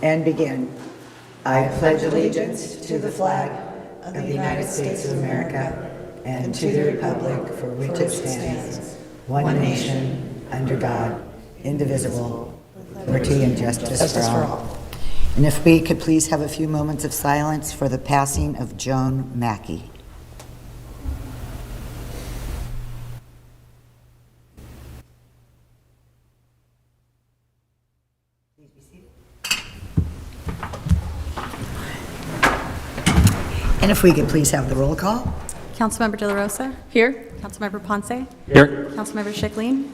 and begin. I pledge allegiance to the flag of the United States of America and to the republic for which it stands, one nation, under God, indivisible, with liberty and justice for all. And if we could please have a few moments of silence for the passing of Joan Mackey. And if we could please have the roll call. Councilmember De La Rosa? Here. Councilmember Ponce? Here. Councilmember Schickling?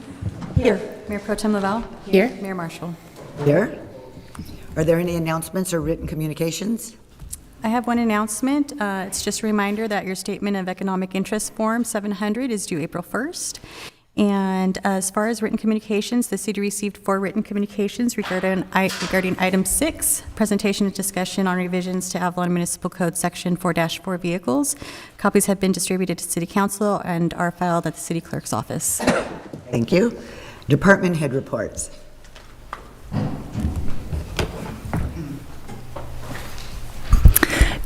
Here. Mayor Pro Tem Lavelle? Here. Mayor Marshall? Here. Are there any announcements or written communications? I have one announcement. It's just a reminder that your Statement of Economic Interest Form 700 is due April 1st. And as far as written communications, the city received 4 written communications regarding item 6, presentation and discussion on revisions to Avalon Municipal Code Section 4-4 vehicles. Copies have been distributed to City Council and are filed at the City Clerk's office. Thank you. Department head reports.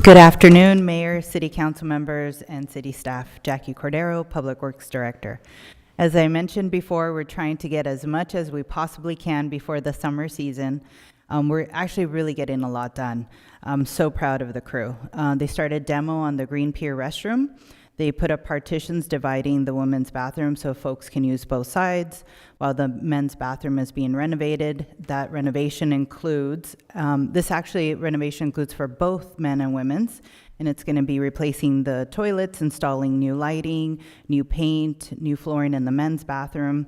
Good afternoon, Mayor, City Council members, and City staff. Jackie Cordero, Public Works Director. As I mentioned before, we're trying to get as much as we possibly can before the summer season. We're actually really getting a lot done. I'm so proud of the crew. They started demo on the Green Pier restroom. They put up partitions dividing the women's bathroom so folks can use both sides while the men's bathroom is being renovated. That renovation includes, renovation includes for both men and women's, and it's going to be replacing the toilets, installing new lighting, new paint, new flooring in the men's bathroom.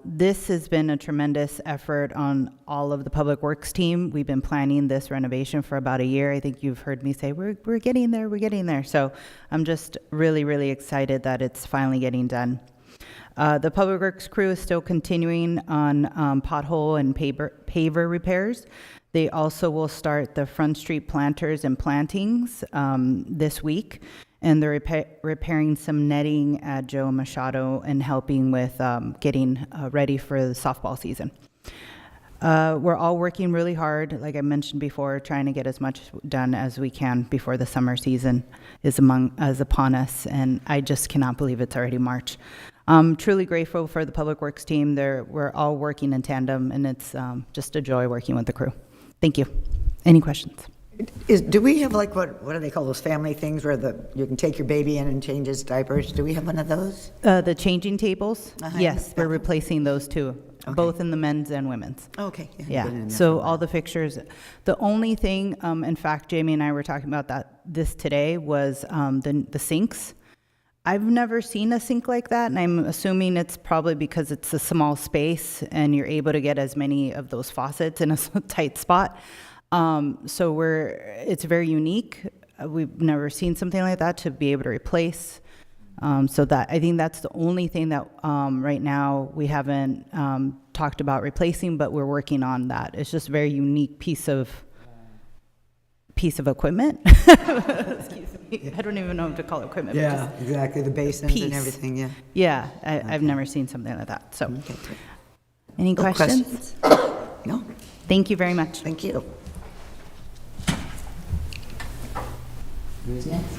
This has been a tremendous effort on all of the Public Works team. We've been planning this renovation for about a year. I think you've heard me say, we're getting there, we're getting there. So I'm just really, really excited that it's finally getting done. The Public Works crew is still continuing on pothole and paver repairs. They also will start the Front Street planters and plantings this week. And they're repairing some netting at Joe Machado and helping with getting ready for the softball season. We're all working really hard, like I mentioned before, trying to get as much done as we can before the summer season is upon us, and I just cannot believe it's already March. I'm truly grateful for the Public Works team. We're all working in tandem, and it's just a joy working with the crew. Thank you. Any questions? Do we have like, what do they call those family things where you can take your baby in and change his diapers? Do we have one of those? The changing tables? Uh-huh. Yes, we're replacing those too, Okay. both in the men's and women's. Okay. Yeah, so all the fixtures. The only thing, in fact, Jamie and I were talking about this today, was the sinks. I've never seen a sink like that, and I'm assuming it's probably because it's a small space and you're able to get as many of those faucets in a tight spot. So it's very unique. We've never seen something like that to be able to replace. So that, I think that's the only thing that right now we haven't talked about replacing, but we're working on that. It's just a very unique piece of equipment. Excuse me. I don't even know what to call it equipment. Yeah, exactly. The basins piece. and everything. Yeah. Yeah, I've never seen something like that. So, Okay. any No questions? No. Thank you very much. Thank you. Who's next?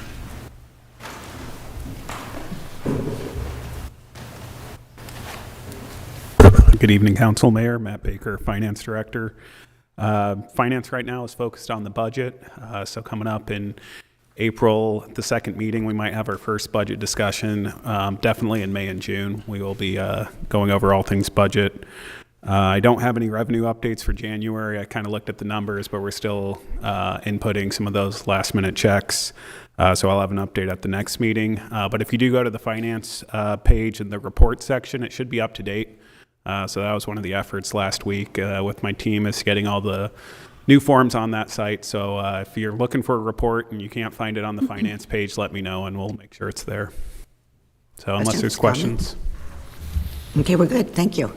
Good evening, Council. Mayor Matt Baker, Finance Director. Finance right now is focused on the budget. So coming up in April, the second meeting, we might have our first budget discussion. Definitely in May and June, we will be going over all things budget. I don't have any revenue updates for January. I kind of looked at the numbers, but we're still inputting some of those last minute checks. So I'll have an update at the next meeting. But if you do go to the finance page in the report section, it should be up to date. So that was one of the efforts last week with my team, is getting all the new forms on that site. So if you're looking for a report and you can't find it on the finance page, let me know and we'll make sure it's there. So unless there's questions. Okay, we're good. Thank you.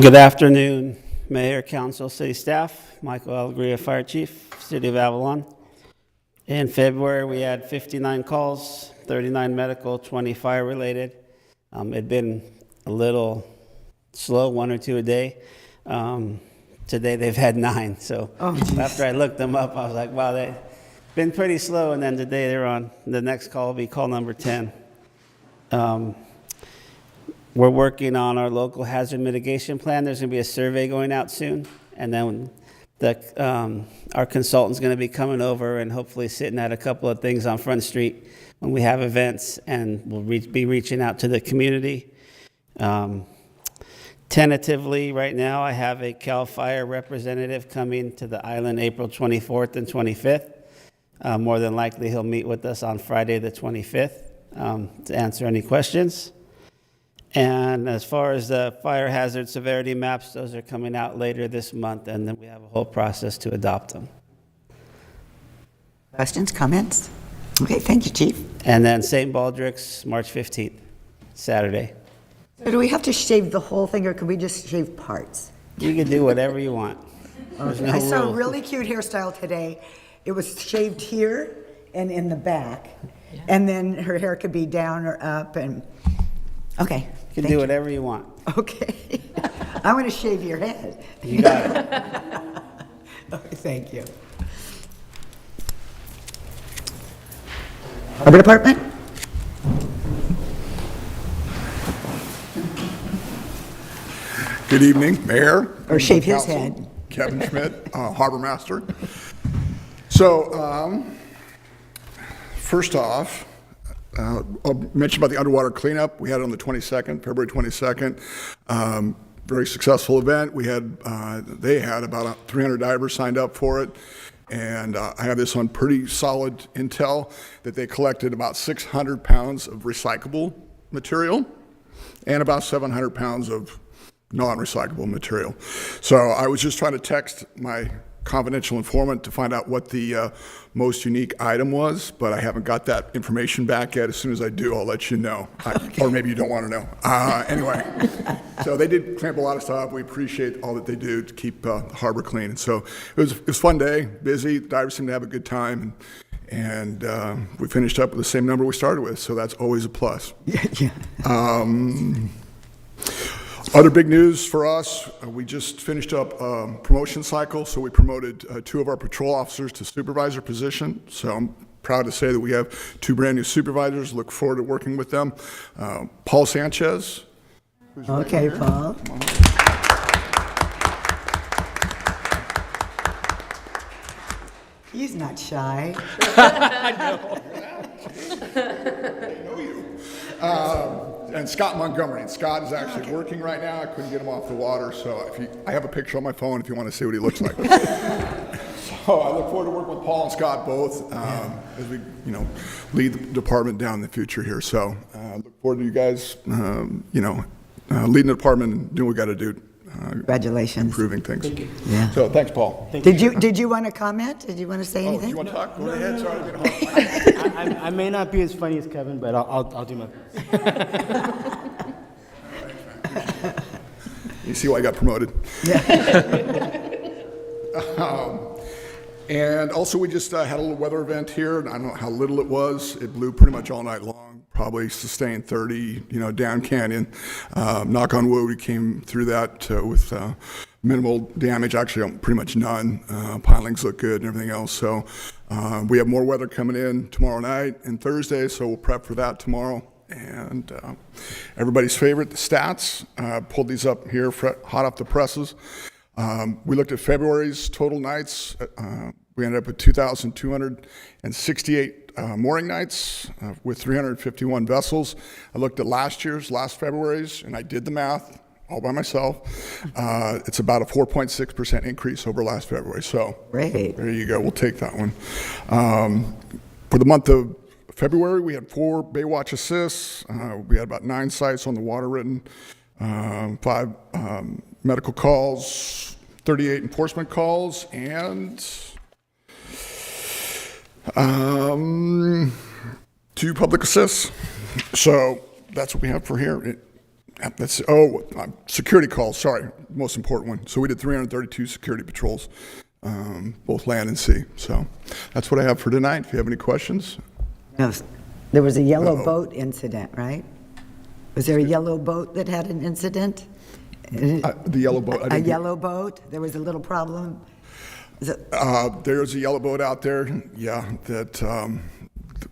Good afternoon, Mayor, Council, City staff. Michael Alegria, Fire Chief, City of Avalon. In February, we had 59 calls, 39 medical, 20 fire-related. It'd been a little slow, 1 or 2 a day. Today they've had 9. So after I looked them up, I was like, wow, they've been pretty slow. And then today they're on. The next call will be call number 10. We're working on our local hazard mitigation plan. There's going to be a survey going out soon. And then our consultant's going to be coming over and hopefully sitting at a couple of things on Front Street when we have events, and we'll be reaching out to the community. Tentatively, right now, I have a CAL FIRE representative coming to the island April 24th and 25th. More than likely, he'll meet with us on Friday the 25th to answer any questions. And as far as the fire hazard severity maps, those are coming out later this month, and then we have a whole process to adopt them. Questions, comments? Okay, thank you, Chief. And then St. Baldrick's, March 15th, Saturday. So do we have to shave the whole thing, or can we just shave parts? You can do whatever you want. There's no I saw a rule. really cute hairstyle today. It was shaved here and in the back. And then her hair could be down or up, and, okay. You can do whatever you want. Okay. I want to shave your head. You got it. Okay, thank you. Harbor Department? Good evening, Mayor. Or shave his Council. head. Kevin Schmidt, Harbor Master. So, first off, I'll mention about the underwater cleanup. We had it on the 22nd, February 22nd. Very successful event. We had, they had about 300 divers signed up for it. And I have this on pretty solid intel that they collected about 600 pounds of recyclable material and about 700 pounds of non-recyclable material. So I was just trying to text my confidential informant to find out what the most unique item was, but I haven't got that information back yet. As soon as I do, I'll let you know. Or maybe you don't want to know. Anyway, so they did clean up a lot of stuff. We appreciate all that they do to keep the harbor clean. And so it was a fun day, busy. The divers seemed to have a good time. And we finished up with the same number we started with, so that's always a plus. Yeah. Other big news for us, we just finished up a promotion cycle, so we promoted 2 of our patrol officers to supervisor position. So I'm proud to say that we have 2 brand new supervisors. Look forward to working with them. Paul Sanchez. Okay, Paul. He's not shy. And Scott Montgomery. And Scott is actually working right now. I couldn't get him off the water, so I have a picture on my phone if you want to see what he looks like. So I look forward to working with Paul and Scott both as we, lead the department down in the future here. So look forward to you guys, leading the department and doing what we got to do. Congratulations. Improving things. Yeah. So thanks, Paul. Did you want to comment? Did you want to say Oh, do anything? you want to talk? Go ahead. Sorry, I didn't mean to I may not be as funny as Kevin, but I'll do my best. You see why I got promoted. And also, we just had a little weather event here. And I don't know how little it was. It blew pretty much all night long, probably sustained 30, down canyon. Knock on wood, we came through that with minimal damage, actually pretty much none. Pilings look good and everything else. So we have more weather coming in tomorrow night and Thursday, so we'll prep for that tomorrow. And everybody's favorite, the stats. Pulled these up here, hot off the presses. We looked at February's total nights. We ended up with 2,268 mooring nights with 351 vessels. I looked at last February's, and I did the math all by myself. It's about a 4.6% increase over last February. So Great. there you go. We'll take that one. For the month of February, we had 4 Baywatch assists. We had about 9 sites on the water written, 5 medical calls, 38 enforcement calls, and 2 public assists. So that's what we have for here. Security calls, sorry, most important one. So we did 332 security patrols, both land and sea. So that's what I have for tonight. If you have any questions. No, There was a yellow boat incident, right? Was there a yellow boat that had an incident? The yellow boat. I A didn't- yellow boat? There was a little problem? Is it- There's a yellow boat out there, yeah, that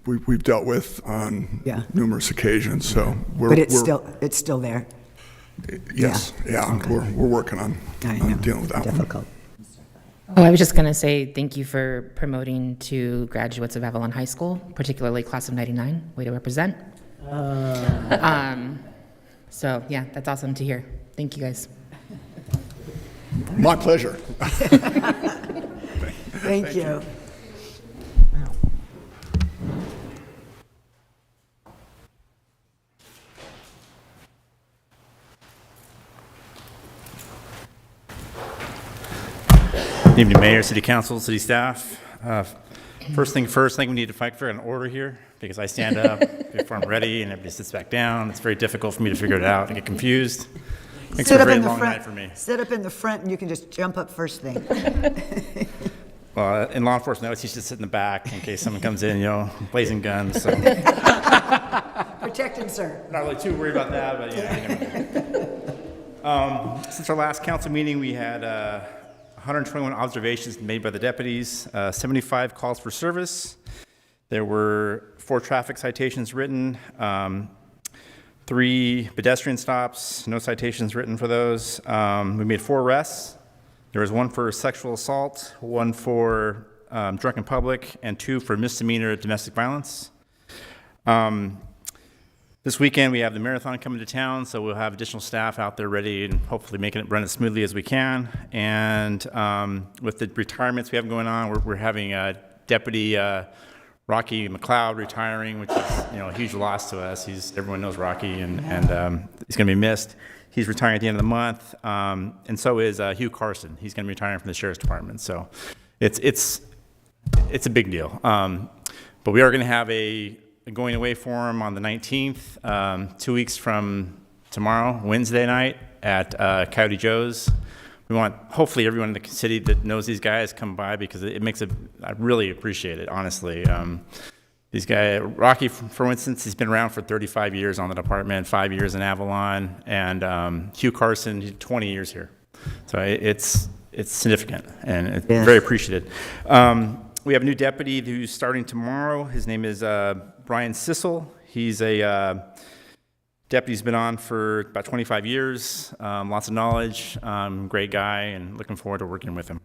we've dealt with on Yeah. numerous occasions, so we're... But it's we're- still there? Yes, yeah, we're working on I know. dealing with that one. Difficult. Oh, I was just going to say thank you for promoting to graduates of Avalon High School, particularly class of 99. Way to represent. So, yeah, that's awesome to hear. Thank you, guys. My pleasure. Thank you. Good evening, Mayor, City Council, City staff. First thing first, I think we need to fight for an order here because I stand up before I'm ready and everybody sits back down. It's very difficult for me to figure it out. I get confused. Makes for a very long night for me. Sit up in the front and you can just jump up first thing. Well, in law enforcement, I always used to sit in the back in case someone comes in, blazing guns. So Protect him, sir. not really too worried about that, but since our last council meeting, we had 121 observations made by the deputies, 75 calls for service. There were 4 traffic citations written, 3 pedestrian stops, no citations written for those. We made 4 arrests. There was 1 for sexual assault, 1 for drunken public, and 2 for misdemeanor domestic violence. This weekend, we have the marathon coming to town, so we'll have additional staff out there ready and hopefully making it run as smoothly as we can. And with the retirements we have going on, we're having Deputy Rocky McLeod retiring, which is a huge loss to us. Everyone knows Rocky, and he's going to be missed. He's retiring at the end of the month, and so is Hugh Carson. He's going to be retiring from the Sheriff's Department. So it's a big deal. But we are going to have a going away forum on the 19th, 2 weeks from tomorrow, Wednesday night at Coyote Joe's. We want, hopefully, everyone in the city that knows these guys come by because it makes it, I really appreciate it, honestly. These guys, Rocky, for instance, he's been around for 35 years on the department, 5 years in Avalon, and Hugh Carson, he's 20 years here. So it's significant, and it's very appreciated. We have a new deputy who's starting tomorrow. His name is Brian Sissel. He's a deputy who's been on for about 25 years, lots of knowledge, great guy, and looking forward to working with him.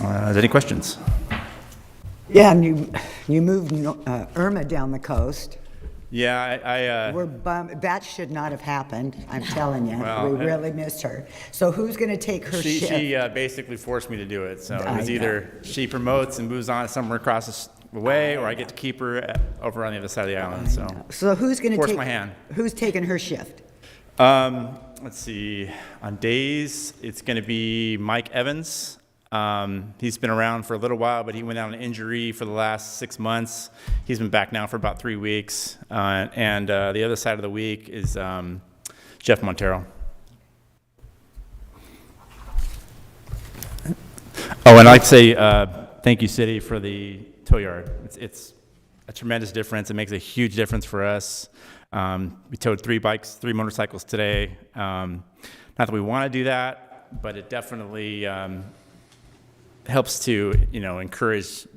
Any questions? Yeah, and you moved Irma down the coast. Yeah, We're bummed. That should not have happened, I'm telling you. Well, We really missed her. So who's going to take her she shift? basically forced me to do it. So it I was know. either she promotes and moves on somewhere across the way, or I get to keep her over on the other side of the island. So So who's going to force take? my hand. Who's taking her shift? let's see. On days, it's going to be Mike Evans. He's been around for a little while, but he went out on injury for the last 6 months. He's been back now for about 3 weeks. And the other side of the week is Jeff Montero. Oh, and I'd like to say thank you, City, for the tow yard. It's a tremendous difference. It makes a huge difference for us. We towed 3 motorcycles today. Not that we want to do that, but it definitely helps to, encourage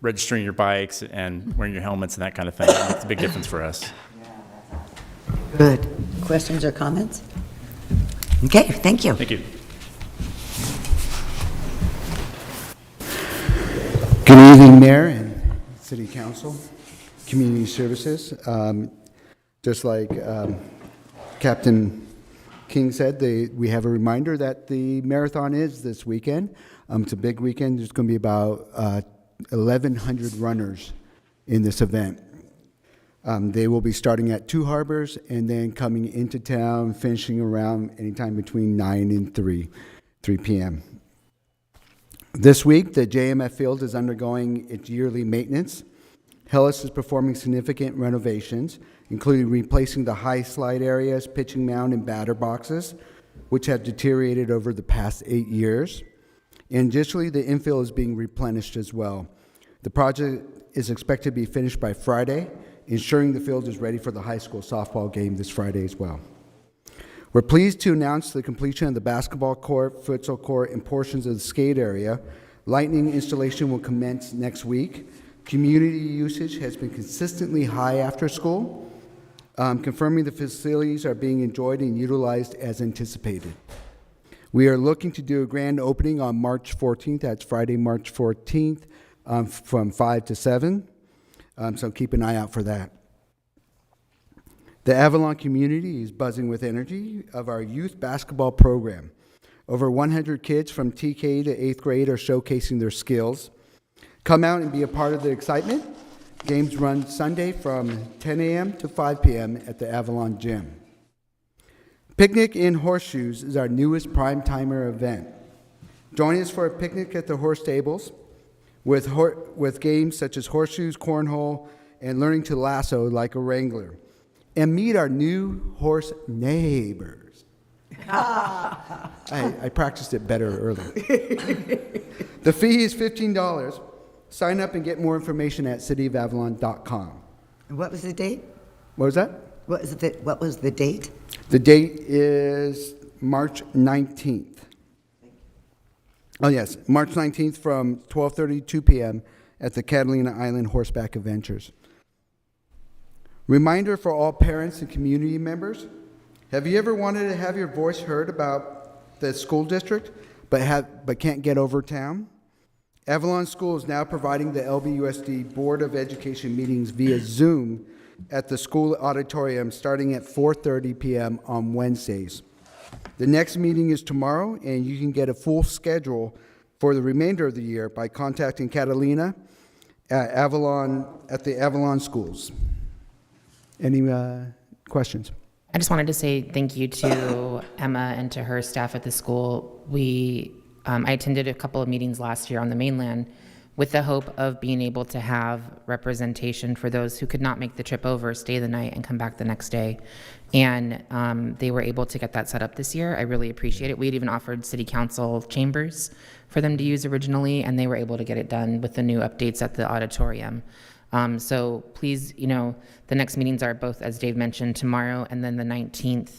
registering your bikes and wearing your helmets and that kind of thing. It's a big difference for us. Good. Questions or comments? Okay, thank you. Thank you. Good evening, Mayor and City Council, Community Services. Just like Captain King said, we have a reminder that the marathon is this weekend. It's a big weekend. There's going to be about 1,100 runners in this event. They will be starting at 2 Harbors and then coming into town, finishing around anytime between 9 and 3 p.m. This week, the JMF field is undergoing its yearly maintenance. Hellas is performing significant renovations, including replacing the high slide areas, pitching mound, and batter boxes, which have deteriorated over the past 8 years. And additionally, the infield is being replenished as well. The project is expected to be finished by Friday, ensuring the field is ready for the high school softball game this Friday as well. We're pleased to announce the completion of the basketball court, futsal court, and portions of the skate area. Lighting installation will commence next week. Community usage has been consistently high after school, confirming the facilities are being enjoyed and utilized as anticipated. We are looking to do a grand opening on March 14th. That's Friday, March 14th, from 5 to 7. So keep an eye out for that. The Avalon community is buzzing with energy of our youth basketball program. Over 100 kids from TK to 8th grade are showcasing their skills. Come out and be a part of the excitement. Games run Sunday from 10 a.m. to 5 p.m. at the Avalon Gym. Picnic in Horseshoes is our newest prime-timer event. Join us for a picnic at the horse stables with games such as horseshoes, cornhole, and learning to lasso like a wrangler. And meet our new horse neighbors. I practiced it better earlier. The fee is $15. Sign up and get more information at cityofavalon.com. And what was the date? What was that? What was the date? The date is March 19th. Oh, yes, March 19th from 12:30 to 2 p.m. at the Catalina Island Horseback Adventures. Reminder for all parents and community members, have you ever wanted to have your voice heard about the school district but can't get over town? Avalon School is now providing the LBUSD Board of Education meetings via Zoom at the school auditorium starting at 4:30 p.m. on Wednesdays. The next meeting is tomorrow, and you can get a full schedule for the remainder of the year by contacting Catalina at the Avalon Schools. Any questions? I just wanted to say thank you to Emma and to her staff at the school. I attended a couple of meetings last year on the mainland with the hope of being able to have representation for those who could not make the trip over, stay the night, and come back the next day. And they were able to get that set up this year. I really appreciate it. We had even offered city council chambers for them to use originally, and they were able to get it done with the new updates at the auditorium. So please, the next meetings are both, as Dave mentioned, tomorrow and then the 19th.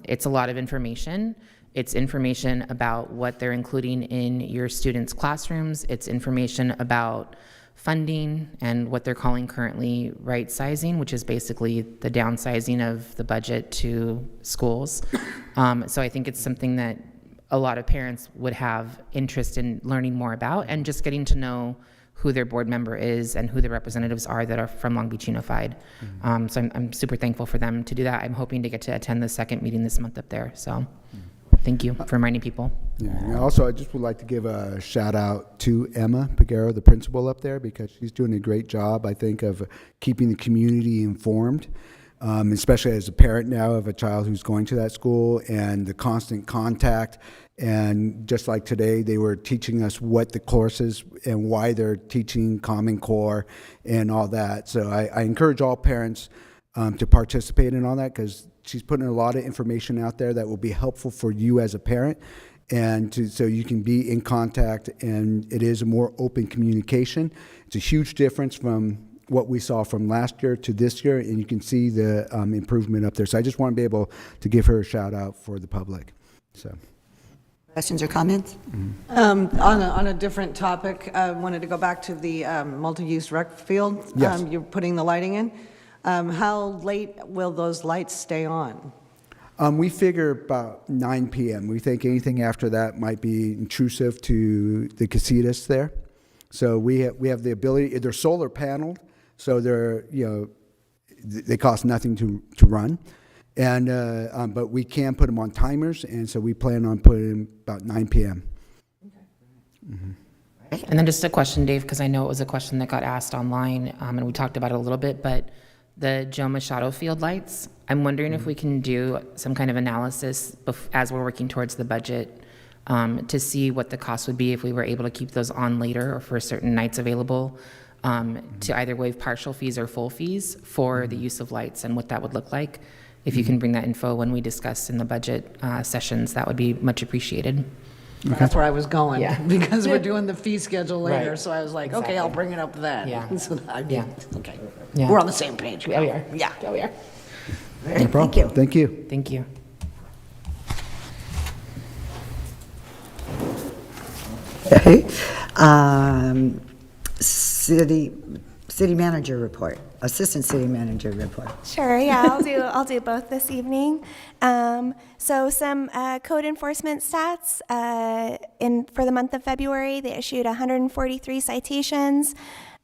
It's a lot of information. It's information about what they're including in your students' classrooms. It's information about funding and what they're calling currently right sizing, which is basically the downsizing of the budget to schools. So I think it's something that a lot of parents would have interest in learning more about and just getting to know who their board member is and who the representatives are that are from Long Beach Unified. So I'm super thankful for them to do that. I'm hoping to get to attend the second meeting this month up there. So thank you for reminding people. Yeah, and also, I just would like to give a shout out to Emma Peguero, the principal up there, because she's doing a great job, I think, of keeping the community informed, especially as a parent now of a child who's going to that school, and the constant contact. And just like today, they were teaching us what the courses and why they're teaching Common Core and all that. So I encourage all parents to participate in all that, because she's putting a lot of information out there that will be helpful for you as a parent, and so you can be in contact, and it is a more open communication. It's a huge difference from what we saw from last year to this year, and you can see the improvement up there. So I just want to be able to give her a shout out for the public. So. Questions or comments? On a different topic, I wanted to go back to the multi-use rec field. Yes. You're putting the lighting in. How late will those lights stay on? We figure about 9 p.m. We think anything after that might be intrusive to the casitas there. So we have the ability. They're solar paneled, so they cost nothing to run. And but we can put them on timers, and so we plan on putting them about 9 p.m. And then just a question, Dave, because I know it was a question that got asked online, and we talked about it a little bit, but the Joe Machado field lights, I'm wondering if we can do some kind of analysis as we're working towards the budget to see what the cost would be if we were able to keep those on later or for certain nights available, to either waive partial fees or full fees for the use of lights and what that would look like. If you can bring that info when we discuss in the budget sessions, that would be much appreciated. That's where I was going, Yeah. because we're doing the fee schedule later, Right. so I was like, okay, I'll bring it up then. Yeah. So Yeah. Okay. Yeah. We're on the same page. Yeah, we are. Yeah. Yeah, we are. All right, thank you. Thank you. Thank you. Okay. City manager report, assistant city manager report. Sure, yeah, I'll do both this evening. So some code enforcement stats. For the month of February, they issued 143 citations.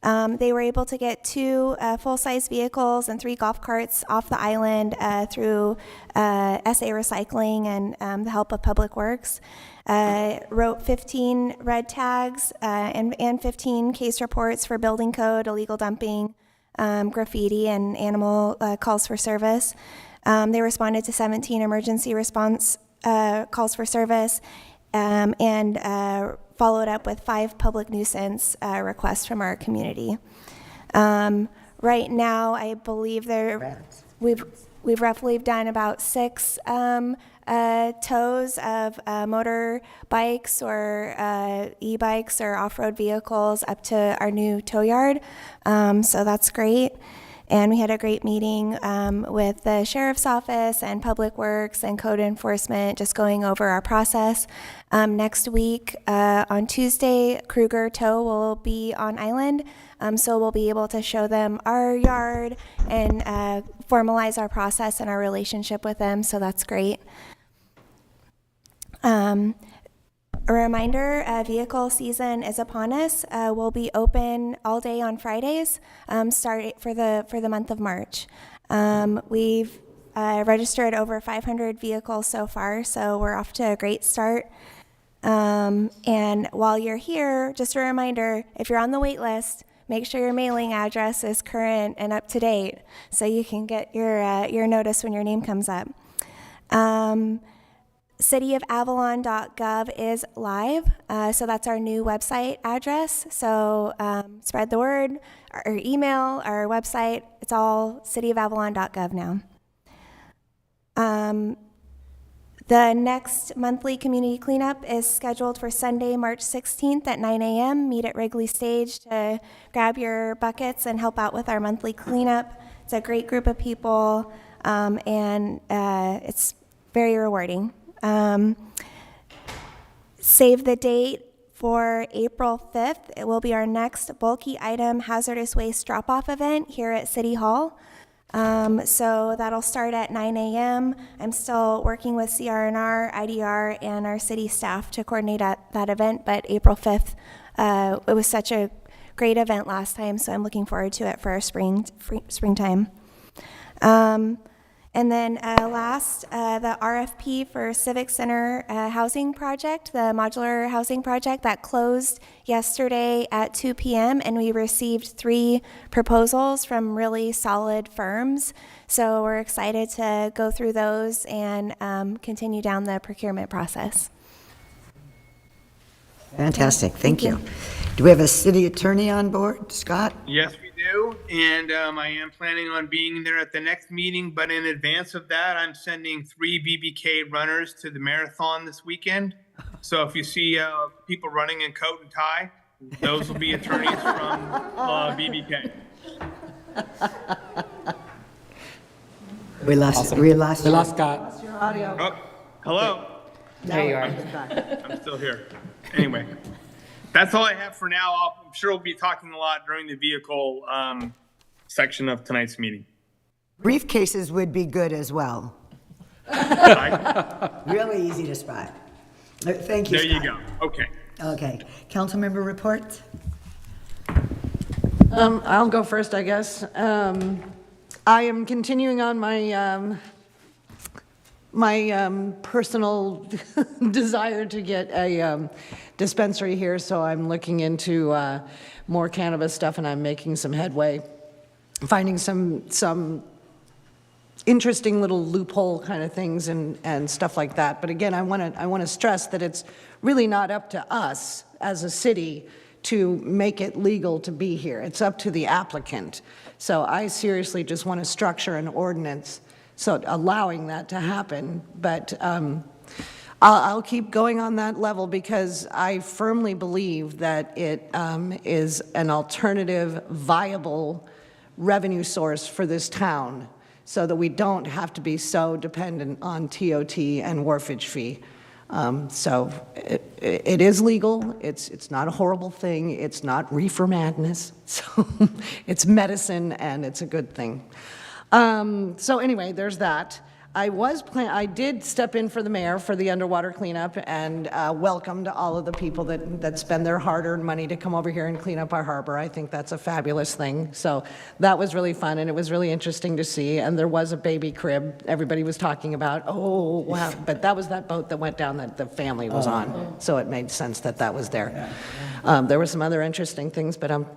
They were able to get 2 full-size vehicles and 3 golf carts off the island through SA Recycling and the help of Public Works. Wrote 15 red tags and 15 case reports for building code, illegal dumping, graffiti, and animal calls for service. They responded to 17 emergency response calls for service and followed up with 5 public nuisance requests from our community. Right now, I believe we've roughly done about 6 tows of motorbikes or e-bikes or off-road vehicles up to our new tow yard. So that's great. And we had a great meeting with the Sheriff's Office and Public Works and Code Enforcement, just going over our process. Next week, on Tuesday, Kruger Tow will be on island, so we'll be able to show them our yard and formalize our process and our relationship with them, so that's great. A reminder, vehicle season is upon us. We'll be open all day on Fridays, starting for the month of March. We've registered over 500 vehicles so far, so we're off to a great start. And while you're here, just a reminder, if you're on the wait list, make sure your mailing address is current and up to date so you can get your notice when your name comes up. Cityofavalon.gov is live, so that's our new website address. So spread the word, our email, our website, it's all cityofavalon.gov now. The next monthly community cleanup is scheduled for Sunday, March 16th at 9 a.m. Meet at Wrigley Stage to grab your buckets and help out with our monthly cleanup. It's a great group of people, and it's very rewarding. Save the date for April 5th. It will be our next bulky item hazardous waste drop-off event here at City Hall. So that'll start at 9 a.m. I'm still working with CR&R, IDR, and our city staff to coordinate that event, but April 5th, it was such a great event last time, so I'm looking forward to it for our springtime. And then last, the RFP for Civic Center housing project, the modular housing project that closed yesterday at 2 p.m. and we received 3 proposals from really solid firms. So we're excited to go through those and continue down the procurement process. Fantastic, thank you. Do we have a city attorney on board, Scott? Yes, we do, and I am planning on being there at the next meeting, but in advance of that, I'm sending 3 BBK runners to the marathon this weekend. So if you see people running in coat and tie, those will be attorneys from BBK. We lost Scott. Oh, hello. There you are. I'm still here. Anyway, that's all I have for now. I'm sure we'll be talking a lot during the vehicle section of tonight's meeting. Briefcases would be good as well. Really easy to spot. Thank you, There you Scott. go. Okay. Okay, council member reports? I'll go first, I guess. I am continuing on my personal desire to get a dispensary here, so I'm looking into more cannabis stuff, and I'm making some headway, finding some interesting little loophole kind of things and stuff like that. But again, I want to stress that it's really not up to us as a city to make it legal to be here. It's up to the applicant. So I seriously just want to structure an ordinance so allowing that to happen. But I'll keep going on that level because I firmly believe that it is an alternative, viable revenue source for this town so that we don't have to be so dependent on TOT and wharfage fee. So it is legal. It's not a horrible thing. It's not reefer madness. So it's medicine and it's a good thing. So anyway, there's that. I did step in for the mayor for the underwater cleanup and welcomed all of the people that spend their hard-earned money to come over here and clean up our harbor. I think that's a fabulous thing. So that was really fun, and it was really interesting to see. And there was a baby crib everybody was talking about. Oh, wow. But that was that boat that went down that the family was on. So it made sense that that was there. There were some other interesting things, but I'm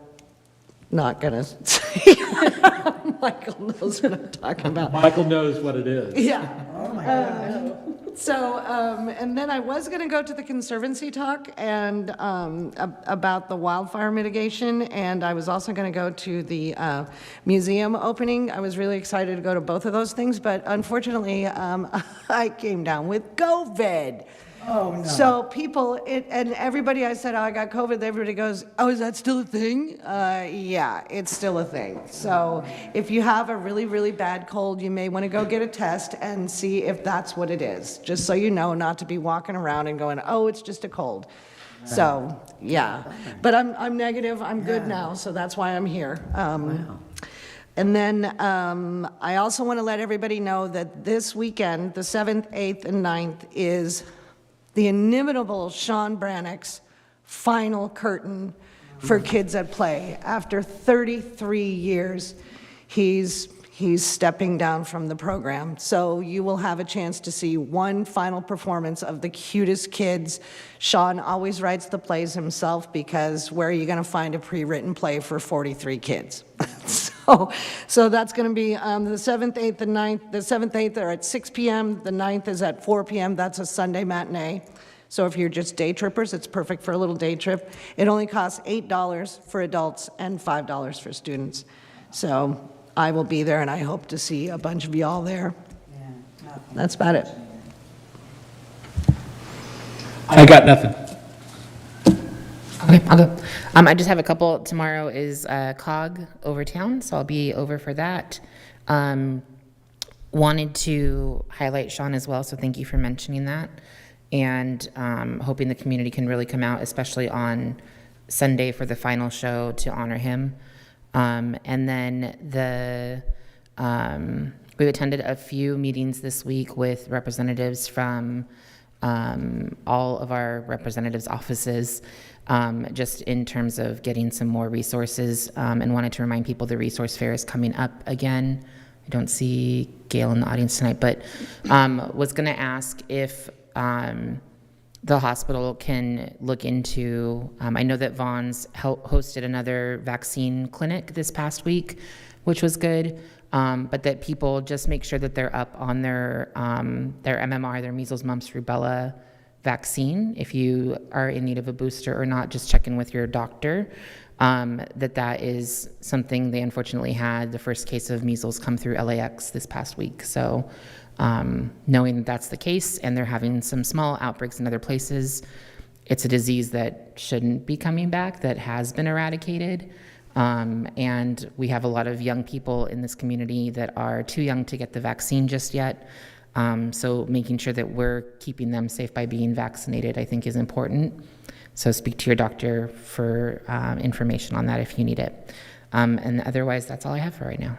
not going to say. Michael knows what I'm talking about. Michael knows what it is. Yeah. Oh my gosh. And then I was going to go to the Conservancy talk and about the wildfire mitigation, and I was also going to go to the museum opening. I was really excited to go to both of those things, but unfortunately, I came down with COVID. Oh, no. So people, and everybody I said, oh, I got COVID, everybody goes, oh, is that still a thing? Yeah, it's still a thing. So if you have a really, really bad cold, you may want to go get a test and see if that's what it is. Just so you know, not to be walking around and going, oh, it's just a cold. So, yeah. But I'm negative, I'm good now, so that's why I'm here. And then I also want to let everybody know that this weekend, the 7th, 8th, and 9th, is the inimitable Sean Brannock's final curtain for Kids at Play. After 33 years, he's stepping down from the program. So you will have a chance to see one final performance of the cutest kids. Sean always writes the plays himself because where are you going to find a pre-written play for 43 kids? So that's going to be the 7th, 8th, and 9th. The 7th, 8th are at 6 p.m. The 9th is at 4 p.m. That's a Sunday matinee. So if you're just day trippers, it's perfect for a little day trip. It only costs $8 for adults and $5 for students. So I will be there, and I hope to see a bunch of y'all there. That's about it. I got nothing. Okay, I'll go. I just have a couple. Tomorrow is COG over town, so I'll be over for that. Wanted to highlight Sean as well, so thank you for mentioning that. And hoping the community can really come out, especially on Sunday for the final show to honor him. And then we've attended a few meetings this week with representatives from all of our representatives' offices, just in terms of getting some more resources, and wanted to remind people the resource fair is coming up again. I don't see Gail in the audience tonight, but was going to ask if the hospital can look into, I know that Vaughn's hosted another vaccine clinic this past week, which was good, but that people just make sure that they're up on their MMR, their measles, mumps, rubella vaccine. If you are in need of a booster or not, just check in with your doctor. That is something they unfortunately had the first case of measles come through LAX this past week. So knowing that that's the case and they're having some small outbreaks in other places, it's a disease that shouldn't be coming back, that has been eradicated. And we have a lot of young people in this community that are too young to get the vaccine just yet. So making sure that we're keeping them safe by being vaccinated, I think, is important. So speak to your doctor for information on that if you need it. And otherwise, that's all I have for right now.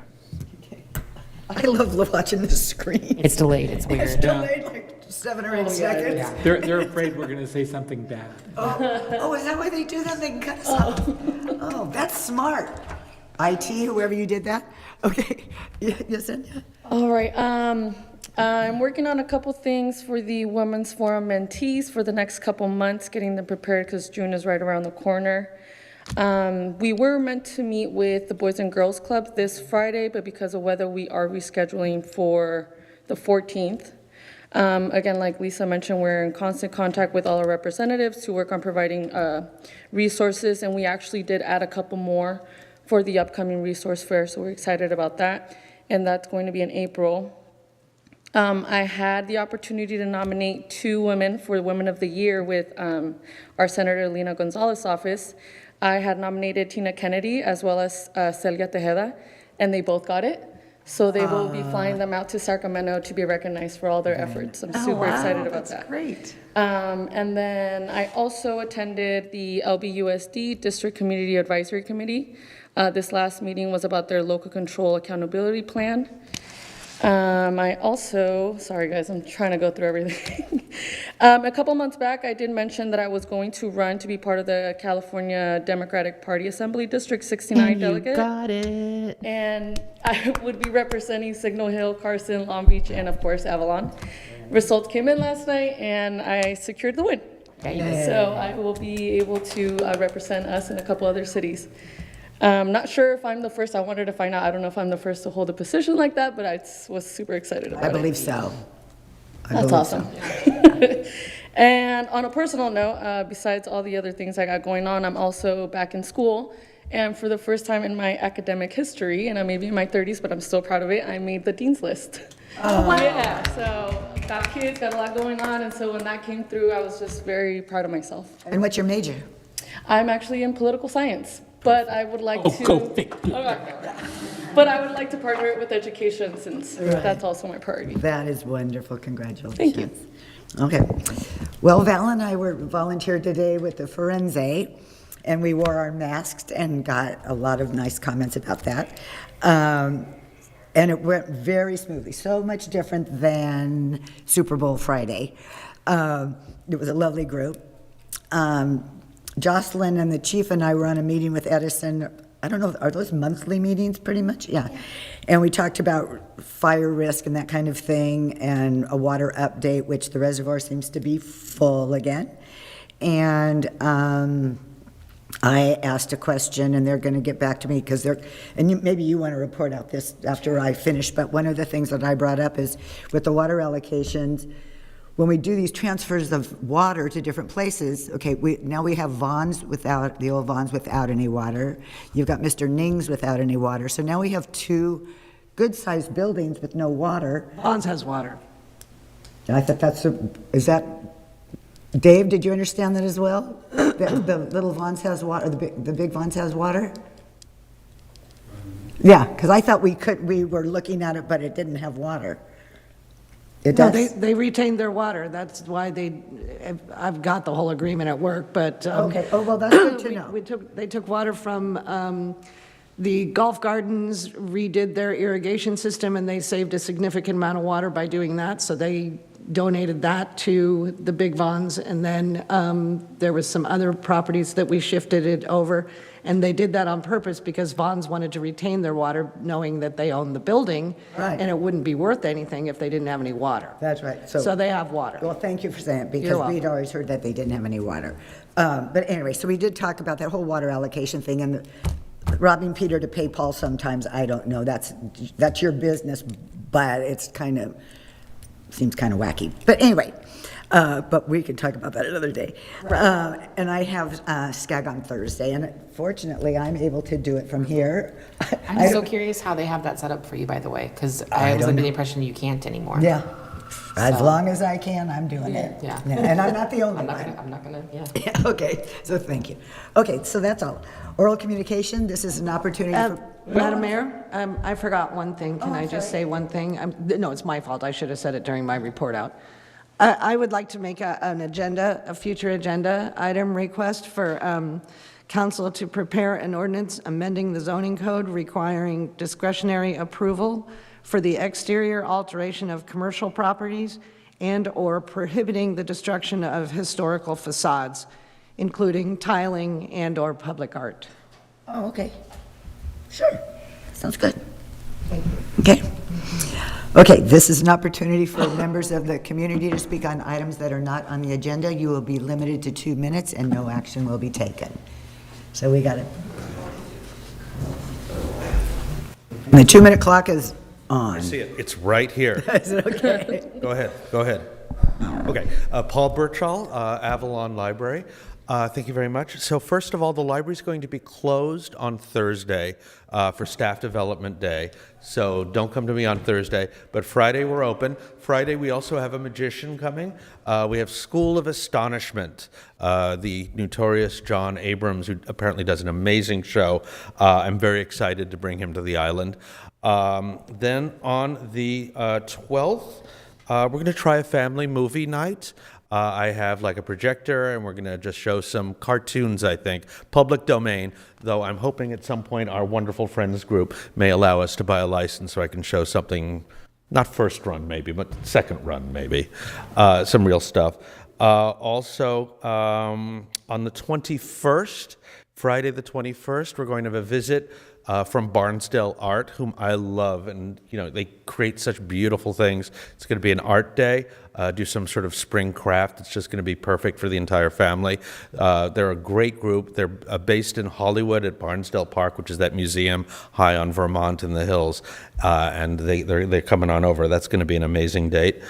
I love watching the screen. It's delayed. It's weird. It's delayed like 7 or 8 seconds. Yeah. They're afraid we're going to say something bad. Oh, is that why they do that? They can cut us off. Oh, that's smart. IT, whoever you did that. Okay. Yes, Enya? All right. I'm working on a couple things for the Women's Forum mentees for the next couple months, getting them prepared because June is right around the corner. We were meant to meet with the Boys and Girls Club this Friday, but because of weather, we are rescheduling for the 14th. Again, like Lisa mentioned, we're in constant contact with all our representatives to work on providing resources, and we actually did add a couple more for the upcoming resource fair, so we're excited about that, and that's going to be in April. I had the opportunity to nominate 2 women for Women of the Year with our Senator Lina Gonzalez's office. I had nominated Tina Kennedy as well as Celia Tejeda, and they both got it. So they will be flying them out to Sacramento to be recognized for all their efforts. I'm super excited about that. Great. And then I also attended the LBUSD District Community Advisory Committee. This last meeting was about their local control accountability plan. I also, sorry guys, I'm trying to go through everything. A couple months back, I did mention that I was going to run to be part of the California Democratic Party Assembly District 69 delegate. Got it. And I would be representing Signal Hill, Carson, Long Beach, and of course Avalon. Results came in last night and I secured the win. So I will be able to represent us in a couple other cities. Not sure if I'm the first. I wanted to find out. I don't know if I'm the first to hold a position like that, but I was super excited about it. I believe so. That's awesome. And on a personal note, besides all the other things I got going on, I'm also back in school. And for the first time in my academic history, and I may be in my 30s, but I'm still proud of it, I made the dean's list. Oh, wow. Yeah, so got kids, got a lot going on, and so when that came through, I was just very proud of myself. And what's your major? I'm actually in political science, but I would like But I would like to partner it with education since that's also my priority. That is wonderful. Congratulations. Thank you. Okay. Well, Val and I were volunteered today with the Forense, and we wore our masks and got a lot of nice comments about that. And it went very smoothly, so much different than Super Bowl Friday. It was a lovely group. Jocelyn and the chief and I were on a meeting with Edison. I don't know, are those monthly meetings pretty much? Yeah. And we talked about fire risk and that kind of thing, and a water update, which the reservoir seems to be full again. And I asked a question, and they're going to get back to me because maybe you want to report out this after I finish, but one of the things that I brought up is with the water allocations, when we do these transfers of water to different places, okay, now we have Vaughn's without, the old Vaughn's without any water. You've got Mr. Ning's without any water. So now we have 2 good-sized buildings with no water. Vaughn's has water. And I thought is that, Dave, did you understand that as well? That the little Vaughn's has water, the big Vaughn's has water? Yeah, because I thought we were looking at it, but it didn't have water. It does? No, they retained their water. That's why I've got the whole agreement at work, but. Okay, oh, well, that's good to know. They took water from the golf gardens, redid their irrigation system, and they saved a significant amount of water by doing that, so they donated that to the Big Vaughn's, and then there was some other properties that we shifted it over, and they did that on purpose because Vaughn's wanted to retain their water, knowing that they own the building, Right. and it wouldn't be worth anything if they didn't have any water. That's right. So they have water. Well, thank you for saying it, You're because welcome. we'd always heard that they didn't have any water. But anyway, so we did talk about that whole water allocation thing, and robbing Peter to pay Paul sometimes, I don't know. That's your business, but it's seems kind of wacky. But anyway, but we can talk about that another day. And I have SCAG on Thursday, and fortunately, I'm able to do it from here. I'm so curious how they have that set up for you, by the way, because I was under the impression you can't anymore. Yeah. As So- long as I can, I'm doing it. Yeah. And I'm not the only I'm one. not gonna, yeah. Yeah, okay, so thank you. Okay, so that's all. Oral communication, this is an opportunity for... Madam Mayor, I forgot one thing. Can I just sorry. say one thing? No, it's my fault. I should have said it during my report out. I would like to make a future agenda item request for council to prepare an ordinance amending the zoning code requiring discretionary approval for the exterior alteration of commercial properties and/or prohibiting the destruction of historical facades, including tiling and/or public art. Oh, okay. Sure, sounds good. Okay. Okay, this is an opportunity for members of the community to speak on items that are not on the agenda. You will be limited to 2 minutes and no action will be taken. So we got it. And the 2-minute clock is on. I see it. It's right here. Is it okay? Go ahead. Okay. Paul Birchall, Avalon Library. Thank you very much. So first of all, the library is going to be closed on Thursday for Staff Development Day. So don't come to me on Thursday. But Friday we're open. Friday we also have a magician coming. We have School of Astonishment, the notorious John Abrams, who apparently does an amazing show. I'm very excited to bring him to the island. Then on the 12th, we're going to try a family movie night. I have like a projector, and we're going to just show some cartoons, I think. Public domain, though I'm hoping at some point our wonderful friends group may allow us to buy a license so I can show something, not first run maybe, but second run maybe, some real stuff. Also, on the 21st, Friday the 21st, we're going to have a visit from Barnsdale Art, whom I love, and they create such beautiful things. It's going to be an art day, do some sort of spring craft. It's just going to be perfect for the entire family. They're a great group. They're based in Hollywood at Barnsdale Park, which is that museum high on Vermont in the hills, and they're coming on over. That's going to be an amazing date.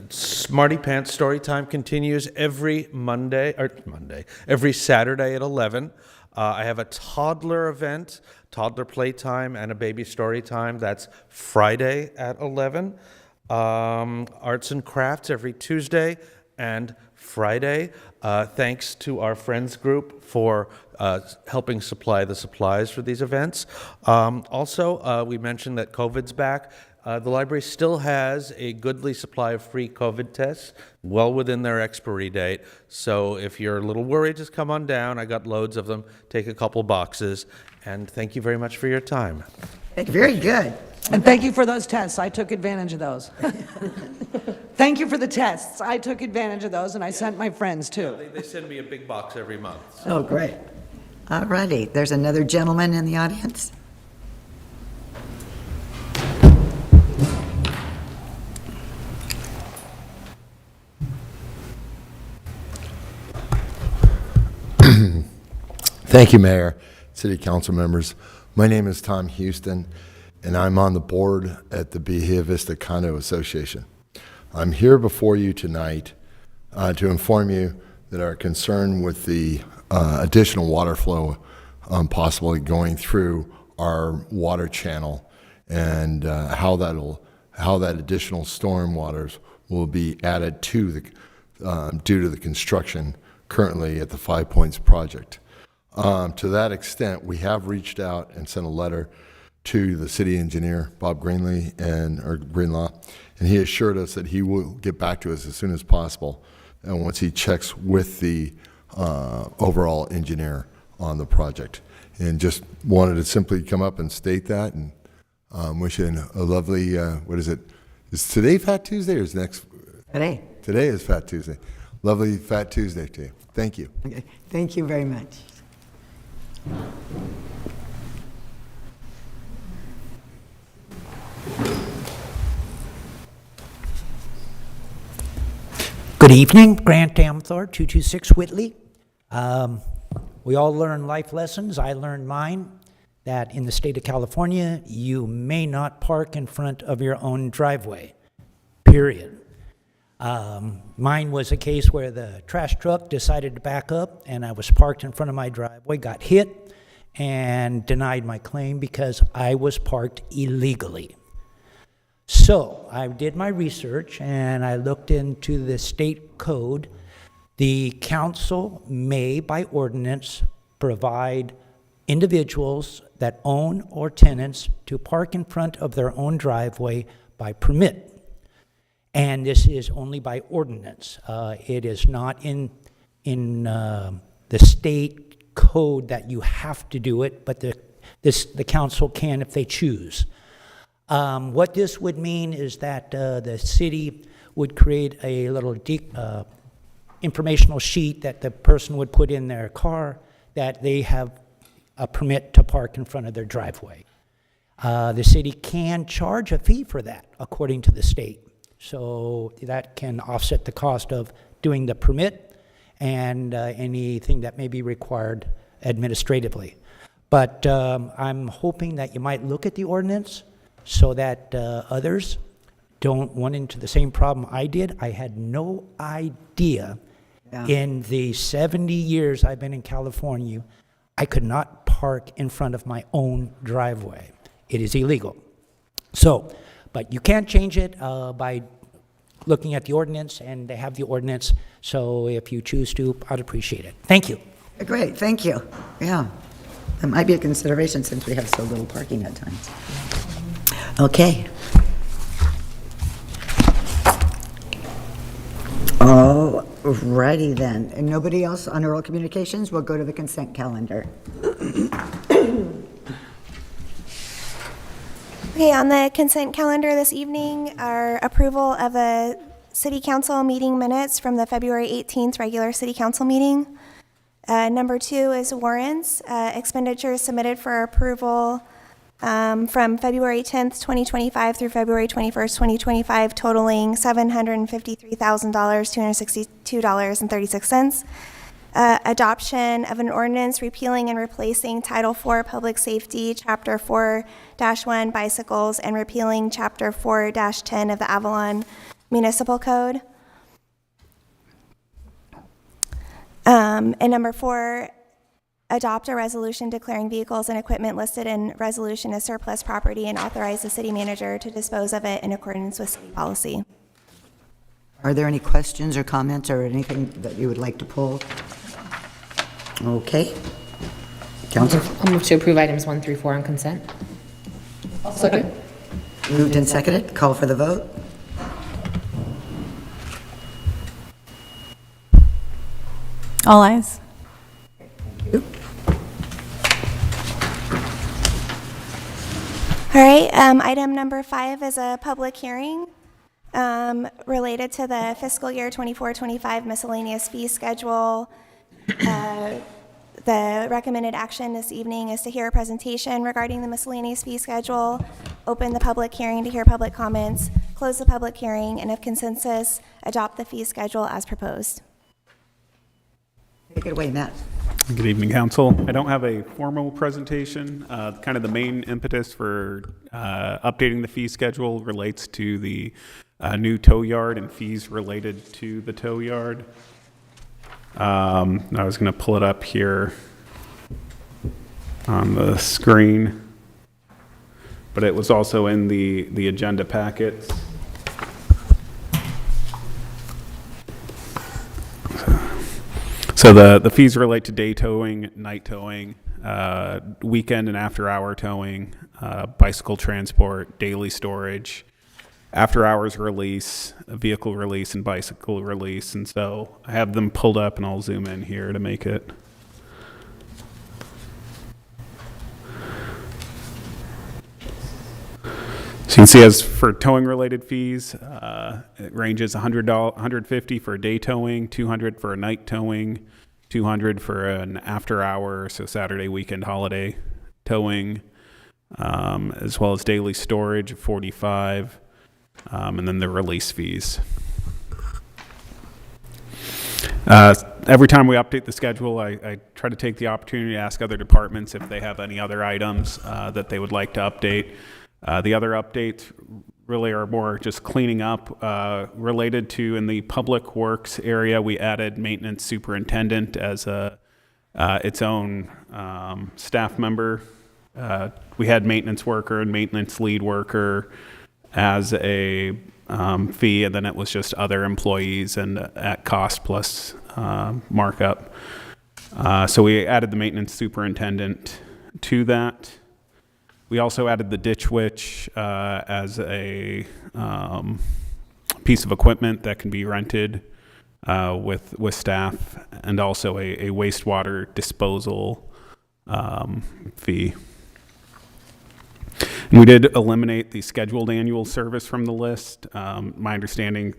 Smarty Pants Storytime continues every every Saturday at 11. I have a toddler event, toddler playtime, and a baby story time. That's Friday at 11. Arts and crafts every Tuesday and Friday. Thanks to our friends group for helping supply the supplies for these events. Also, we mentioned that COVID's back. The library still has a goodly supply of free COVID tests, well within their expiry date. So if you're a little worried, just come on down. I got loads of them. Take a couple boxes. And thank you very much for your time. Very good. And thank you for those tests. I took advantage of those. Thank you for the tests. I took advantage of those, and I sent my friends, too. They send me a big box every month. Oh, great. All righty. There's another gentleman in the audience. Thank you, Mayor, City Council members. My name is Tom Houston, and I'm on the board at the Bahia Vista Condo Association. I'm here before you tonight to inform you that our concern with the additional water flow possibly going through our water channel and how that additional storm waters will be added to the due to the construction currently at the Five Points project. To that extent, we have reached out and sent a letter to the city engineer, Bob Greenlaw, and he assured us that he will get back to us as soon as possible, and once he checks with the overall engineer on the project. And just wanted to simply come up and state that, and wish you a lovely, what is it? Is today Fat Tuesday or is next? Today. Today is Fat Tuesday. Lovely Fat Tuesday to you. Thank you. Okay. Thank you very much. Good evening, Grant Amthor, 226 Whitley. We all learn life lessons. I learned mine, that in the state of California, you may not park in front of your own driveway, period. Mine was a case where the trash truck decided to back up, and I was parked in front of my driveway, got hit, and denied my claim because I was parked illegally. So I did my research, and I looked into the state code. The council may, by ordinance, provide individuals that own or tenants to park in front of their own driveway by permit. And this is only by ordinance. It is not in the state code that you have to do it, but the council can if they choose. What this would mean is that the city would create a little informational sheet that the person would put in their car that they have a permit to park in front of their driveway. The city can charge a fee for that, according to the state. So that can offset the cost of doing the permit and anything that may be required administratively. But I'm hoping that you might look at the ordinance so that others don't run into the same problem I did. I had no idea Yeah. In the 70 years I've been in California, I could not park in front of my own driveway. It is illegal. So, but you can't change it by looking at the ordinance, and they have the ordinance. So if you choose to, I'd appreciate it. Thank you. Great, thank you. Yeah, that might be a consideration since we have so little parking at times. Okay. All righty then. And nobody else on oral communications? We'll go to the consent calendar. Okay, on the consent calendar this evening are approval of the city council meeting minutes from the February 18th regular city council meeting. Number 2 is warrants, expenditures submitted for approval from February 10th, 2025 through February 21st, 2025, totaling $753,000, $262.36. Adoption of an ordinance repealing and replacing Title IV Public Safety, Chapter 4-1 Bicycles, and repealing Chapter 4-10 of the Avalon Municipal Code. And number 4, adopt a resolution declaring vehicles and equipment listed in resolution as surplus property and authorize the city manager to dispose of it in accordance with city policy. Are there any questions or comments or anything that you would like to pull? Okay. Council? I'll move to approve items 1 through 4 on consent. I'll second. Moved and seconded. Call for the vote. All ayes. All right, item number 5 is a public hearing related to the fiscal year 24-25 miscellaneous fee schedule. The recommended action this evening is to hear a presentation regarding the miscellaneous fee schedule, open the public hearing to hear public comments, close the public hearing, and if consensus, adopt the fee schedule as proposed. Take it away, Matt. Good evening, Council. I don't have a formal presentation. Kind of the main impetus for updating the fee schedule relates to the new tow yard and fees related to the tow yard. I was going to pull it up here on the screen, but it was also in the agenda packets. So the fees relate to day towing, night towing, weekend and after-hour towing, bicycle transport, daily storage, after-hours release, vehicle release, and bicycle release. And so I have them pulled up, and I'll zoom in here to make it. So you can see as for towing-related fees, it ranges $150 for a day towing, $200 for a night towing, $200 for an after-hour, so Saturday, weekend, holiday towing, as well as daily storage of $45, and then the release fees. Every time we update the schedule, I try to take the opportunity to ask other departments if they have any other items that they would like to update. The other updates really are more just cleaning up related to in the public works area. We added maintenance superintendent as its own staff member. We had maintenance worker and maintenance lead worker as a fee, and then it was just other employees and at cost plus markup. So we added the maintenance superintendent to that. We also added the Ditch Witch as a piece of equipment that can be rented with staff, and also a wastewater disposal fee. And we did eliminate the scheduled annual service from the list. My understanding,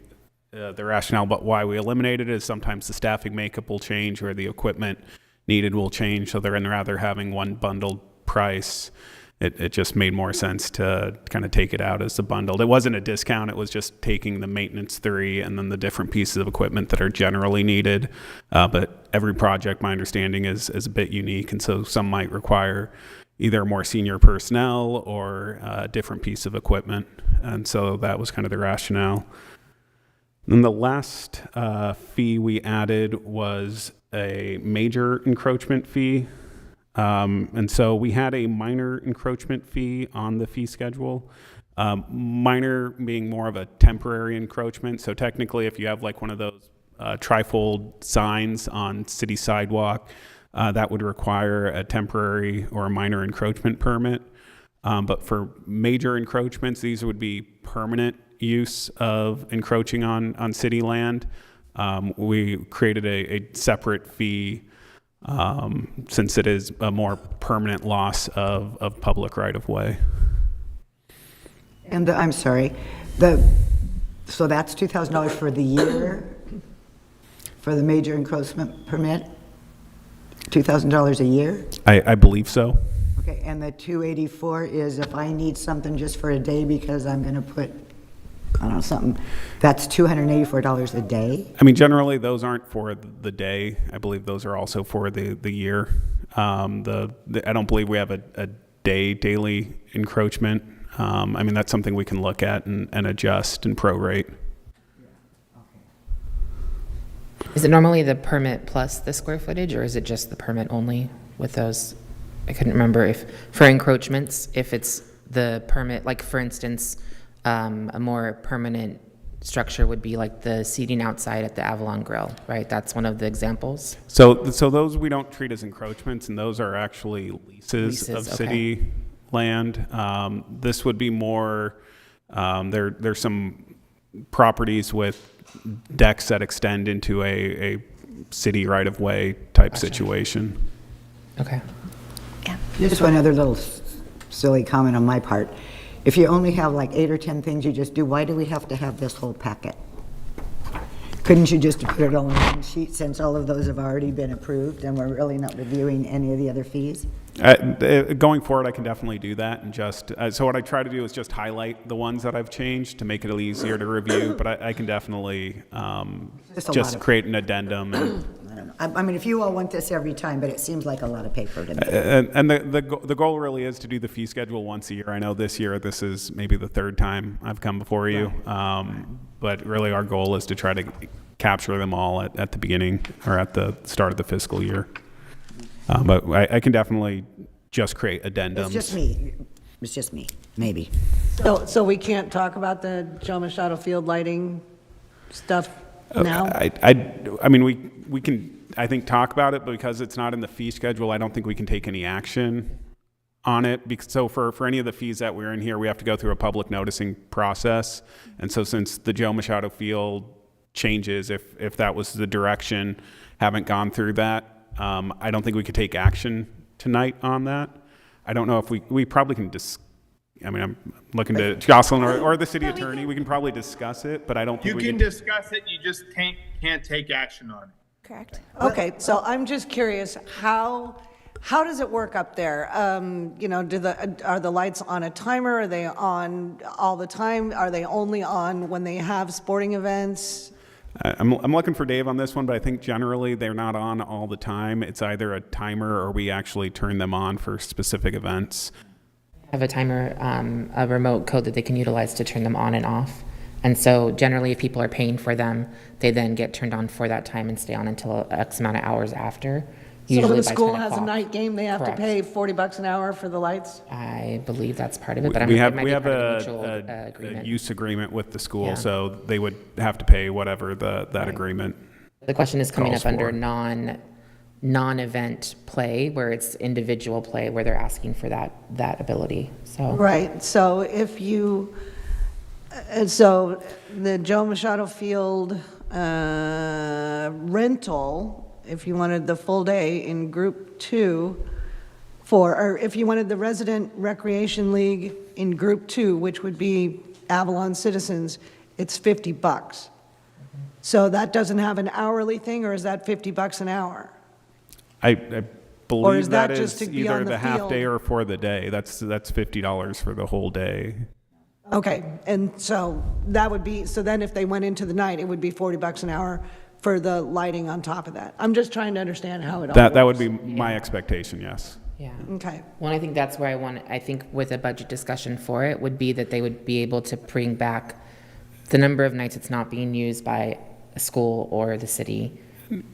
the rationale about why we eliminated it is sometimes the staffing makeup will change or the equipment needed will change, so they're rather having one bundled price. It just made more sense to kind of take it out as a bundled. It wasn't a discount, it was just taking the maintenance 3 and then the different pieces of equipment that are generally needed. But every project, my understanding, is a bit unique, and so some might require either more senior personnel or a different piece of equipment. And so that was kind of the rationale. And the last fee we added was a major encroachment fee. And so we had a minor encroachment fee on the fee schedule. Minor being more of a temporary encroachment. So technically, if you have like one of those trifold signs on city sidewalk, that would require a temporary or a minor encroachment permit. But for major encroachments, these would be permanent use of encroaching on city land. We created a separate fee since it is a more permanent loss of public right-of-way. And I'm sorry, so that's $2,000 for the year for the major encroachment permit? $2,000 a year? I believe so. Okay, and the 284 is if I need something just for a day because I'm going to put, I don't know, something, that's $284 a day? I mean, generally, those aren't for the day. I believe those are also for the year. I don't believe we have a daily encroachment. I mean, that's something we can look at and adjust and prorate. Is it normally the permit plus the square footage, or is it just the permit only with those? I couldn't remember if, for encroachments, if it's the permit, like for instance, a more permanent structure would be like the seating outside at the Avalon Grill, right? That's one of the examples. So those we don't treat as encroachments, and those are actually leases of okay. city land. This would be more, there's some properties with decks that extend into a city right-of-way type situation. Okay. Just one other little silly comment on my part. If you only have like 8 or 10 things you just do, why do we have to have this whole packet? Couldn't you just put it all on one sheet since all of those have already been approved and we're really not reviewing any of the other fees? Going forward, I can definitely do that, and just so what I try to do is just highlight the ones that I've changed to make it a little easier to review. But I can definitely just create an addendum. And, I don't know. I mean, if you all want this every time, but it seems like a lot of paper to me. and the goal really is to do the fee schedule once a year. I know this year this is maybe the third time I've come before you, but really our goal is to try to capture them all at the beginning or at the start of the fiscal year. But I can definitely just create addendums. It's just me, maybe. So we can't talk about the Joe Machado Field lighting stuff now? I mean, we can, I think, talk about it, but because it's not in the fee schedule, I don't think we can take any action on it. So for any of the fees that we're in here, we have to go through a public noticing process. And so since the Joe Machado Field changes, if that was the direction, haven't gone through that, I don't think we could take action tonight on that. I don't know if we probably can I mean, I'm looking to Jocelyn or the city attorney. We can probably discuss it, but I don't think You can discuss it, you just can't take action on it. Correct. Okay, so I'm just curious, how does it work up there? You know, are the lights on a timer? Are they on all the time? Are they only on when they have sporting events? I'm looking for Dave on this one, but I think generally they're not on all the time. It's either a timer or we actually turn them on for specific events. Have a timer, a remote code that they can utilize to turn them on and off. And so generally if people are paying for them, they then get turned on for that time and stay on until X amount of hours after. So when the by school 10 has a o'clock. night game, they have Correct. to pay $40 an hour for the lights? I believe that's part of it, but We it have might be part of the a mutual agreement. use agreement with the school, Yeah. so they would have to pay whatever that agreement. The question is coming calls up under for. non-event play, where it's individual play, where they're asking for that ability. So Right, so if you, so the Joe Machado Field rental, if you wanted the full day in Group 2, or if you wanted the Resident Recreation League in Group 2, which would be Avalon citizens, it's $50. So that doesn't have an hourly thing, or is that $50 an hour? I believe is that that just is to be either on the the half day field? or for the day. That's $50 for the whole day. Okay, and so that would be, so then if they went into the night, it would be $40 an hour for the lighting on top of that. I'm just trying to understand how it all works. That would be my expectation, yes. yeah. Okay. Well, I think that's where I think with a budget discussion for it would be that they would be able to bring back the number of nights it's not being used by a school or the city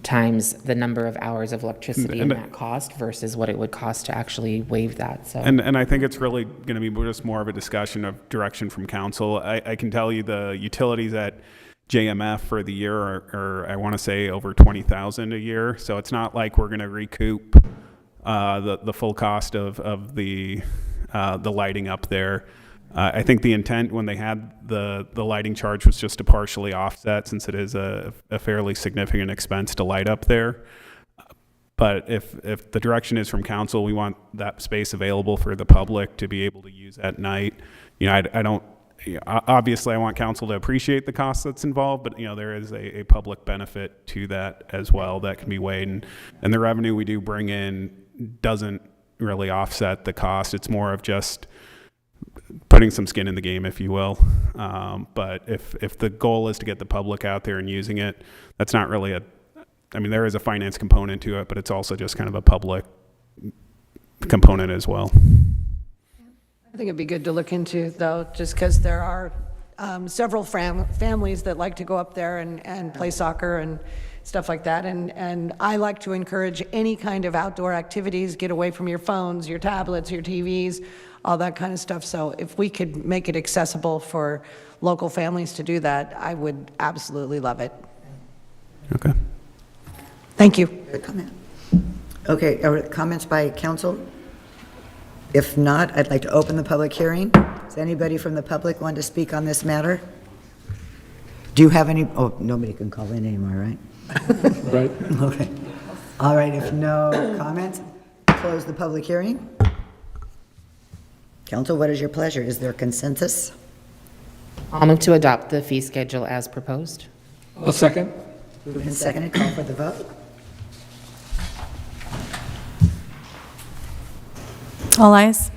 times the number of hours of electricity and that cost versus what it would cost to actually waive that. So And I think it's really going to be just more of a discussion of direction from council. I can tell you the utilities at JMF for the year are I want to say over $20,000 a year. So it's not like we're going to recoup the full cost of the lighting up there. I think the intent when they had the lighting charge was just to partially offset, since it is a fairly significant expense to light up there. But if the direction is from council, we want that space available for the public to be able to use at night. You know, I don't. Obviously, I want council to appreciate the cost that's involved, but there is a public benefit to that as well that can be weighed, and the revenue we do bring in doesn't really offset the cost. It's more of just putting some skin in the game, if you will. But if the goal is to get the public out there and using it, that's not really there is a finance component to it, but it's also just kind of a public component as well. I think it'd be good to look into, though, just because there are several families that like to go up there and play soccer and stuff like that. And I like to encourage any kind of outdoor activities, get away from your phones, your tablets, your TVs, all that kind of stuff. So if we could make it accessible for local families to do that, I would absolutely love it. Okay. Thank you. Good comment. Okay, are there comments by council? If not, I'd like to open the public hearing. Does anybody from the public want to speak on this matter? Do you have any? Oh, nobody can call in anymore, right? Right. Okay. All right, if no comments, close the public hearing. Council, what is your pleasure? Is there consensus? I'll move to adopt the fee schedule as proposed. I'll second. Moved and seconded, call for the vote. All ayes.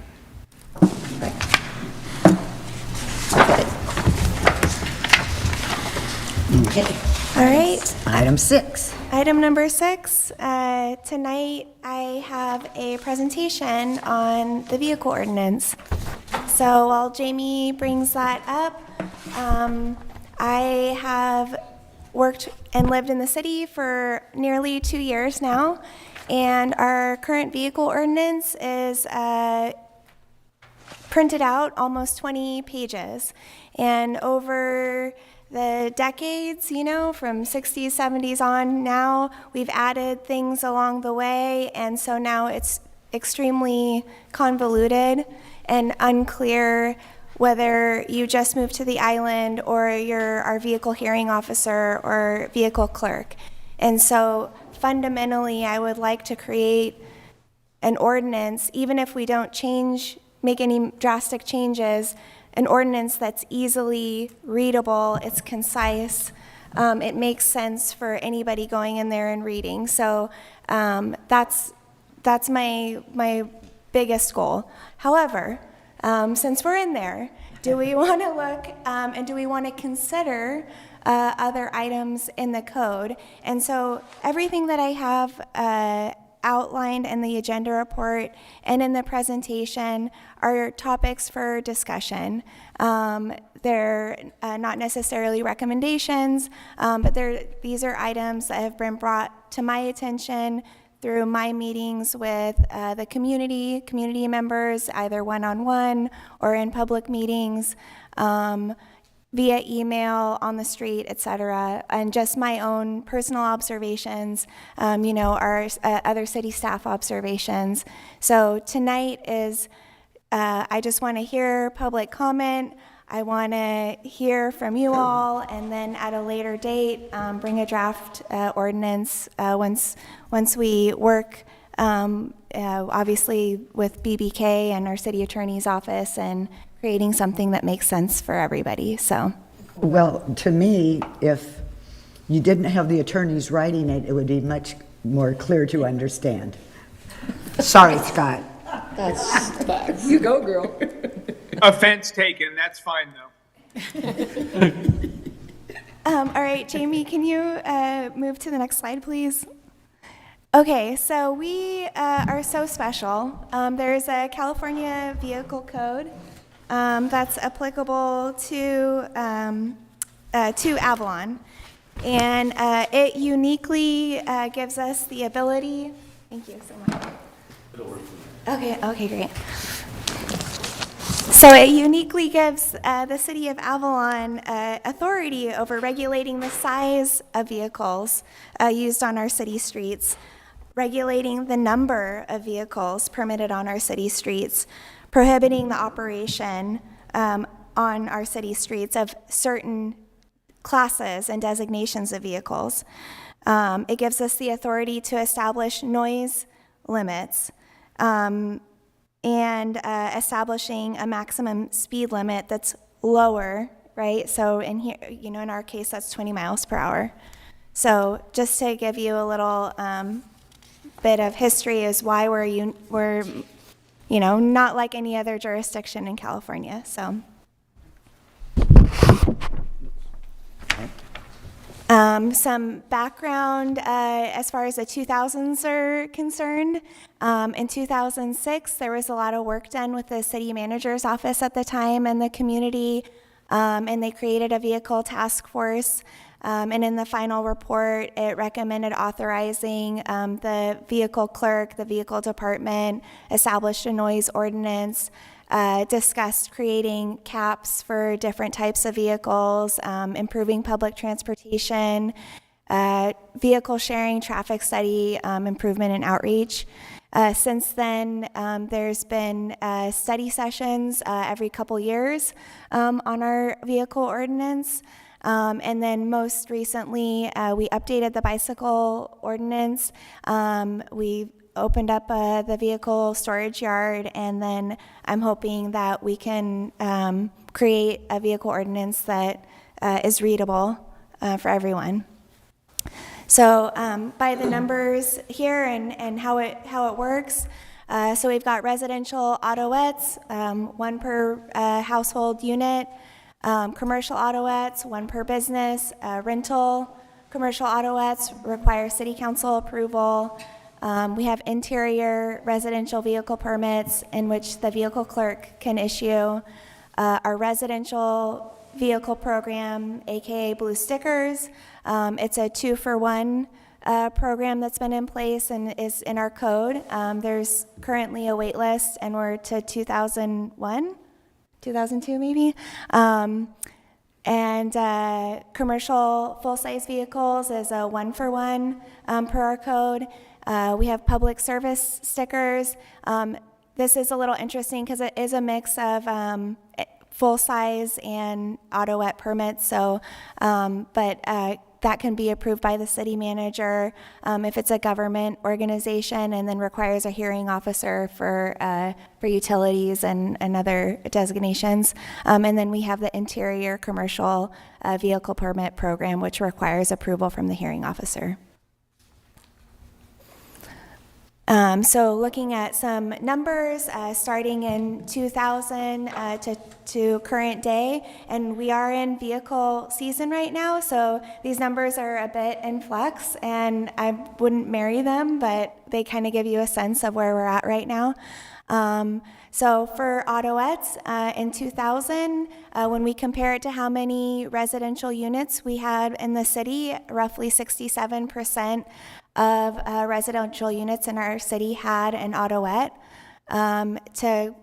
Okay. All right. Item 6. Item number 6, tonight I have a presentation on the vehicle ordinance. So while Jamie brings that up, I have worked and lived in the city for nearly 2 years now, and our current vehicle ordinance is printed out almost 20 pages. And over the decades, from 60s, 70s on now, we've added things along the way, and so now it's extremely convoluted and unclear whether you just moved to the island or you're our vehicle hearing officer or vehicle clerk. And so fundamentally, I would like to create an ordinance, even if we don't make any drastic changes, an ordinance that's easily readable, it's concise, it makes sense for anybody going in there and reading. So that's my biggest goal. However, since we're in there, do we want to look and do we want to consider other items in the code? And so everything that I have outlined in the agenda report and in the presentation are topics for discussion. They're not necessarily recommendations, but these are items that have been brought to my attention through my meetings with the community members, either one-on-one or in public meetings, via email, on the street, etc., and just my own personal observations, our other city staff observations. So tonight is, I just want to hear public comment. I want to hear from you all, and then at a later date, bring a draft ordinance once we work, obviously with BBK and our city attorney's office, and creating something that makes sense for everybody. So, well, to me, if you didn't have the attorneys writing it, it would be much more clear to understand. Sorry, Scott. That's you go, girl. Offense taken. That's fine, though. all right, Jamie, can you move to the next slide, please? Okay, so we are so special. There's a California Vehicle Code that's applicable to to Avalon. And it uniquely gives us the ability, thank you so much. Okay, great. So it uniquely gives the city of Avalon authority over regulating the size of vehicles used on our city streets, regulating the number of vehicles permitted on our city streets, prohibiting the operation on our city streets of certain classes and designations of vehicles. It gives us the authority to establish noise limits and establishing a maximum speed limit that's lower, right? So in here, in our case, that's 20 miles per hour. So just to give you a little bit of history is why we're not like any other jurisdiction in California. So. Some background as far as the 2000s are concerned. In 2006, there was a lot of work done with the city manager's office at the time and the community, and they created a vehicle task force. And in the final report, it recommended authorizing the vehicle clerk, the vehicle department, established a noise ordinance, discussed creating caps for different types of vehicles, improving public transportation, vehicle sharing, traffic study, improvement and outreach. Since then, there's been study sessions every couple years on our vehicle ordinance. And then most recently, we updated the bicycle ordinance. We opened up the vehicle storage yard, and then I'm hoping that we can create a vehicle ordinance that is readable for everyone. So by the numbers here and how it works, so we've got residential autoettes, one per household unit, commercial autoettes, one per business, rental commercial autoettes require city council approval. We have interior residential vehicle permits in which the vehicle clerk can issue. Our residential vehicle program, aka Blue Stickers, it's a 2-for-1 program that's been in place and is in our code. There's currently a wait list, and we're to 2002 maybe. And commercial full-size vehicles is a 1-for-1 per our code. We have public service stickers. This is a little interesting because it is a mix of full-size and autoette permits. So, but that can be approved by the city manager if it's a government organization, and then requires a hearing officer for utilities and other designations. And then we have the interior commercial vehicle permit program, which requires approval from the hearing officer. So looking at some numbers, starting in 2000 to current day, and we are in vehicle season right now, so these numbers are a bit in flux, and I wouldn't marry them, but they kind of give you a sense of where we're at right now. So for autoettes, in 2000, when we compare it to how many residential units we had in the city, roughly 67% of residential units in our city had an autoette. To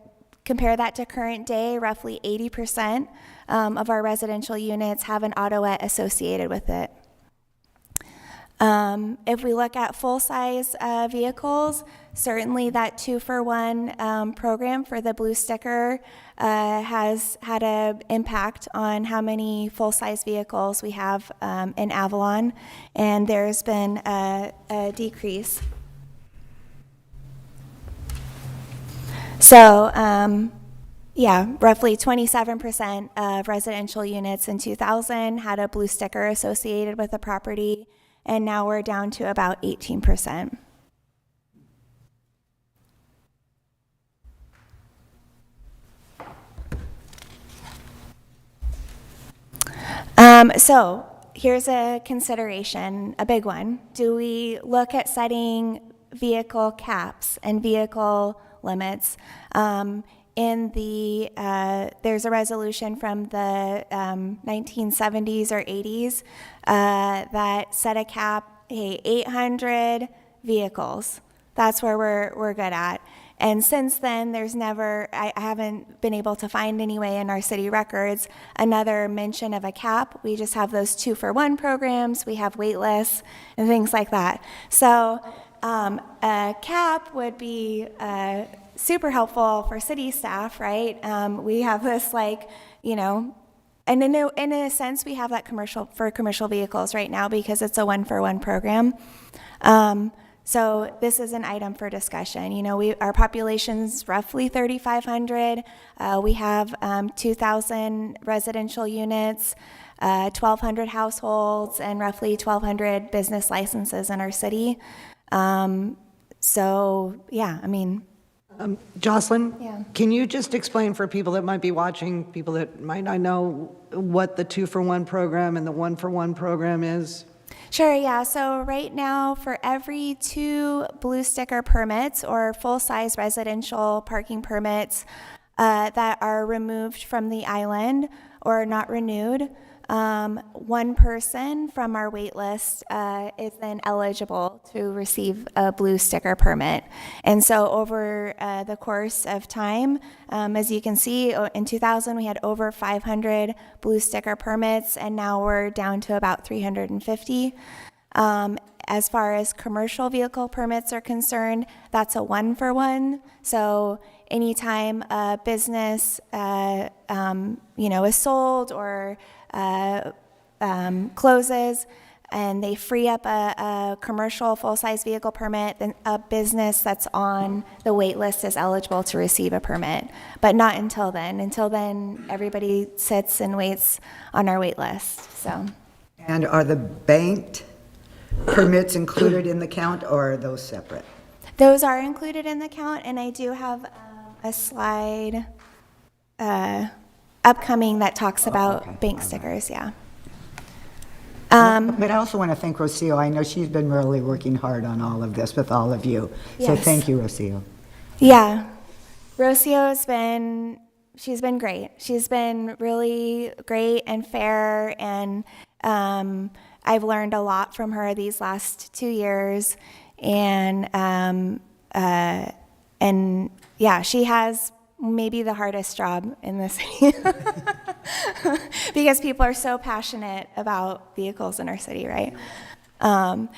compare that to current day, roughly 80% of our residential units have an autoette associated with it. If we look at full-size vehicles, certainly that 2-for-1 program for the Blue Sticker has had an impact on how many full-size vehicles we have in Avalon, and there's been a decrease. So, yeah, roughly 27% of residential units in 2000 had a Blue Sticker associated with the property, and now we're down to about 18%. So here's a consideration, a big one. Do we look at setting vehicle caps and vehicle limits? in the, there's a resolution from the 1970s or 80s that set a cap, hey, 800 vehicles. That's where we're good at. And since then, there's never, I haven't been able to find anyway in our city records another mention of a cap. We just have those 2-for-1 programs, we have wait lists and things like that. So a cap would be super helpful for city staff, right? We have this and in a sense, we have that for commercial vehicles right now because it's a 1-for-1 program. So this is an item for discussion. Our population's roughly 3,500. We have 2,000 residential units, 1,200 households, and roughly 1,200 business licenses in our city. Jocelyn? Yeah. Can you just explain for people that might be watching, people that might not know what the 2-for-1 program and the 1-for-1 program is? Sure, yeah. So right now, for every 2 blue sticker permits or full-size residential parking permits that are removed from the island or not renewed, 1 person from our wait list is then eligible to receive a blue sticker permit. And so over the course of time, as you can see, in 2000 we had over 500 blue sticker permits, and now we're down to about 350. As far as commercial vehicle permits are concerned, that's a 1-for-1. So anytime a business is sold or closes and they free up a commercial full-size vehicle permit, then a business that's on the wait list is eligible to receive a permit. But not until then. Until then, everybody sits and waits on our wait list. So. And are the banked permits included in the count, or are those separate? Those are included in the count, and I do have a slide upcoming that talks about bank stickers, yeah. But I also want to thank Rocio. I know she's been really working hard on all of this with all of you. So Yes. thank you, Rocio. Yeah. She's been great. She's been really great and fair, and I've learned a lot from her these last 2 years. And yeah, she has maybe the hardest job in the city because people are so passionate about vehicles in our city, right? And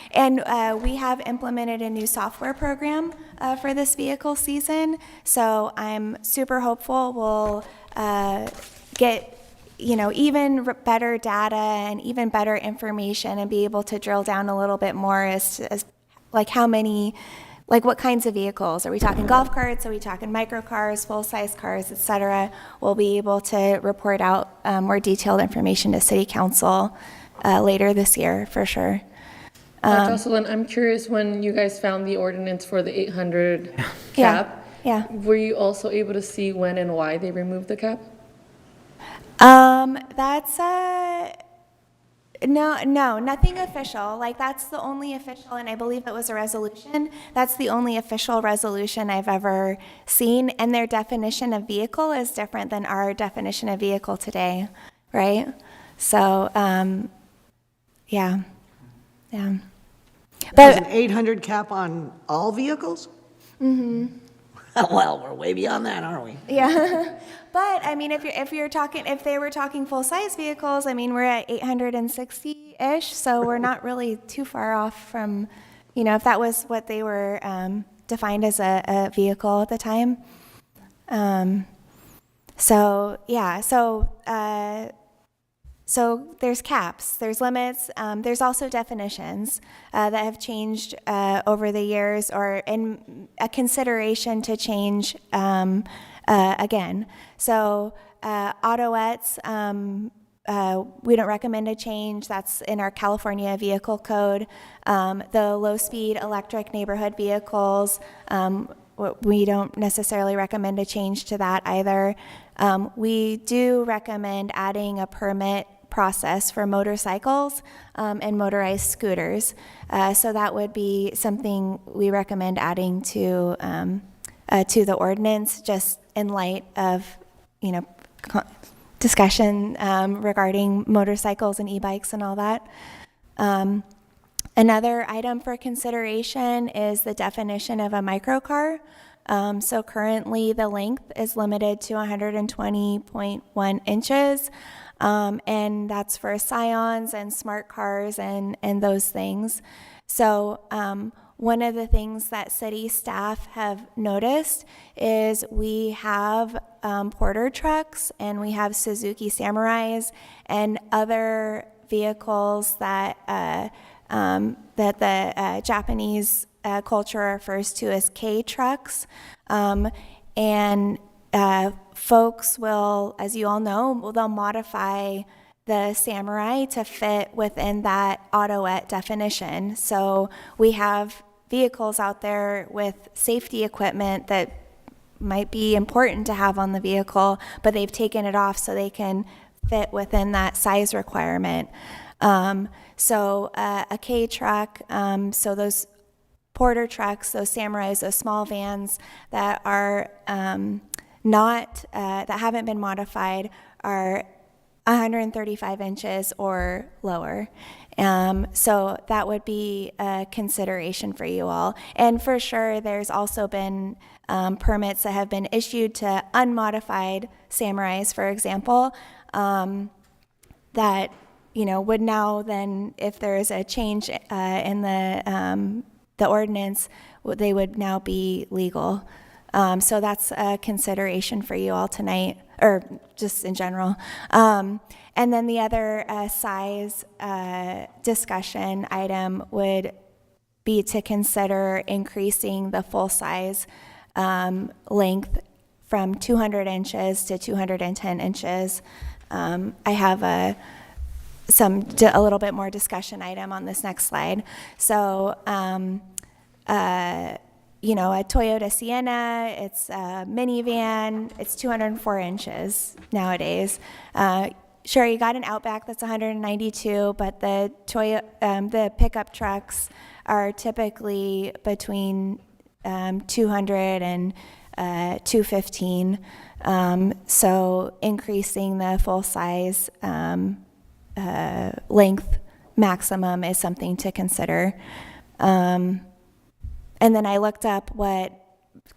we have implemented a new software program for this vehicle season, so I'm super hopeful we'll get even better data and even better information and be able to drill down a little bit more as like how many, like what kinds of vehicles. Are we talking golf carts? Are we talking micro cars, full-size cars, et cetera? We'll be able to report out more detailed information to City Council later this year, for sure. Jocelyn, I'm curious, when you guys found the ordinance for the 800 cap, were you also able to see when and why they removed the cap? That's no, nothing official. Like, that's the only official, and I believe it was a resolution. That's the only official resolution I've ever seen, and their definition of vehicle is different than our definition of vehicle today, right? So, yeah. There's an 800 cap on all vehicles? Mm-hmm. Well, we're way beyond that, aren't we? Yeah. But I mean, if they were talking full-size vehicles, I mean, we're at 860-ish, so we're not really too far off from, if that was what they were defined as a vehicle at the time. So there's caps, there's limits, there's also definitions that have changed over the years, or in a consideration to change again. So autoettes, we don't recommend a change. That's in our California Vehicle Code. The low-speed electric neighborhood vehicles, we don't necessarily recommend a change to that either. We do recommend adding a permit process for motorcycles and motorized scooters. So that would be something we recommend adding to the ordinance, just in light of, discussion regarding motorcycles and e-bikes and all that. Another item for consideration is the definition of a microcar. So currently the length is limited to 120.1 inches, and that's for Scions and smart cars and those things. So one of the things that city staff have noticed is we have Porter trucks and we have Suzuki Samurais and other vehicles that the Japanese culture refers to as K trucks. And folks will, as you all know, they'll modify the Samurai to fit within that autoet definition. So we have vehicles out there with safety equipment that might be important to have on the vehicle, but they've taken it off so they can fit within that size requirement. So a K truck, so those Porter trucks, those Samurais, those small vans that are not, that haven't been modified are 135 inches or lower. So that would be a consideration for you all. And for sure, there's also been permits that have been issued to unmodified Samurais, for example, that would now then, if there is a change in the ordinance, they would now be legal. So that's a consideration for you all tonight, or just in general. And then the other size discussion item would be to consider increasing the full size length from 200 inches to 210 inches. I have a little bit more discussion item on this next slide. So, a Toyota Sienna, it's a minivan, it's 204 inches nowadays. Sure, you got an Outback that's 192, but the pickup trucks are typically between 200 and 215. So increasing the full size length maximum is something to consider. And then I looked up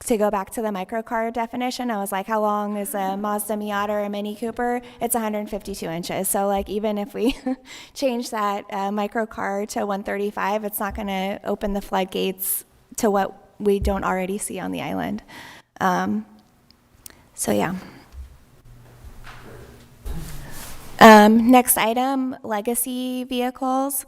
to go back to the microcar definition, I was like, how long is a Mazda Miata or a Mini Cooper? It's 152 inches. So even if we change that microcar to 135, it's not going to open the floodgates to what we don't already see on the island. So yeah. Next item, legacy vehicles.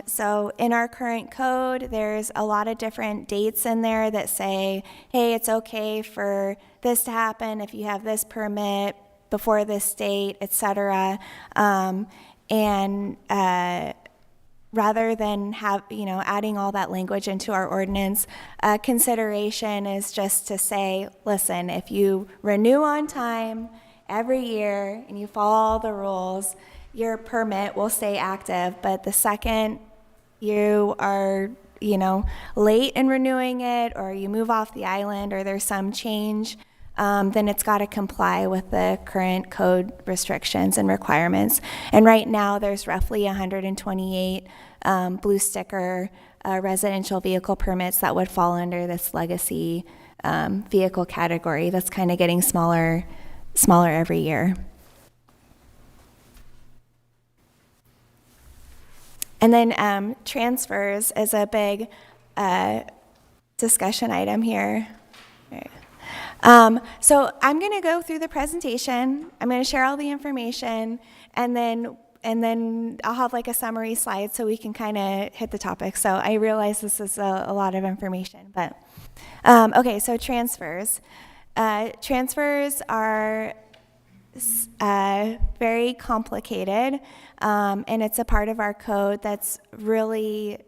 So in our current code, there's a lot of different dates in there that say, hey, it's okay for this to happen if you have this permit before this date, et cetera. Rather than adding all that language into our ordinance, consideration is just to say, listen, if you renew on time every year and you follow all the rules, your permit will stay active. But the second you are, late in renewing it, or you move off the island, or there's some change, then it's got to comply with the current code restrictions and requirements. And right now, there's roughly 128 blue sticker residential vehicle permits that would fall under this legacy vehicle category. That's kind of getting smaller every year. And then transfers is a big discussion item here. So I'm going to go through the presentation. I'm going to share all the information, and then I'll have a summary slide so we can kind of hit the topic. So I realize this is a lot of information, but okay. So transfers. Transfers are very complicated, and it's a part of our code that's really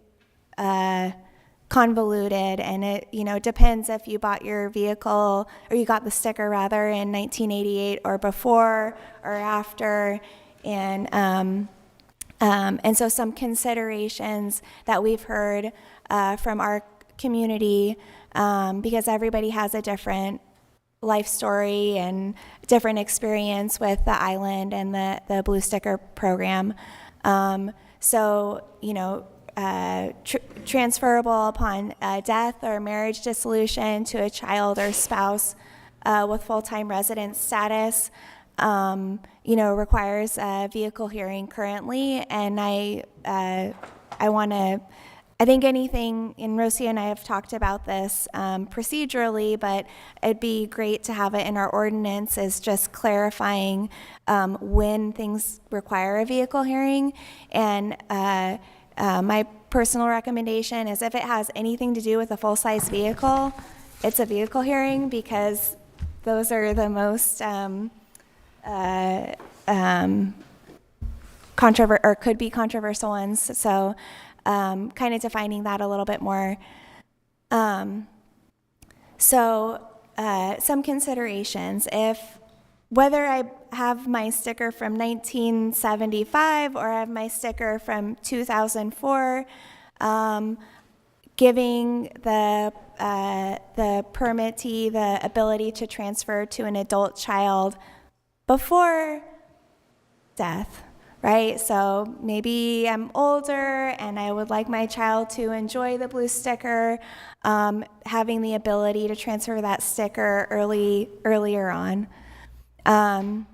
convoluted, and it depends if you bought your vehicle, or you got the sticker rather, in 1988 or before or after, and so some considerations that we've heard from our community, because everybody has a different life story and different experience with the island and the Blue Sticker program. So, transferable upon death or marriage dissolution to a child or spouse with full-time resident status, requires a vehicle hearing currently. And I think anything, and Rosie and I have talked about this procedurally, but it'd be great to have it in our ordinance as just clarifying when things require a vehicle hearing. And my personal recommendation is if it has anything to do with a full-size vehicle, it's a vehicle hearing, because those are the most could be controversial ones. So kind of defining that a little bit more. Some considerations. Whether I have my sticker from 1975 or I have my sticker from 2004, giving the permittee the ability to transfer to an adult child before death, right? So maybe I'm older and I would like my child to enjoy the blue sticker, having the ability to transfer that sticker earlier on. And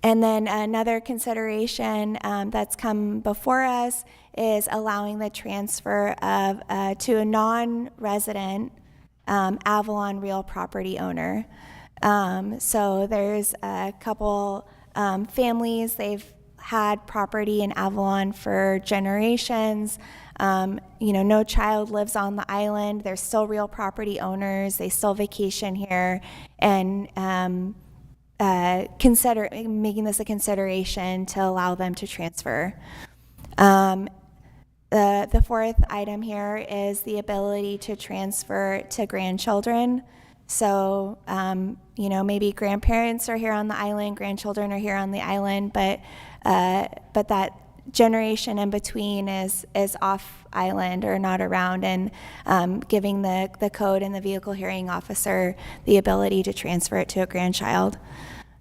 then another consideration that's come before us is allowing the transfer of to a non-resident Avalon real property owner. So there's a couple families, they've had property in Avalon for generations. No child lives on the island. They're still real property owners. They still vacation here, and consider making this a consideration to allow them to transfer. The fourth item here is the ability to transfer to grandchildren. So, maybe grandparents are here on the island, grandchildren are here on the island, but that generation in between is off island or not around, and giving the code and the vehicle hearing officer the ability to transfer it to a grandchild.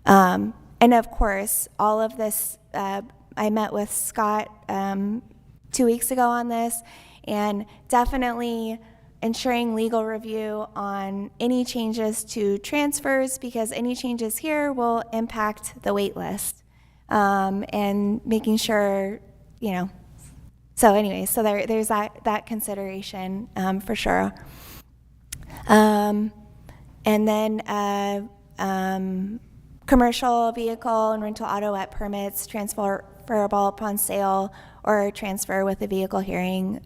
And of course, all of this, I met with Scott 2 weeks ago on this, and definitely ensuring legal review on any changes to transfers, because any changes here will impact the wait list, and making sure, so anyway, so there's that consideration for sure. And then commercial vehicle and rental autoet permits transferable upon sale or transfer with a vehicle hearing.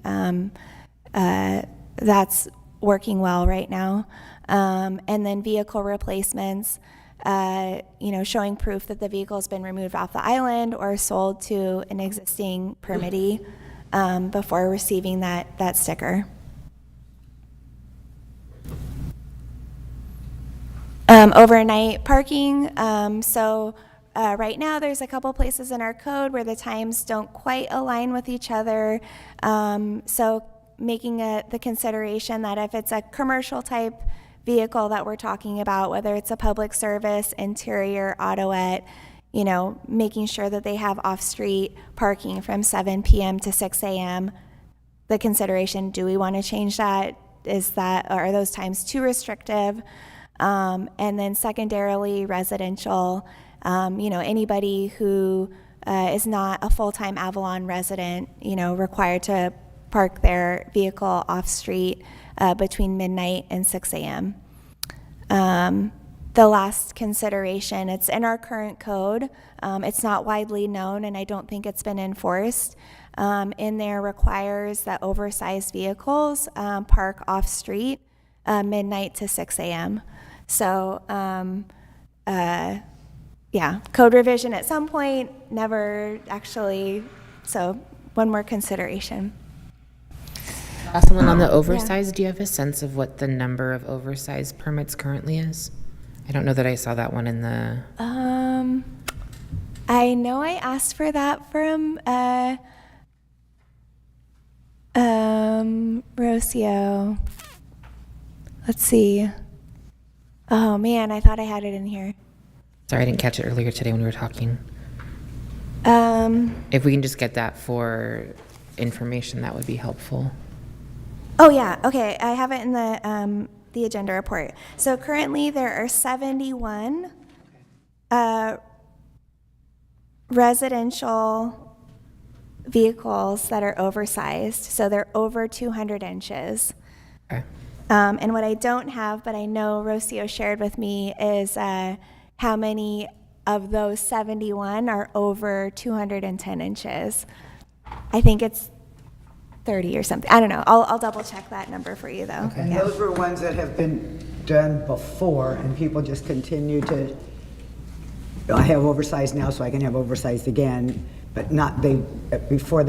That's working well right now. And then vehicle replacements, showing proof that the vehicle has been removed off the island or sold to an existing permittee before receiving that sticker. Overnight parking. Right now there's a couple places in our code where the times don't quite align with each other. So making the consideration that if it's a commercial type vehicle that we're talking about, whether it's a public service, interior, autoet, making sure that they have off-street parking from 7 p.m. to 6 a.m. The consideration, do we want to change that? Are those times too restrictive? And then secondarily, residential, anybody who is not a full-time Avalon resident, required to park their vehicle off-street between midnight and 6 a.m. The last consideration, it's in our current code. It's not widely known, and I don't think it's been enforced. In there requires that oversized vehicles park off-street midnight to 6 a.m. So, code revision at some point, never actually, so one more consideration. Last one on the oversized, do you have a sense of what the number of oversized permits currently is? I don't know that I saw that one in the... I know I asked for that from Rocio. Let's see. Oh, man, I thought I had it in here. Sorry, I didn't catch it earlier today when we were talking. If we can just get that for information, that would be helpful. Oh, yeah, okay, I have it in the agenda report. So currently, there are 71 residential vehicles that are oversized, so they're over 200 inches. Okay. And what I don't have, but I know Rocio shared with me, is how many of those 71 are over 210 inches. I think it's 30 or something. I don't know. I'll double check that number for you, though. And Yeah. those were ones that have been done before, and people just continue to, I have oversized now, so I can have oversized again, but not, before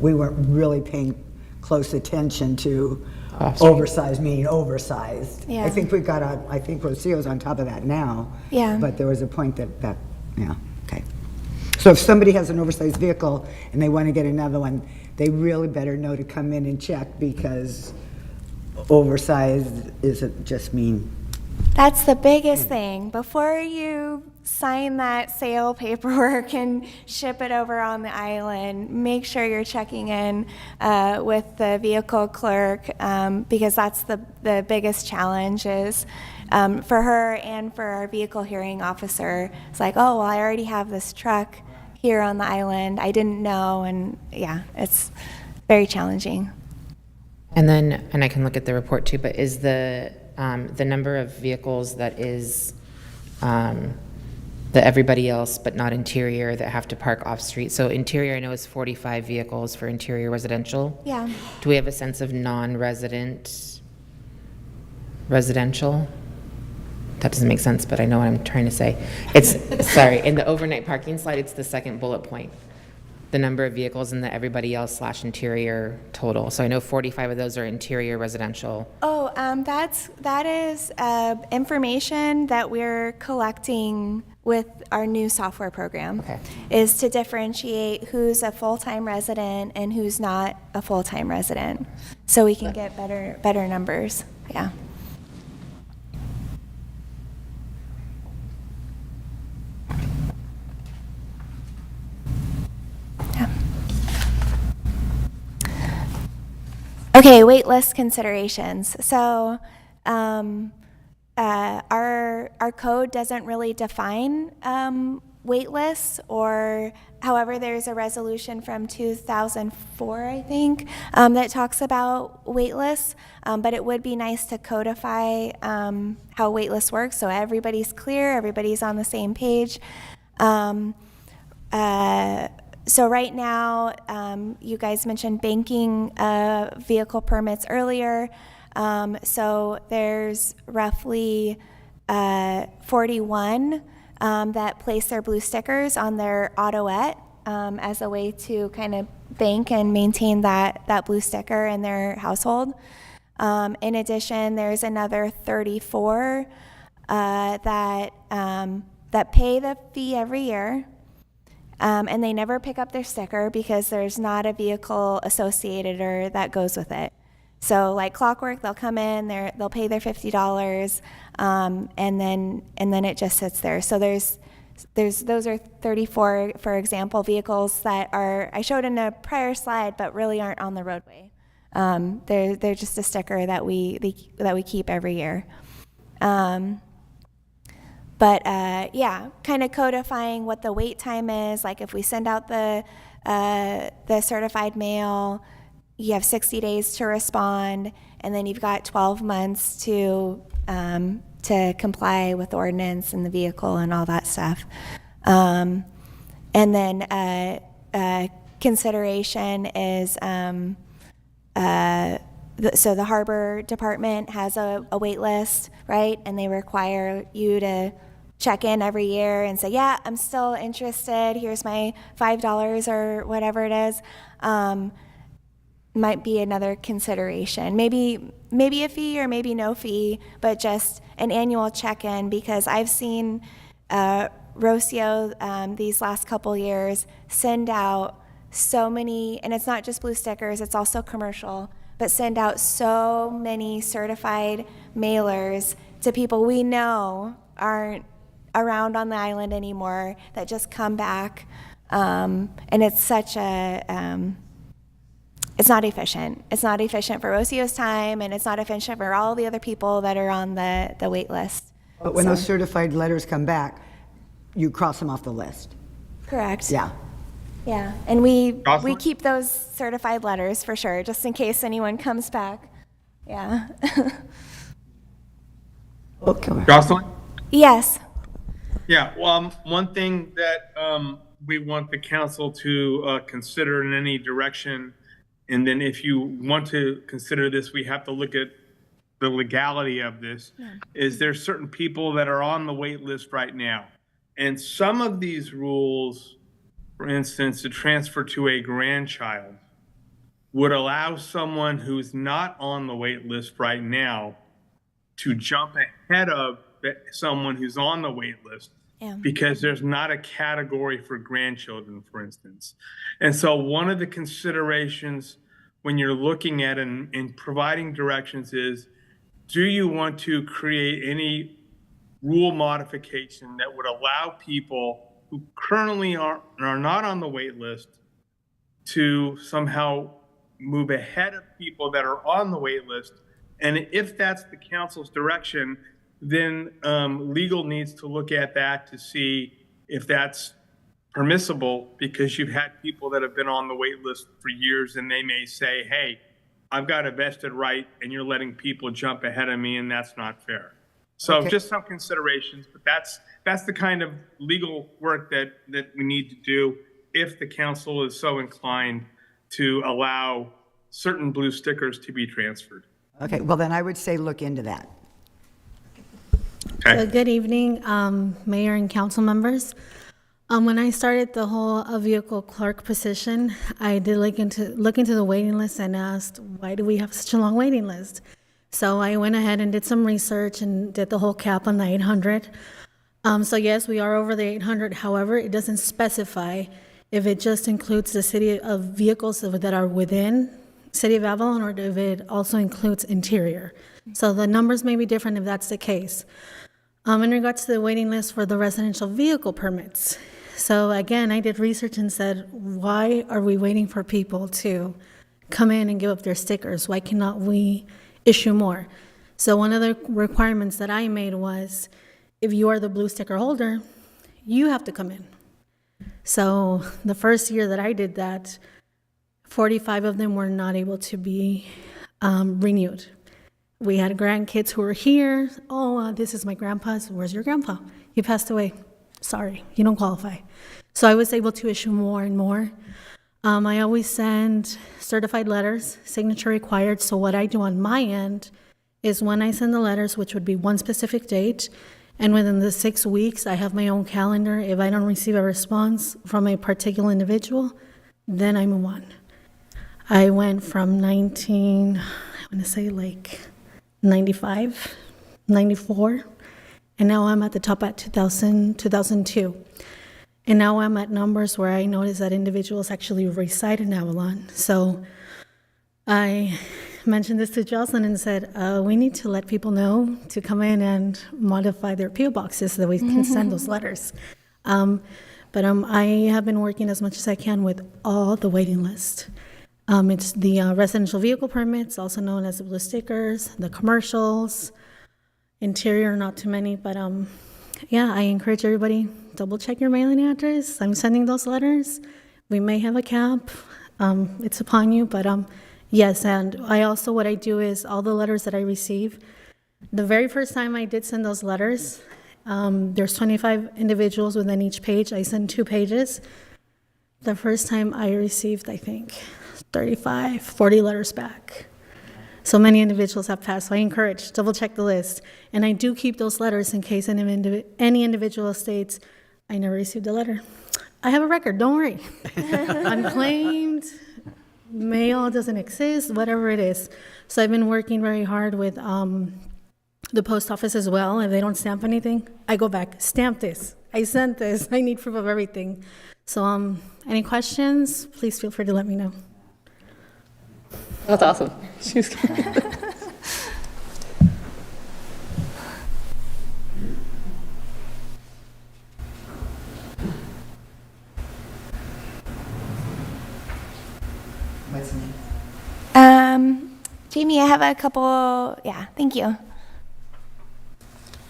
we weren't really paying close attention to oversized meaning oversized. Yeah. I think Rocio's on top of that now. Yeah. But there was a point that, yeah, okay. So if somebody has an oversized vehicle and they want to get another one, they really better know to come in and check, because oversized isn't just mean. That's the biggest thing. Before you sign that sale paperwork and ship it over on the island, make sure you're checking in with the vehicle clerk, because that's the biggest challenge is for her and for our vehicle hearing officer. It's like, oh, well, I already have this truck here on the island. I didn't know, and yeah, it's very challenging. And then, and I can look at the report too, but is the number of vehicles that is the everybody else but not interior that have to park off-street? So interior, I know, is 45 vehicles for interior residential. Yeah. Do we have a sense of non-resident residential? That doesn't make sense, but I know what I'm trying to say. It's, sorry, in the overnight parking slide, it's the second bullet point. The number of vehicles in the everybody else / interior total. So I know 45 of those are interior residential. Oh, that is information that we're collecting with our new software program. Okay. Is to differentiate who's a full-time resident and who's not a full-time resident, so we can get better numbers. Yeah. Okay, wait list considerations. So our code doesn't really define wait lists, or however, there's a resolution from 2004, I think, that talks about wait lists, but it would be nice to codify how wait lists work so everybody's clear, everybody's on the same page. So right now, you guys mentioned banking vehicle permits earlier. So there's roughly 41 that place their blue stickers on their autoette as a way to kind of bank and maintain that blue sticker in their household. In addition, there's another 34 that pay the fee every year. And they never pick up their sticker because there's not a vehicle associated or that goes with it. So like clockwork, they'll come in, they'll pay their $50, and then it just sits there. So those are 34, for example, vehicles that are, I showed in a prior slide, but really aren't on the roadway. They're just a sticker that we keep every year. But yeah, kind of codifying what the wait time is. Like if we send out the certified mail, you have 60 days to respond, and then you've got 12 months to comply with the ordinance and the vehicle and all that stuff. And then consideration is so the harbor department has a wait list, right? And they require you to check in every year and say, yeah, I'm still interested. Here's my $5 or whatever it is. Might be another consideration. Maybe a fee or maybe no fee, but just an annual check-in, because I've seen Rocio these last couple years send out so many, and it's not just blue stickers, it's also commercial, but send out so many certified mailers to people we know aren't around on the island anymore that just come back. And it's such a, it's not efficient. It's not efficient for Rocio's time, and it's not efficient for all the other people that are on the wait list. But when So- those certified letters come back, you cross them off the list. Correct. Yeah. Yeah, and we Jocelyn? keep those certified letters for sure, just in case anyone comes back. Yeah. Okay. Jocelyn? Yes. Yeah, well, one thing that we want the council to consider in any direction, and then if you want to consider this, we have to look at the legality of this, is there's certain people that are on the wait list right now. And some of these rules, for instance, to transfer to a grandchild, would allow someone who's not on the wait list right now to jump ahead of someone who's on the wait list. Yeah. Because there's not a category for grandchildren, for instance. And so one of the considerations when you're looking at and providing directions is, do you want to create any rule modification that would allow people who currently are not on the wait list to somehow move ahead of people that are on the wait list? And if that's the council's direction, then legal needs to look at that to see if that's permissible, because you've had people that have been on the wait list for years and they may say, hey, I've got a vested right and you're letting people jump ahead of me, and that's not fair. So Okay. just some considerations, but that's the kind of legal work that we need to do if the council is so inclined to allow certain blue stickers to be transferred. Okay, well, then I would say look into that. Okay. So good evening, Mayor and council members. When I started the whole vehicle clerk position, I did look into the waiting list and asked, why do we have such a long waiting list? So I went ahead and did some research and did the whole cap on the 800. So yes, we are over the 800. However, it doesn't specify if it just includes the city of vehicles that are within City of Avalon, or if it also includes interior. So the numbers may be different if that's the case. In regards to the waiting list for the residential vehicle permits, so again, I did research and said, why are we waiting for people to come in and give up their stickers? Why cannot we issue more? So one of the requirements that I made was, if you are the blue sticker holder, you have to come in. So the first year that I did that, 45 of them were not able to be renewed. We had grandkids who were here. Oh, this is my grandpa's. Where's your grandpa? He passed away. Sorry, you don't qualify. So I was able to issue more and more. I always send certified letters, signature required. So what I do on my end is when I send the letters, which would be one specific date, and within the 6 weeks, I have my own calendar. If I don't receive a response from a particular individual, then I move on. I went from 95, 94, and now I'm at the top at 2002. And now I'm at numbers where I notice that individuals actually reside in Avalon. So I mentioned this to Jocelyn and said, we need to let people know to come in and modify their PO boxes so that we can send those letters. But I have been working as much as I can with all the waiting list. It's the residential vehicle permits, also known as the blue stickers, the commercials, interior, not too many, but yeah, I encourage everybody, double check your mailing address. I'm sending those letters. We may have a cap. It's upon you, but yes, and I also, what I do is all the letters that I receive, the very first time I did send those letters, there's 25 individuals within each page. I send 2 pages. The first time I received, I think, 35, 40 letters back. So many individuals have passed. So I encourage, double check the list. And I do keep those letters in case any individual states, I never received a letter. I have a record, don't worry. Unclaimed, mail doesn't exist, whatever it is. So I've been working very hard with the post office as well. If they don't stamp anything, I go back, stamp this. I sent this, I need proof of everything. So any questions, please feel free to let me know. That's awesome. What's next? Jamie, I have a couple, yeah, thank you.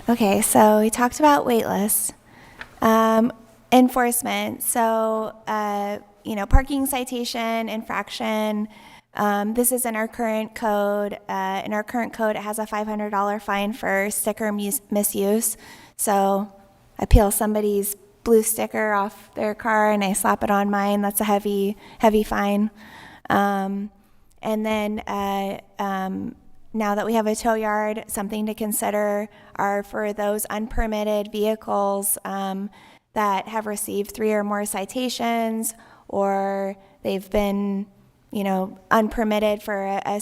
Okay, so we talked about wait lists. Enforcement, so, parking citation, infraction, this is in our current code. In our current code, it has a $500 fine for sticker misuse. So I peel somebody's blue sticker off their car and I slap it on mine. That's a heavy fine. And then now that we have a tow yard, something to consider are for those unpermitted vehicles that have received 3 or more citations, or they've been unpermitted for a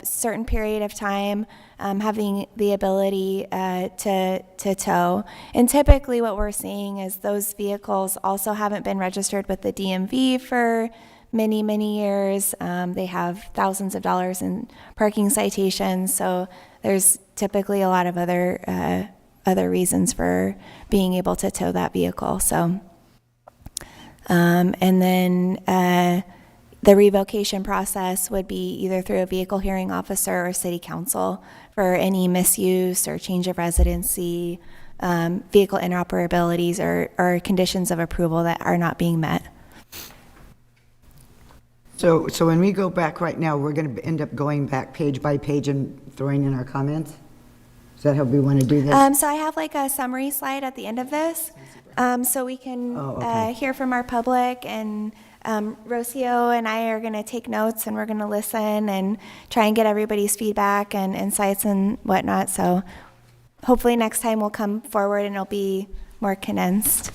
certain period of time, having the ability to tow. And typically what we're seeing is those vehicles also haven't been registered with the DMV for many, many years. They have thousands of dollars in parking citations, so there's typically a lot of other reasons for being able to tow that vehicle. So, and then the revocation process would be either through a vehicle hearing officer or city council for any misuse or change of residency, vehicle inoperabilities, or conditions of approval that are not being met. So when we go back right now, we're going to end up going back page by page and throwing in our comments? Is that how we want to do this? So I have like a summary slide at the end of this, so we can hear from our public, and Rocio and I are going to take notes, and we're going to listen and try and get everybody's feedback and insights and whatnot. So hopefully next time we'll come forward and it'll be more condensed.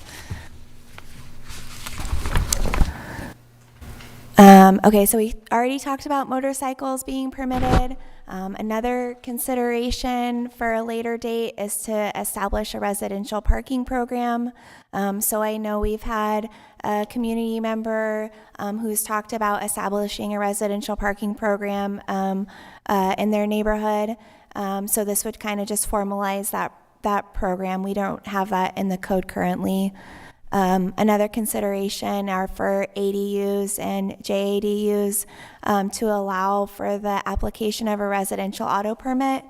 Okay, so we already talked about motorcycles being permitted. Another consideration for a later date is to establish a residential parking program. So I know we've had a community member who's talked about establishing a residential parking program in their neighborhood. So this would kind of just formalize that program. We don't have that in the code currently. Another consideration are for ADUs and JADUs to allow for the application of a residential autoet permit,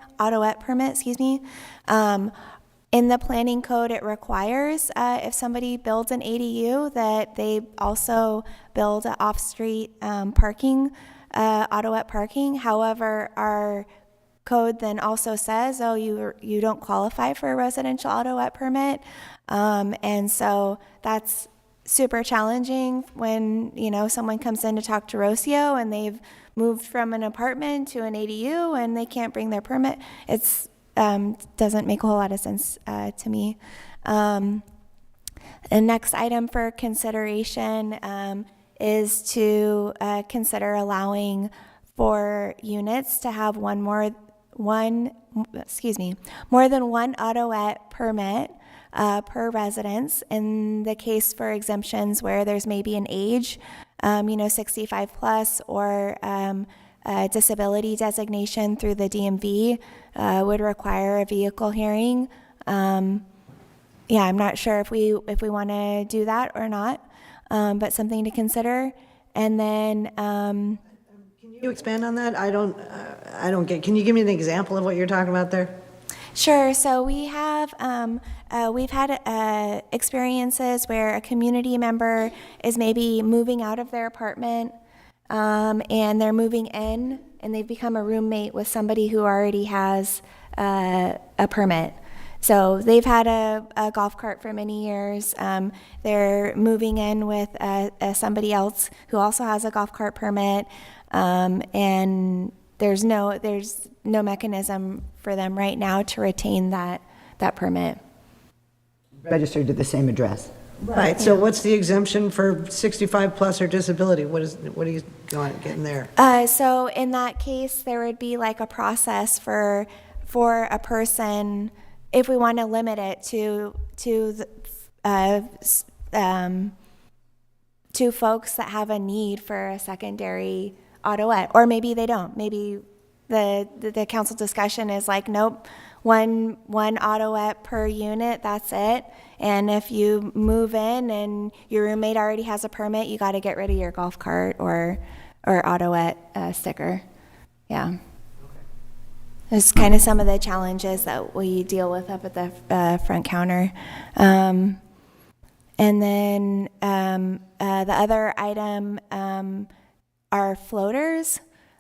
in the planning code, it requires if somebody builds an ADU that they also build an off-street parking, autoet parking. However, our code then also says, you don't qualify for a residential autoet permit. And so that's super challenging when, someone comes in to talk to Rocio and they've moved from an apartment to an ADU and they can't bring their permit. It's doesn't make a whole lot of sense to me. The next item for consideration is to consider allowing for units to have more than one autoet permit per residence. In the case for exemptions where there's maybe an age, 65 plus, or disability designation through the DMV would require a vehicle hearing. I'm not sure if we want to do that or not, but something to consider. And then Can you expand on that? I don't get. Can you give me an example of what you're talking about there? Sure. So we have we've had experiences where a community member is maybe moving out of their apartment, and they're moving in, and they've become a roommate with somebody who already has a permit. So they've had a golf cart for many years. They're moving in with somebody else who also has a golf cart permit, and there's no mechanism for them right now to retain that permit. Registered to the same address. Right. So what's the exemption for 65 plus or disability? What are you getting there? So in that case, there would be like a process for a person, if we want to limit it to folks that have a need for a secondary autoet, or maybe they don't. Maybe the council discussion is like, nope, one autoet per unit, that's it. And if you move in and your roommate already has a permit, you got to get rid of your golf cart or or Autoette sticker. Yeah. It's kind of some of the challenges that we deal with up at the front counter. And then the other item are floaters.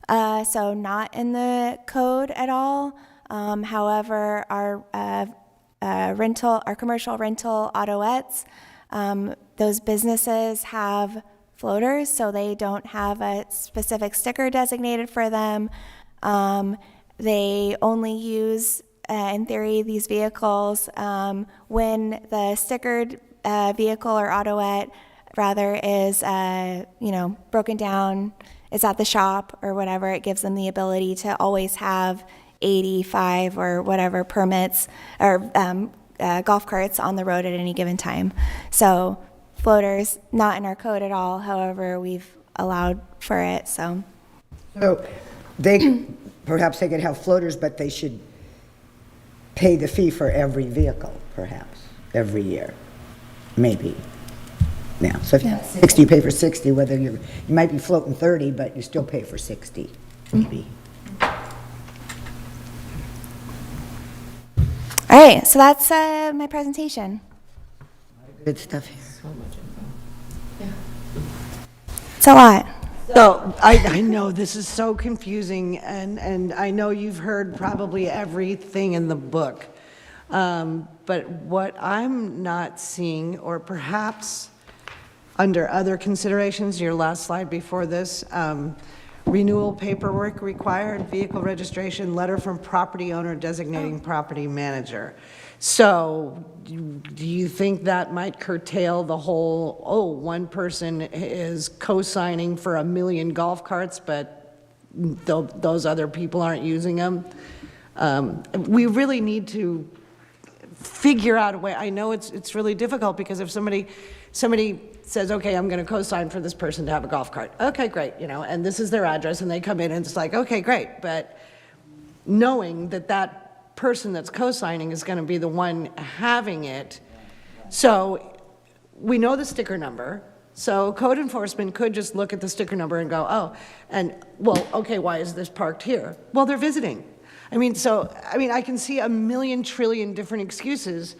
So not in the code at all. However, our commercial rental Autoettes, those businesses have floaters, so they don't have a specific sticker designated for them. They only use, in theory, these vehicles when the stickered vehicle or Autoette rather is, broken down, is at the shop or whatever. It gives them the ability to always have 85 or whatever permits or golf carts on the road at any given time. So floaters, not in our code at all. However, we've allowed for it. So Perhaps they could have floaters, but they should pay the fee for every vehicle, perhaps, every year, maybe. Yeah, so if you have 60, you pay for 60, whether you might be floating 30, but you still pay for 60, maybe. All right, so that's my presentation. Good stuff here. It's a lot. So I know this is so confusing, and I know you've heard probably everything in the book. But what I'm not seeing, or perhaps under other considerations, your last slide before this, renewal paperwork required, vehicle registration, letter from property owner designating property manager. So do you think that might curtail the whole, one person is co-signing for 1 million golf carts, but those other people aren't using them? We really need to figure out a way. I know it's really difficult because if somebody says, okay, I'm going to co-sign for this person to have a golf cart. Okay, great, and this is their address, and they come in and it's like, okay, great. But knowing that person that's co-signing is going to be the one having it. So we know the sticker number. So code enforcement could just look at the sticker number and go, okay, why is this parked here? Well, they're visiting. I can see 1 million trillion different excuses,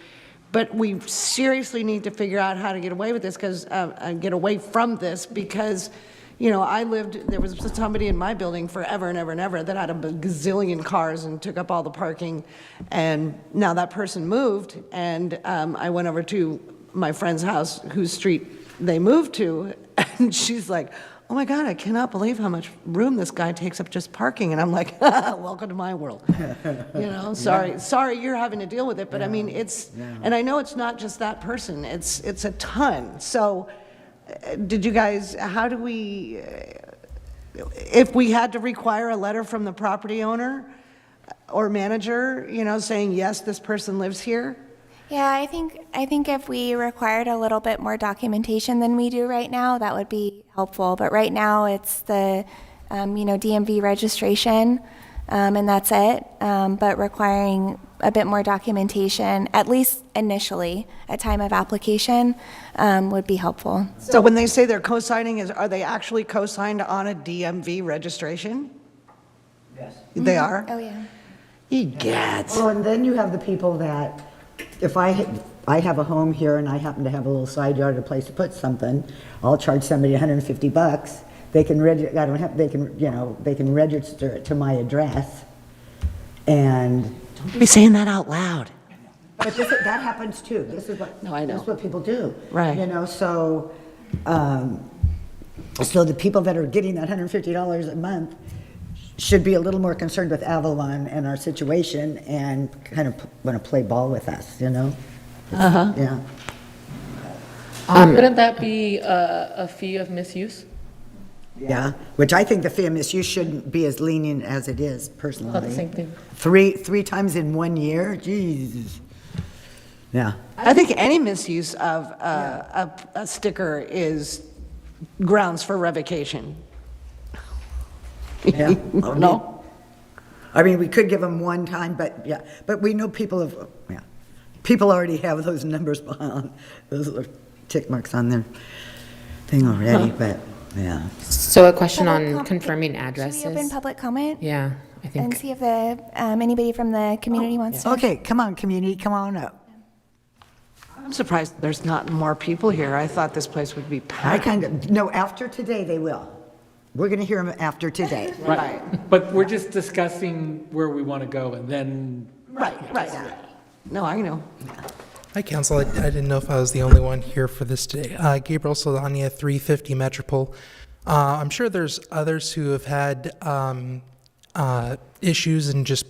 but we seriously need to figure out how to get away with this get away from this because there was somebody in my building forever and ever and ever that had a gazillion cars and took up all the parking. And now that person moved, and I went over to my friend's house, whose street they moved to, and she's like, oh my God, I cannot believe how much room this guy takes up just parking. And I'm like, welcome to my world. Sorry you're having to deal with it, but and I know it's not just that person, it's a ton. So did you guys, if we had to require a letter from the property owner or manager, saying, yes, this person lives here? Yeah, I think if we required a little bit more documentation than we do right now, that would be helpful. But right now, it's the, DMV registration, and that's it. But requiring a bit more documentation, at least initially, at time of application, would be helpful. So when they say they're co-signing, are they actually co-signed on a DMV registration? Yes. They are? Oh, yeah. Egads. Well, and then you have the people that, if I have a home here and I happen to have a little side yard, a place to put something, I'll charge somebody $150. They can they can register it to my address, and don't be saying that out loud. But that happens too. This is what I know. This is what people do, right? So the people that are getting that $150 a month should be a little more concerned with Avalon and our situation, and kind of want to play ball with us, Yeah. Couldn't that be a fee of misuse? Yeah, which I think the fee of misuse shouldn't be as lenient as it is, personally. Oh, the same thing. Three times in 1 year, Jesus. Yeah. I think any misuse of a sticker is grounds for revocation. Yeah. No? We could give them one time, but we know people already have those numbers behind, those tick marks on their thing already, but. Yeah. So a question Public on com- confirming Should addresses. we open public comment? Yeah, I And think. see if anybody from the community wants to. Okay, come on, community, come on up. I'm surprised there's not more people here. I thought this place would be packed. No, after today, they will. We're going to hear them after today. Right. But we're just discussing where we want to go, and then. Right. No, I know. Hi, Council. I didn't know if I was the only one here for this today. Gabriel Saldana, 350 Metropole. I'm sure there's others who have had issues and just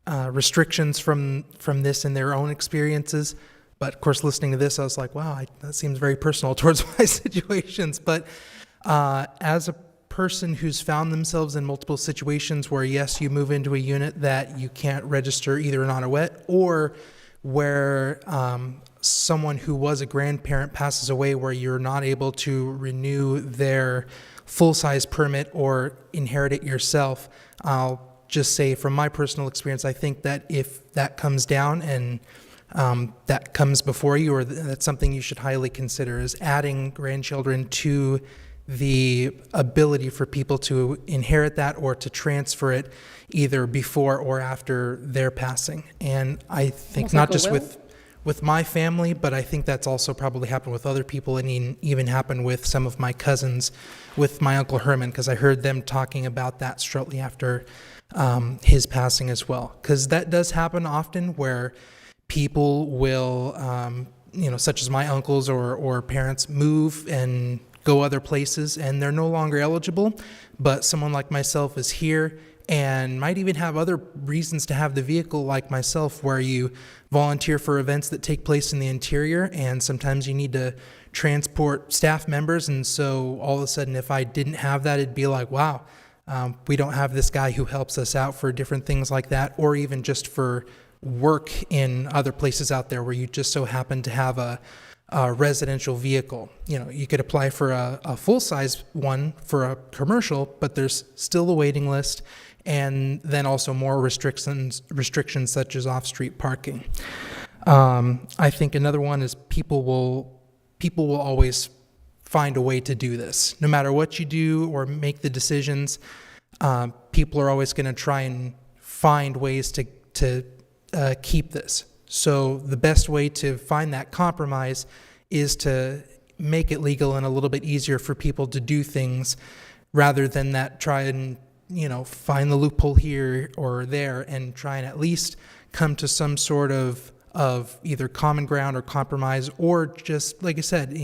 restrictions from this in their own experiences. But of course, listening to this, I was like, wow, that seems very personal towards my situations. But as a person who's found themselves in multiple situations where, yes, you move into a unit that you can't register either not a wet, or where someone who was a grandparent passes away, where you're not able to renew their full-size permit or inherit it yourself, I'll just say from my personal experience, I think that if that comes down and that comes before you, or that's something you should highly consider, is adding grandchildren to the ability for people to inherit that or to transfer it either before or after their passing. And I think Almost not like a just will? with my family, but I think that's also probably happened with other people, and even happened with some of my cousins, with my Uncle Herman, because I heard them talking about that shortly after his passing as well. Because that does happen often, where people will, such as my uncles or parents, move and go other places, and they're no longer eligible, but someone like myself is here and might even have other reasons to have the vehicle, like myself, where you volunteer for events that take place in the interior, and sometimes you need to transport staff members. And so all of a sudden, if I didn't have that, it'd be like, wow, we don't have this guy who helps us out for different things like that, or even just for work in other places out there where you just so happen to have a residential vehicle. You could apply for a full-size one for a commercial, but there's still a waiting list, and then also more restrictions such as off-street parking. I think another one is people will always find a way to do this. No matter what you do or make the decisions, people are always going to try and find ways to keep this. So the best way to find that compromise is to make it legal and a little bit easier for people to do things, rather than that try and find the loophole here or there, and try and at least come to some sort of either common ground or compromise, or just, like I said,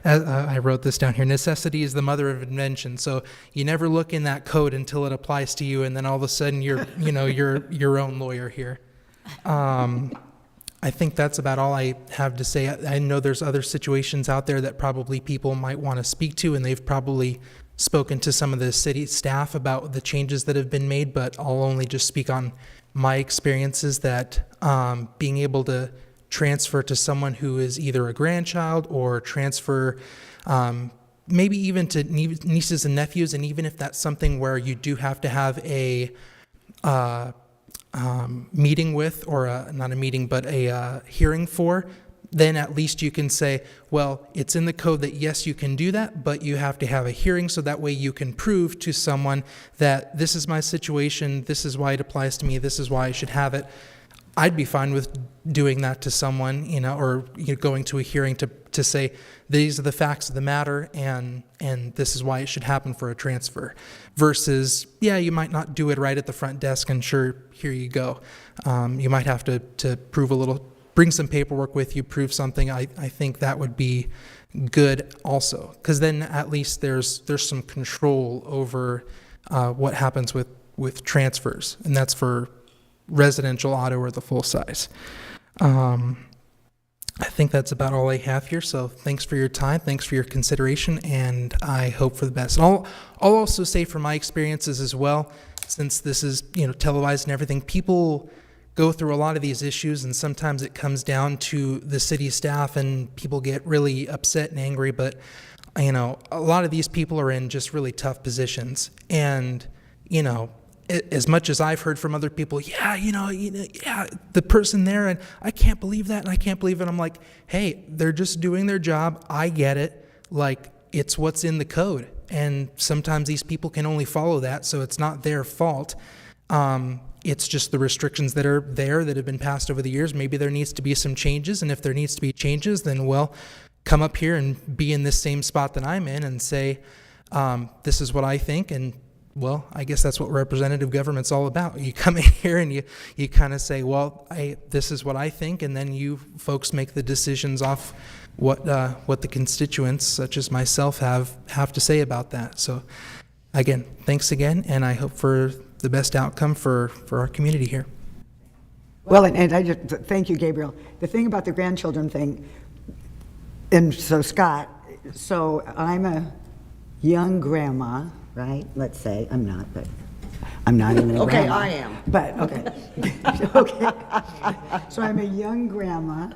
I wrote this down here. Necessity is the mother of invention. So you never look in that code until it applies to you, and then all of a sudden you're your own lawyer here. I think that's about all I have to say. I know there's other situations out there that probably people might want to speak to, and they've probably spoken to some of the city staff about the changes that have been made, but I'll only just speak on my experiences, that being able to transfer to someone who is either a grandchild, or transfer maybe even to nieces and nephews, and even if that's something where you do have to have a meeting with, or not a meeting, but a hearing for, then at least you can say, well, it's in the code that yes, you can do that, but you have to have a hearing, so that way you can prove to someone that this is my situation, this is why it applies to me, this is why I should have it. I'd be fine with doing that to someone, or going to a hearing to say, these are the facts of the matter, and this is why it should happen for a transfer. Versus, yeah, you might not do it right at the front desk, and sure, here you go. You might have to prove bring some paperwork with you, prove something. I think that would be good also, because then at least there's some control over what happens with transfers, and that's for residential auto or the full size. I think that's about all I have here. So thanks for your time. Thanks for your consideration. And I hope for the best. And I'll also say from my experiences as well, since this is, televised and everything, people go through a lot of these issues, and sometimes it comes down to the city staff and people get really upset and angry. But, a lot of these people are in just really tough positions. And, as much as I've heard from other people, yeah, the person there, and I can't believe that, and I can't believe it. I'm like, hey, they're just doing their job. I get it. Like, it's what's in the code. And sometimes these people can only follow that, so it's not their fault. It's just the restrictions that are there that have been passed over the years. Maybe there needs to be some changes, and if there needs to be changes, then, well, come up here and be in this same spot that I'm in and say, this is what I think, and well, I guess that's what representative government's all about. You come in here and you kind of say, well, this is what I think, and then you folks make the decisions off what the constituents, such as myself, have to say about that. So, again, thanks again, and I hope for the best outcome for our community here. Well, and I just thank you, Gabriel. The thing about the grandchildren thing, and so Scott, so I'm a young grandma, right? Let's say I'm not, but I'm not even a Okay, grandma. I am. But okay, okay. So I'm a young grandma.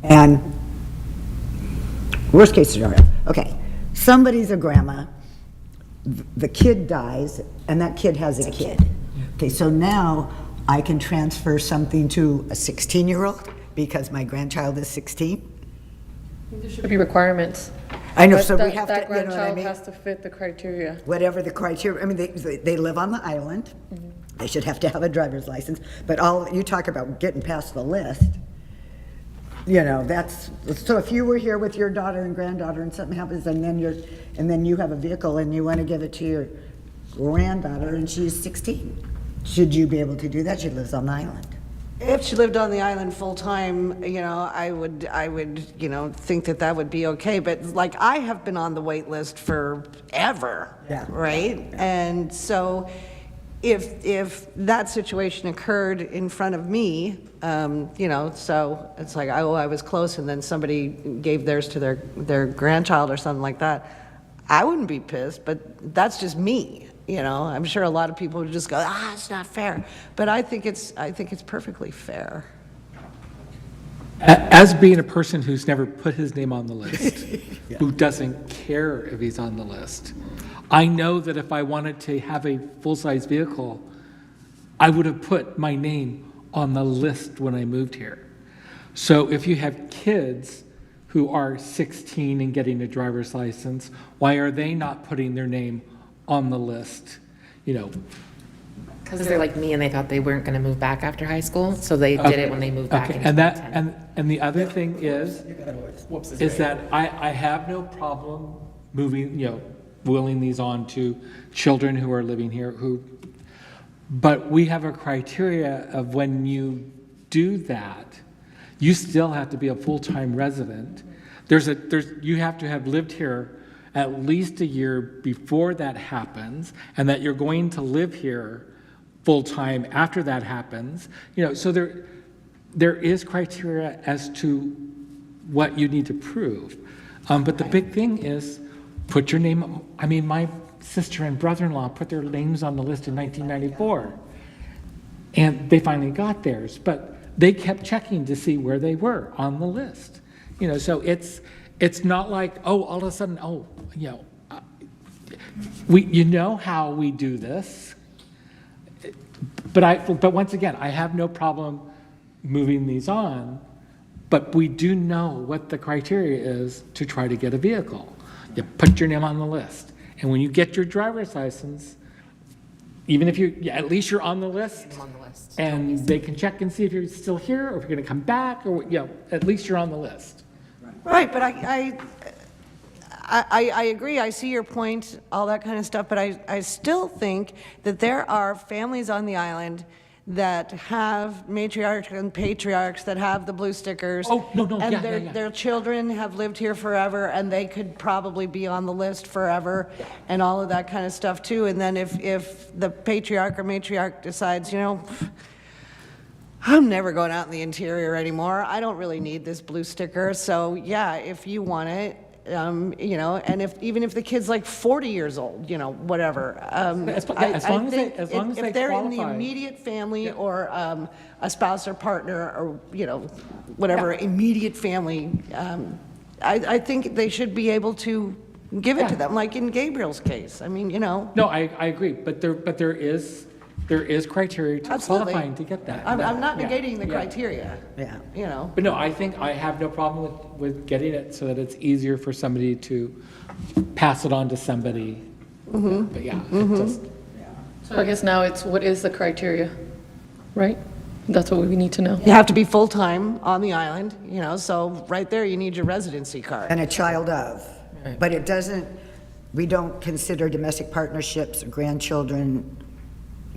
And worst case scenario, okay, somebody's a grandma, the kid dies, and that kid has a kid. Okay, so now I can transfer something to a 16-year-old because my grandchild is 16? There should be requirements. I know, But so we that- have to, that you know what I grandchild mean? has to fit the criteria. Whatever the criteria, I mean, they live on the island. They should have to have a driver's license, but you talk about getting past the list. You know, so if you were here with your daughter and granddaughter and something happens and then you have a vehicle and you want to give it to your granddaughter and she's 16, should you be able to do that? She lives on the island. If she lived on the island full-time, I would, think that would be okay. But like, I have been on the wait list forever, right? And so if that situation occurred in front of me, so it's like, oh, I was close, and then somebody gave theirs to their grandchild or something like that, I wouldn't be pissed, but that's just me. I'm sure a lot of people would just go, it's not fair. But I think it's perfectly fair. As being a person who's never put his name on the list, who doesn't care if he's on the list, I know that if I wanted to have a full-size vehicle, I would have put my name on the list when I moved here. So if you have kids who are 16 and getting a driver's license, why are they not putting their name on the list? Because they're like me and they thought they weren't going to move back after high school, so they did it when they moved back in And 2010. and the other thing is that I have no problem moving, willing these on to children who are living here but we have a criteria of when you do that, you still have to be a full-time resident. You have to have lived here at least a year before that happens, and that you're going to live here full-time after that happens. So there is criteria as to what you need to prove. But the big thing is, put your name, my sister and brother-in-law put their names on the list in 1994, and they finally got theirs, but they kept checking to see where they were on the list. So it's not like, all of a sudden, how we do this. But once again, I have no problem moving these on, but we do know what the criteria is to try to get a vehicle. You put your name on the list. And when you get your driver's license, even if at least you're on the list, and they can check and see if you're still here or if you're going to come back, or at least you're on the list. Right, but I agree. I see your point, all that kind of stuff, but I still think that there are families on the island that have matriarchs and patriarchs that have the blue stickers. Oh, no, and their children have lived here forever, and they could probably be on the list forever, and all of that kind of stuff too. And then if the patriarch or matriarch decides, I'm never going out in the interior anymore, I don't really need this blue sticker, so yeah, if you want it, and even if the kid's like 40 years old, whatever. As long as if they're in the immediate family or a spouse or partner or whatever immediate family, I think they should be able to give it to Yeah. them, like in Gabriel's case. I mean, No, I agree, but there is criteria to Absolutely. qualifying to get that. I'm not Yeah. negating the Yeah. criteria. Yeah. You know, But no, I think I have no problem with getting it so that it's easier for somebody to pass it on to somebody. But yeah, it just, So I guess now it's, what is the criteria, right? That's what we need to know. you have to be full-time on the island, you know, so right there, you need your residency card. And a child of. But it doesn't, we don't consider domestic partnerships, grandchildren,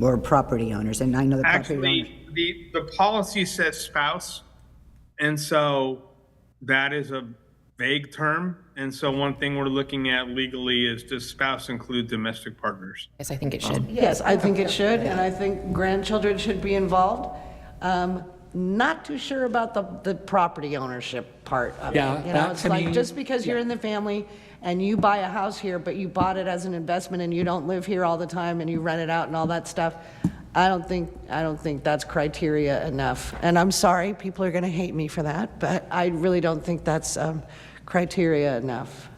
or property owners, and I know the property owners. Actually, the policy says spouse, and so that is a vague term. And so one thing we're looking at legally is, does spouse include domestic partners? Yes, I think it should. Yes, I think it should, and I think grandchildren should be involved. Not too sure about the property ownership part of it. Yeah, You know, that it's to like, me- just because you're in the family and you buy a house here, but you bought it as an investment and you don't live here all the time and you rent it out and all that stuff, I don't think that's criteria enough. And I'm sorry, people are gonna hate me for that, but I really don't think that's criteria enough.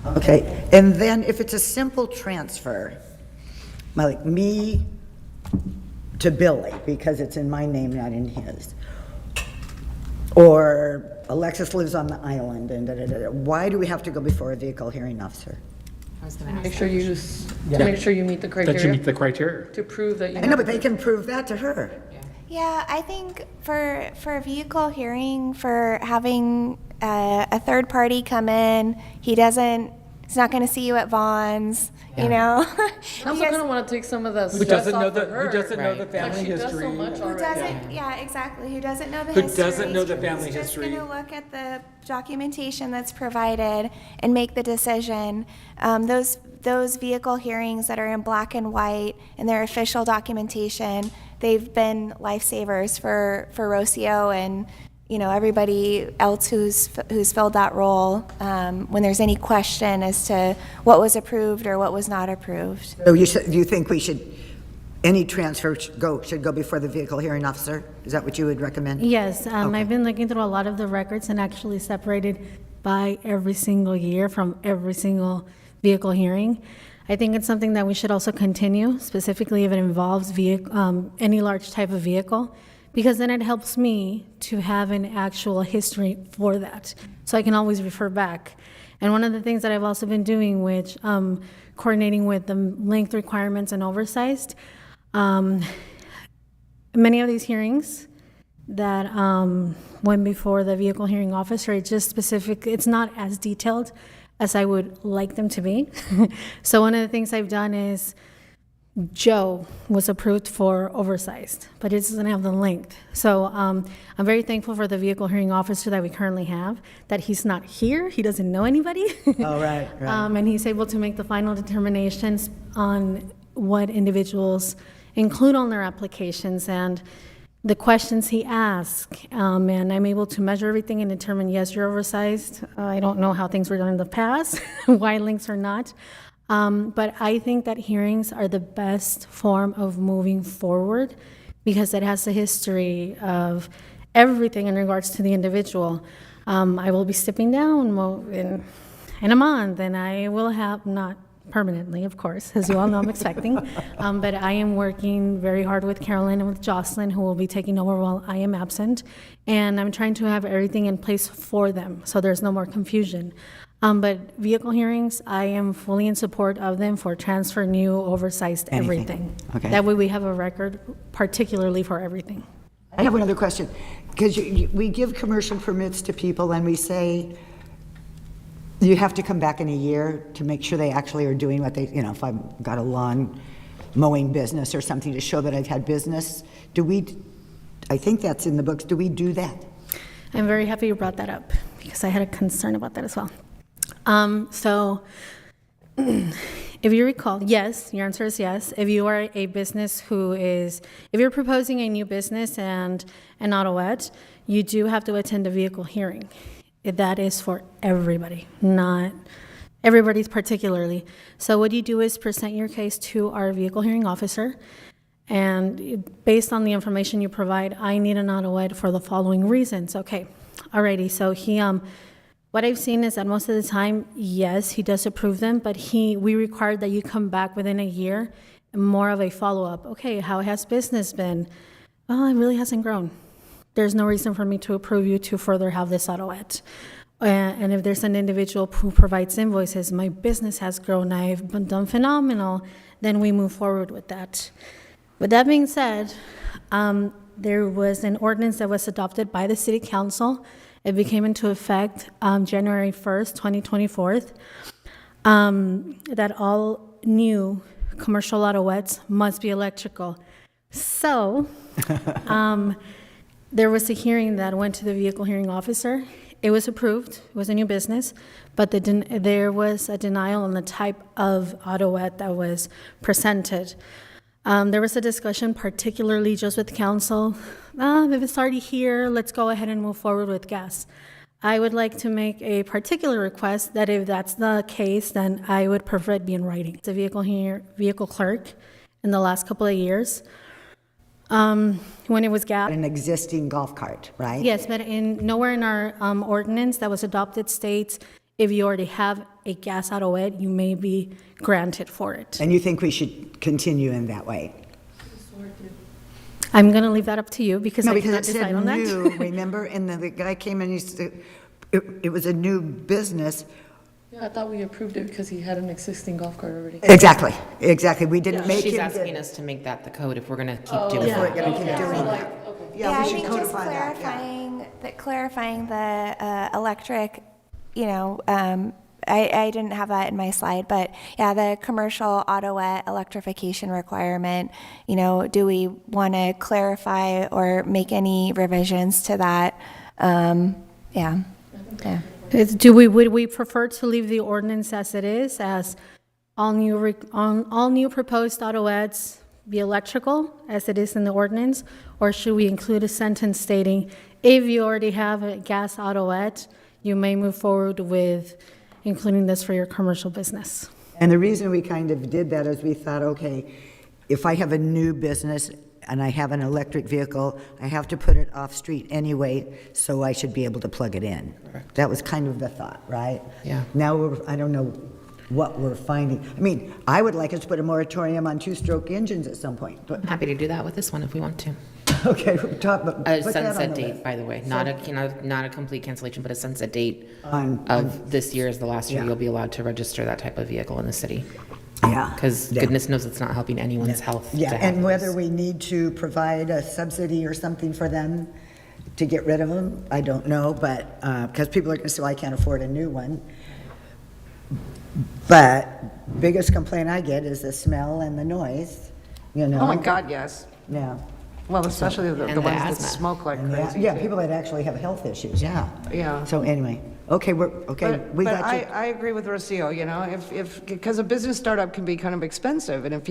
Okay, and then if it's a simple transfer, like me to Billy, because it's in my name, not in his, or Alexis lives on the island, and da-da-da-da, why do we have to go before a vehicle hearing officer? Make sure you to make sure you meet the criteria. that you meet the criteria. To prove that you. I know, but they can prove that to her. Yeah, I think for a vehicle hearing, for having a third party come in, he's not going to see you at Vaughn's, you know? I'm also gonna want to take some of the Who stress doesn't know off of her. who doesn't know the Like, family she does so history? much Who already. doesn't, yeah, exactly, who doesn't know the Who history. doesn't know the family He's history. just going to look at the documentation that's provided and make the decision. Those vehicle hearings that are in black and white and their official documentation, they've been lifesavers for Rocio and, you know, everybody else who's filled that role, when there's any question as to what was approved or what was not approved. So you think any transfer should go before the vehicle hearing officer? Is that what you would recommend? Yes, I've been looking through a lot of the records and actually separated by every single year from every single vehicle hearing. I think it's something that we should also continue, specifically if it involves any large type of vehicle, because then it helps me to have an actual history for that, so I can always refer back. And one of the things that I've also been doing, which coordinating with the length requirements and oversized, many of these hearings that went before the vehicle hearing officer, it's not as detailed as I would like them to be. So one of the things I've done is Joe was approved for oversized, but it doesn't have the length. So I'm very thankful for the vehicle hearing officer that we currently have, that he's not here, he doesn't know anybody. Oh, right. And he's able to make the final determinations on what individuals include on their applications and the questions he asks. And I'm able to measure everything and determine, yes, you're oversized. I don't know how things were done in the past, why links are not. But I think that hearings are the best form of moving forward because it has a history of everything in regards to the individual. I will be stepping down in a month, and I will have, not permanently, of course, as you all know I'm expecting, but I am working very hard with Carolyn and with Jocelyn, who will be taking over while I am absent, and I'm trying to have everything in place for them, so there's no more confusion. But vehicle hearings, I am fully in support of them for transfer, new, oversized, everything. Okay. That way we have a record, particularly for everything. I have another question, because we give commercial permits to people and we say, you have to come back in a year to make sure they actually are doing what they, if I've got a lawn mowing business or something to show that I've had business. I think that's in the books, do we do that? I'm very happy you brought that up because I had a concern about that as well. So if you recall, yes, your answer is yes. If you are a business if you're proposing a new business and an autoet, you do have to attend a vehicle hearing. That is for everybody, not everybody's particularly. So what you do is present your case to our vehicle hearing officer, and based on the information you provide, I need an autoet for the following reasons. Okay, alrighty, so what I've seen is that most of the time, yes, he does approve them, but we require that you come back within a year, more of a follow-up. Okay, how has business been? Well, it really hasn't grown. There's no reason for me to approve you to further have this autoet. And if there's an individual who provides invoices, my business has grown, I've been done phenomenal, then we move forward with that. With that being said, there was an ordinance that was adopted by the City Council. It became into effect January 1st, 2024, that all new commercial autoettes must be electrical. So there was a hearing that went to the vehicle hearing officer. It was approved. It was a new business, but there was a denial on the type of autoet that was presented. There was a discussion, particularly just with council. If it's already here, let's go ahead and move forward with gas. I would like to make a particular request that if that's the case, then I would prefer it be in writing. The vehicle clerk in the last couple of years, when it was gas. An existing golf cart, right? Yes, but nowhere in our ordinance that was adopted states if you already have a gas autoet, you may be granted for it. And you think we should continue in that way? I'm going to leave that up to you because No, I because cannot it said decide on that. new, remember? And then the guy came in, he said, it was a new business. Yeah, I thought we approved it because he had an existing golf cart already. Exactly. We didn't make She's him asking us to make that the code if we're going to keep Oh, doing If we're that. going to keep doing that. Yeah, we I should think just codify that, yeah. clarifying the electric, I didn't have that in my slide, but yeah, the commercial autoet electrification requirement, do we want to clarify or make any revisions to that? Yeah. Would we prefer to leave the ordinance as it is, as all new proposed autoets be electrical, as it is in the ordinance, or should we include a sentence stating, if you already have a gas autoet, you may move forward with including this for your commercial business? And the reason we kind of did that is we thought, okay, if I have a new business and I have an electric vehicle, I have to put it off-street anyway, so I should be able to plug it in. Correct. That was kind of the thought, right? Yeah. Now, I don't know what we're finding. I mean, I would like us to put a moratorium on two-stroke engines at some point, but, I'm happy to do that with this one if we want to. okay, we'll talk, but A put that on sunset the date, list. by the way, not a complete cancellation, but a sunset date On- of this year is the last year Yeah. you'll be allowed to register that type of vehicle in the city. Yeah. Because Yeah. goodness knows it's not helping anyone's health. Yeah, to have and whether those. we need to provide a subsidy or something for them to get rid of them, I don't know, but, because people are going to say, well, I can't afford a new one. But biggest complaint I get is the smell and the noise, Oh my God, yes. Yeah. Well, especially the And the ones that asthma. smoke like And crazy. yeah, too. people that actually have health issues, yeah. Yeah. So anyway, okay, we But got you. I agree with Rocio, because a business startup can be kind of expensive, and if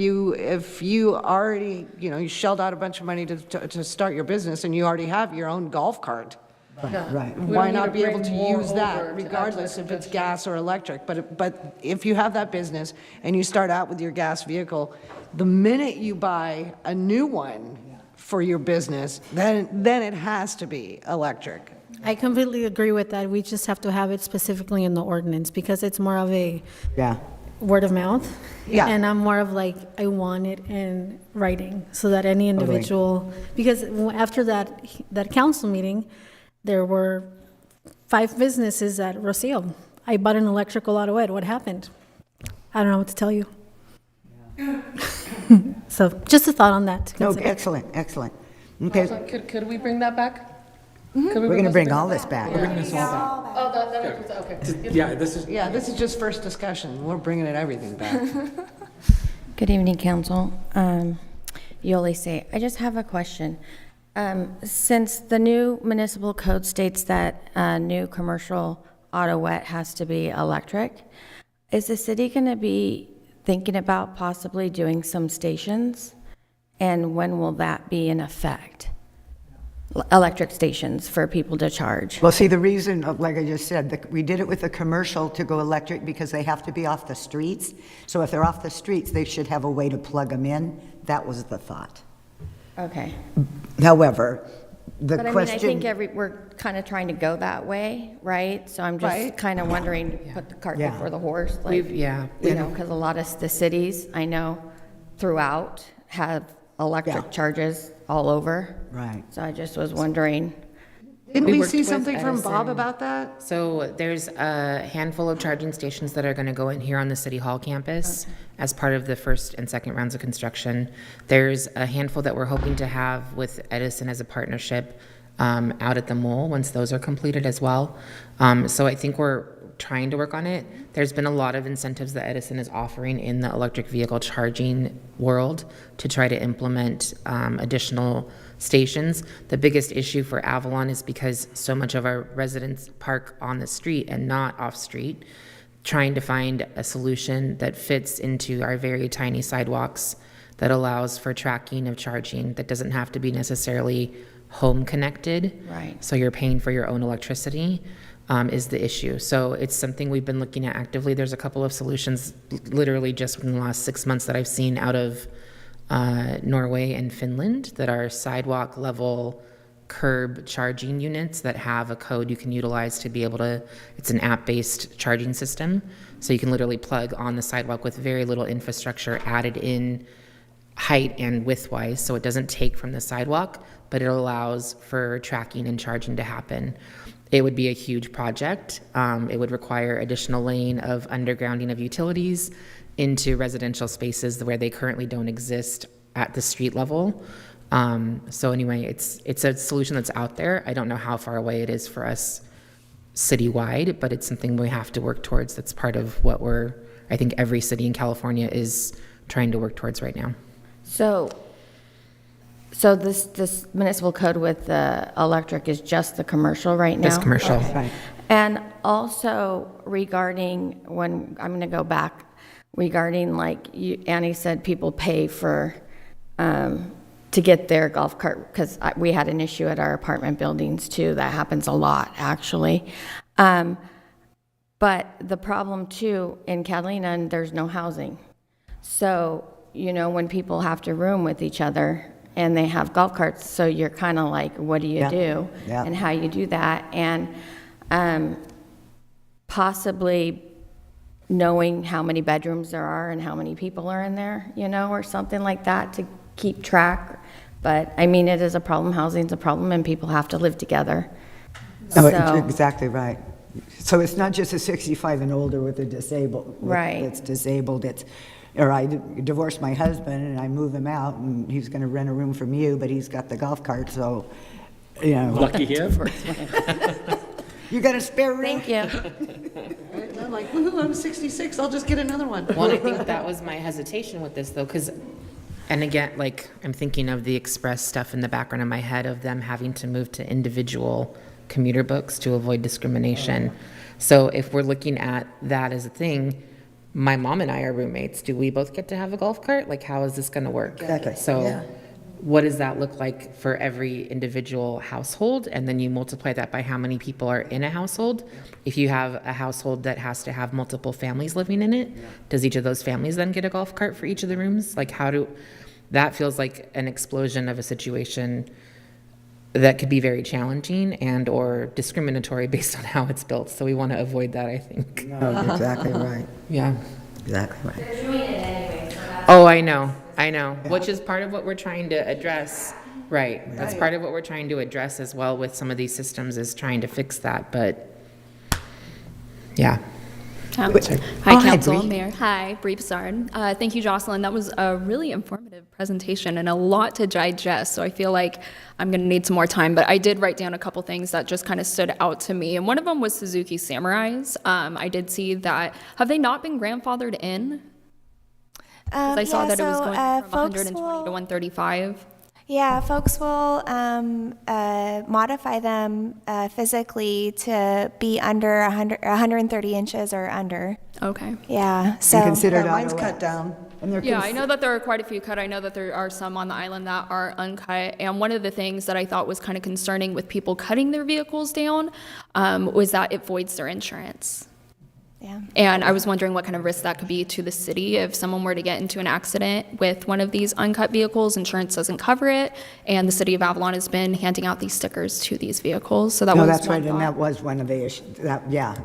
you already, you shelled out a bunch of money to start your business, and you already have your own golf cart, Right. We why don't need not to be able bring to more use over that, to regardless add if it's gas or electric? But if you have that business, and you start out with your gas vehicle, the minute you buy a new one for your business, then it has to be electric. I completely agree with that. We just have to have it specifically in the ordinance because it's more of a Yeah. word of mouth. Yeah. And I'm more of like, I want it in writing so that any individual, because after that council meeting, there were 5 businesses at Rocio. I bought an electrical autoet. What happened? I don't know what to tell you. So just a thought on that. to No, consider. excellent. Okay, Could we bring that back? we're going to bring all this back. Bringing this all back. Oh, that includes, okay. Yeah, this is. Yeah, this is just first discussion. We're bringing everything back. Good evening, Council. Yoli Say, I just have a question. Since the new municipal code states that a new commercial autoet has to be electric, is the city going to be thinking about possibly doing some stations? And when will that be in effect? Electric stations for people to charge? Well, see, the reason, like I just said, we did it with the commercial to go electric because they have to be off the streets. So if they're off the streets, they should have a way to plug them in. That was the thought. Okay. However, The But I mean, I question. think we're kind of trying to go that way, right? So I'm just Right. kind of wondering, to put the cart Yeah. before the horse, like, We've- yeah. you know, because a lot of the cities I know throughout have electric charges all over. Right. So I just was wondering. Didn't we worked see with something from Bob Edison. about that? So there's a handful of charging stations that are going to go in here on the City Hall campus as part of the first and second rounds of construction. There's a handful that we're hoping to have with Edison as a partnership out at the mall once those are completed as well. So I think we're trying to work on it. There's been a lot of incentives that Edison is offering in the electric vehicle charging world to try to implement additional stations. The biggest issue for Avalon is because so much of our residents park on the street and not off street, trying to find a solution that fits into our very tiny sidewalks that allows for tracking of charging that doesn't have to be necessarily home connected. Right. So you're paying for your own electricity. Is the issue. So it's something we've been looking at actively. There's a couple of solutions literally just within the last 6 months that I've seen out of Norway and Finland that are sidewalk level curb charging units that have a code you can utilize to be able to, it's an app-based charging system. So you can literally plug on the sidewalk with very little infrastructure added in height and width-wise, so it doesn't take from the sidewalk, but it allows for tracking and charging to happen. It would be a huge project. It would require additional laying of undergrounding of utilities into residential spaces where they currently don't exist at the street level. So anyway, it's a solution that's out there. I don't know how far away it is for us citywide, but it's something we have to work towards. That's part of what I think every city in California is trying to work towards right now. So this municipal code with the electric is just the commercial right now? Just commercial. Okay. And also regarding when, I'm going to go back, regarding like Annie said, people pay for, to get their golf cart, because we had an issue at our apartment buildings too. That happens a lot, actually. But the problem too, in Catalina, there's no housing. So, you know, when people have to room with each other, and they have golf carts, so you're kind of like, what do you do? Yeah. And how you do that, and possibly knowing how many bedrooms there are and how many people are in there, you know, or something like that to keep track. But, I mean, it is a problem, housing's a problem, and people have to live together. Oh, So- exactly right. So it's not just a 65 and older with a disabled. Right. That's disabled, or I divorced my husband and I move him out and he's going to rent a room from you, but he's got the golf cart, so, you know. Lucky him. You got a spare room? Thank you. And I'm like, woohoo, I'm 66, I'll just get another one. Well, I think that was my hesitation with this, though, because, and again, like, I'm thinking of the express stuff in the background of my head of them having to move to individual commuter books to avoid discrimination. So if we're looking at that as a thing, my mom and I are roommates. Do we both get to have a golf cart? Like, how is this going to work? Exactly. So Yeah. what does that look like for every individual household? And then you multiply that by how many people are in a household. If you have a household that has to have multiple families living in it, does each of those families then get a golf cart for each of the rooms? Like, that feels like an explosion of a situation that could be very challenging and or discriminatory based on how it's built. So we want to avoid that, I think. No, you're exactly right. Yeah. Exactly right. Oh, I know. Which is part of what we're trying to address. Right. That's part of what we're trying to address as well with some of these systems is trying to fix that. But yeah. Hi, Hi, Council, Bree. Mayor. Hi, Bree Bessard. Thank you, Jocelyn. That was a really informative presentation and a lot to digest, so I feel like I'm going to need some more time, but I did write down a couple things that just kind of stood out to me, and one of them was Suzuki Samurais. I did see that. Have they not been grandfathered in? 'Cause I saw that it was going from 120 to 135. Yeah, folks will modify them physically to be under 130 inches or under. Okay. Yeah, so. considered Mine's auto- cut down. And they're Yeah, I know that there are quite a few cut. I know that there are some on the island that are uncut. And one of the things that I thought was kind of concerning with people cutting their vehicles down was that it voids their insurance. Yeah. And I was wondering what kind of risk that could be to the city if someone were to get into an accident with one of these uncut vehicles, insurance doesn't cover it, and the city of Avalon has been handing out these stickers to these vehicles. So that No, was that's one right, and thought. that was one of the issues, yeah,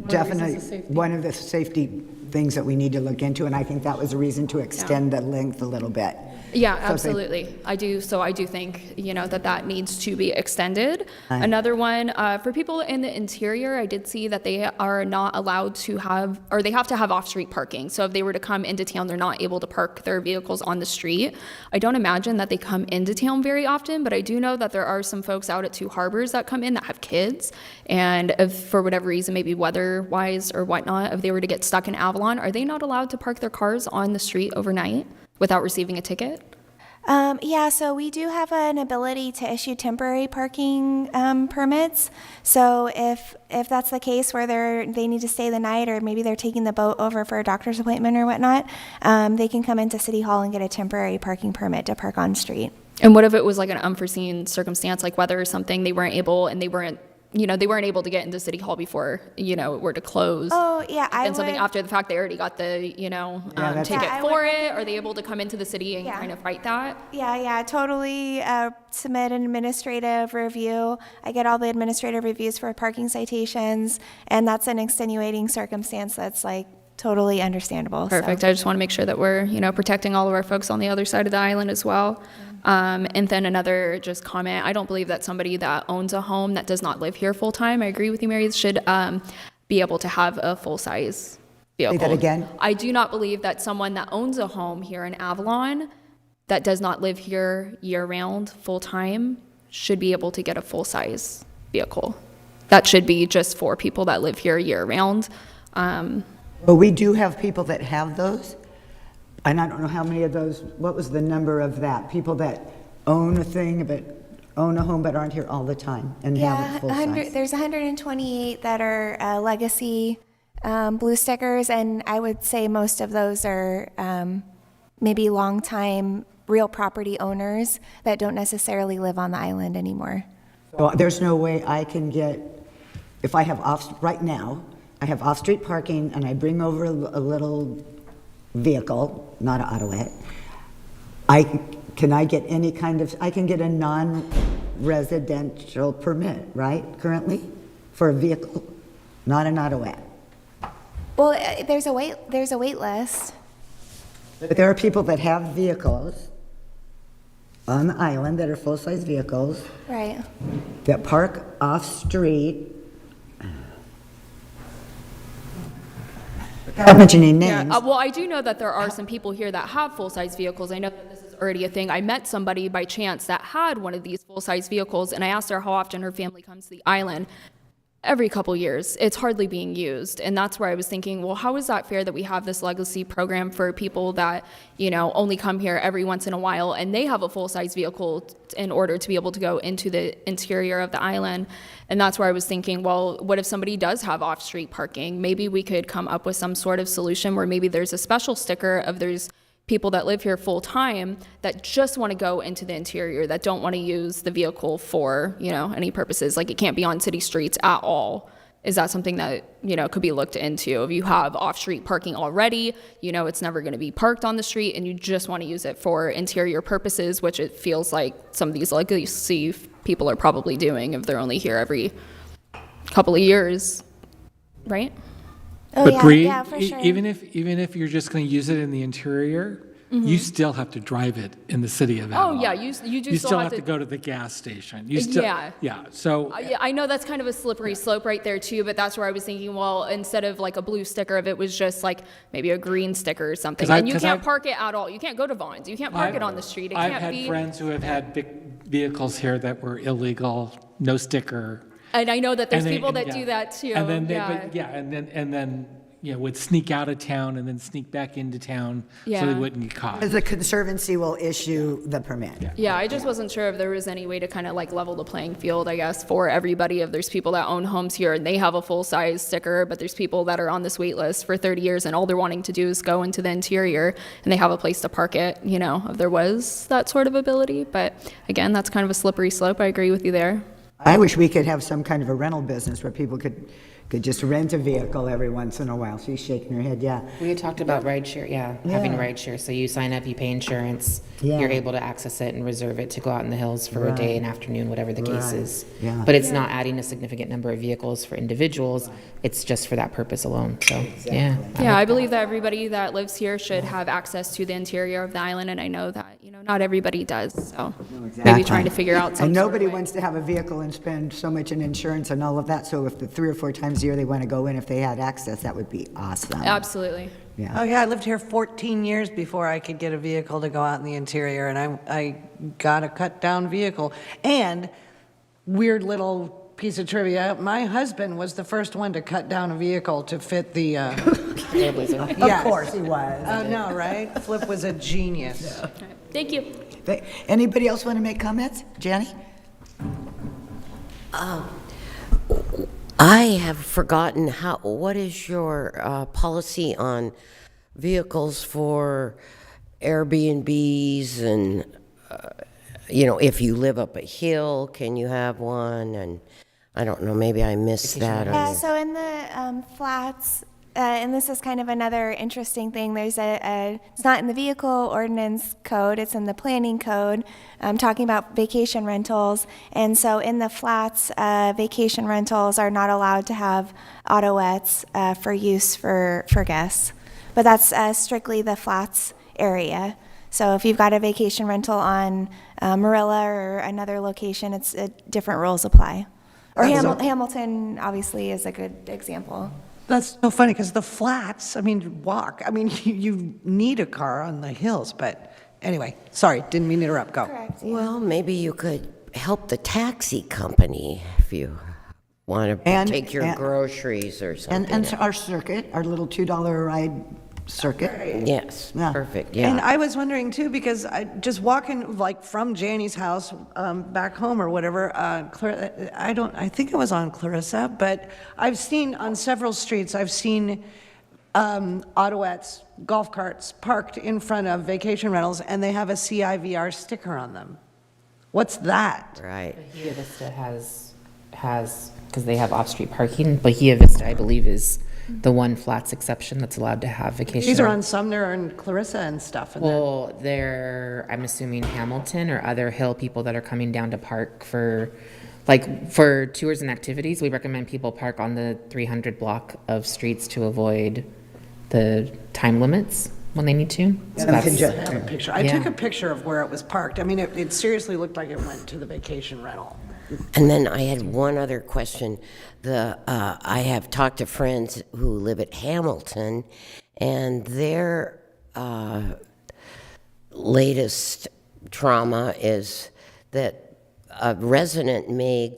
definitely, one of the safety things that we need to look into, and I think that was a reason to extend the length a little bit. Yeah, So they- absolutely. I do think, that needs to be extended. Aye. Another one, for people in the interior, I did see that they are not allowed to have, or they have to have off-street parking. So if they were to come into town, they're not able to park their vehicles on the street. I don't imagine that they come into town very often, but I do know that there are some folks out at Two Harbors that come in that have kids. And if for whatever reason, maybe weather-wise or whatnot, if they were to get stuck in Avalon, are they not allowed to park their cars on the street overnight without receiving a ticket? Yeah, so we do have an ability to issue temporary parking permits. So if that's the case where they need to stay the night, or maybe they're taking the boat over for a doctor's appointment or whatnot, they can come into City Hall and get a temporary parking permit to park on street. And what if it was like an unforeseen circumstance, like weather or something, they weren't able to get into City Hall before, it were to close? Oh, yeah, And something after the fact, they already got the, that's- ticket Yeah, I for would it? Are they able to come into the city and kind of fight that? Yeah, totally submit an administrative review. I get all the administrative reviews for parking citations, and that's an extenuating circumstance that's like totally understandable. so. Perfect. I just want to make sure that we're, protecting all of our folks on the other side of the island as well. And then another just comment, I don't believe that somebody that owns a home that does not live here full-time, I agree with you, Mary, should be able to have a full-size vehicle. Say that again? I do not believe that someone that owns a home here in Avalon that does not live here year-round, full-time, should be able to get a full-size vehicle. That should be just for people that live here year-round. But we do have people that have those, and I don't know how many of those, what was the number of that? People that own a thing, own a home but aren't here all the time and have it full size. There's 128 that are legacy blue stickers, and I would say most of those are maybe longtime real property owners that don't necessarily live on the island anymore. So there's no way I can get, if I have right now, I have off-street parking and I bring over a little vehicle, not an autoet, can I get any kind of, I can get a non-residential permit, right, currently, for a vehicle, not an autoet. Well, there's a wait list. But there are people that have vehicles on the island that are full-size vehicles Right. that park off-street. Without mentioning names. Yeah, well, I do know that there are some people here that have full-size vehicles. I know that this is already a thing. I met somebody by chance that had one of these full-size vehicles, and I asked her how often her family comes to the island. Every couple years. It's hardly being used. And that's where I was thinking, well, how is that fair that we have this legacy program for people that, only come here every once in a while, and they have a full-size vehicle in order to be able to go into the interior of the island? And that's where I was thinking, well, what if somebody does have off-street parking? Maybe we could come up with some sort of solution where maybe there's a special sticker of there's people that live here full-time that just want to go into the interior, that don't want to use the vehicle for, any purposes. Like, it can't be on city streets at all. Is that something that, could be looked into? If you have off-street parking already, it's never going to be parked on the street, and you just want to use it for interior purposes, which it feels like some of these legacy people are probably doing if they're only here every couple of years, right? Oh, But yeah, Bree, yeah, for sure. even if you're just going to use it in the interior, you still have to drive it in the city of Avalon. Oh, yeah, you do You still have to to go to the gas station. You still, Yeah. So Yeah, I know that's kind of a slippery slope right there too, but that's where I was thinking, well, instead of like a blue sticker, if it was just like maybe a green sticker or something, and you can't park it at all. You can't go to Vaughn's. You can't park it on the street. It I've can't had be. friends who have had big vehicles here that were illegal, no sticker. And I know that there's And they- people and that yeah. do that too. And then yeah. and then would sneak out of town and then sneak back into town so they Yeah. wouldn't get caught. Because the Conservancy will issue the permit. Yeah, I just wasn't sure if there was any way to kind of like level the playing field, I guess, for everybody. If there's people that own homes here and they have a full-size sticker, but there's people that are on this wait list for 30 years and all they're wanting to do is go into the interior and they have a place to park it, if there was that sort of ability. But again, that's kind of a slippery slope. I agree with you there. I wish we could have some kind of a rental business where people could could just rent a vehicle every once in a while. She's shaking her head, yeah. We had talked about rideshare, having rideshare. So you sign up, you pay insurance, Yeah. you're able to access it and reserve it to go out in the hills for a day, an afternoon, whatever the case Right. is. Yeah. But it's not adding a significant number of vehicles for individuals. It's just for that purpose alone. So, yeah. Yeah, I believe that everybody that lives here should have access to the interior of the island, and I know that, not everybody does, so maybe trying to figure out some And sort of nobody way. wants to have a vehicle and spend so much in insurance and all of that, so if the 3 or 4 times a year they want to go in, if they had access, that would be awesome. Absolutely. Yeah. Oh, yeah, I lived here 14 years before I could get a vehicle to go out in the interior, and I got a cut-down vehicle. And, weird little piece of trivia, my husband was the first one to cut down a vehicle to fit the... Of course he was. Oh, no, right? Flip was a genius. Thank you. Anybody else want to make comments? Jenny? I have forgotten what is your policy on vehicles for Airbnbs and, if you live up a hill, can you have one? And I don't know, maybe I missed that. Yeah, so in the flats, and this is kind of another interesting thing, there's it's not in the vehicle ordinance code, it's in the planning code, talking about vacation rentals. And so in the flats, vacation rentals are not allowed to have autoettes for use for guests. But that's strictly the flats area. So if you've got a vacation rental on Marilla or another location, it's different rules apply. Or Hamilton, obviously, is a good example. That's so funny, because the flats, you need a car on the hills, but anyway, sorry, didn't mean to interrupt, go. Correct. Well, maybe you could help the taxi company if you want to take your groceries or something. And our circuit, our little $2 a ride circuit. Yes, Yeah. perfect, yeah. And I was wondering too, because I just walking from Janie's house back home or whatever, I think it was on Clarissa, but I've seen on several streets, I've seen autoettes, golf carts parked in front of vacation rentals, and they have a CIVR sticker on them. What's that? Right. Bahia Vista has, because they have off-street parking, Bahia Vista, I believe, is the one flats exception that's allowed to have vacation. These are on Sumner and Clarissa and stuff. And Well, they're, I'm assuming Hamilton or other hill people that are coming down to park for tours and activities. We recommend people park on the 300 block of streets to avoid the time limits when they need to. So I have a picture. I Yeah. took a picture of where it was parked. I mean, it seriously looked like it went to the vacation rental. And then I had one other question. I have talked to friends who live at Hamilton, and their latest trauma is that a resident may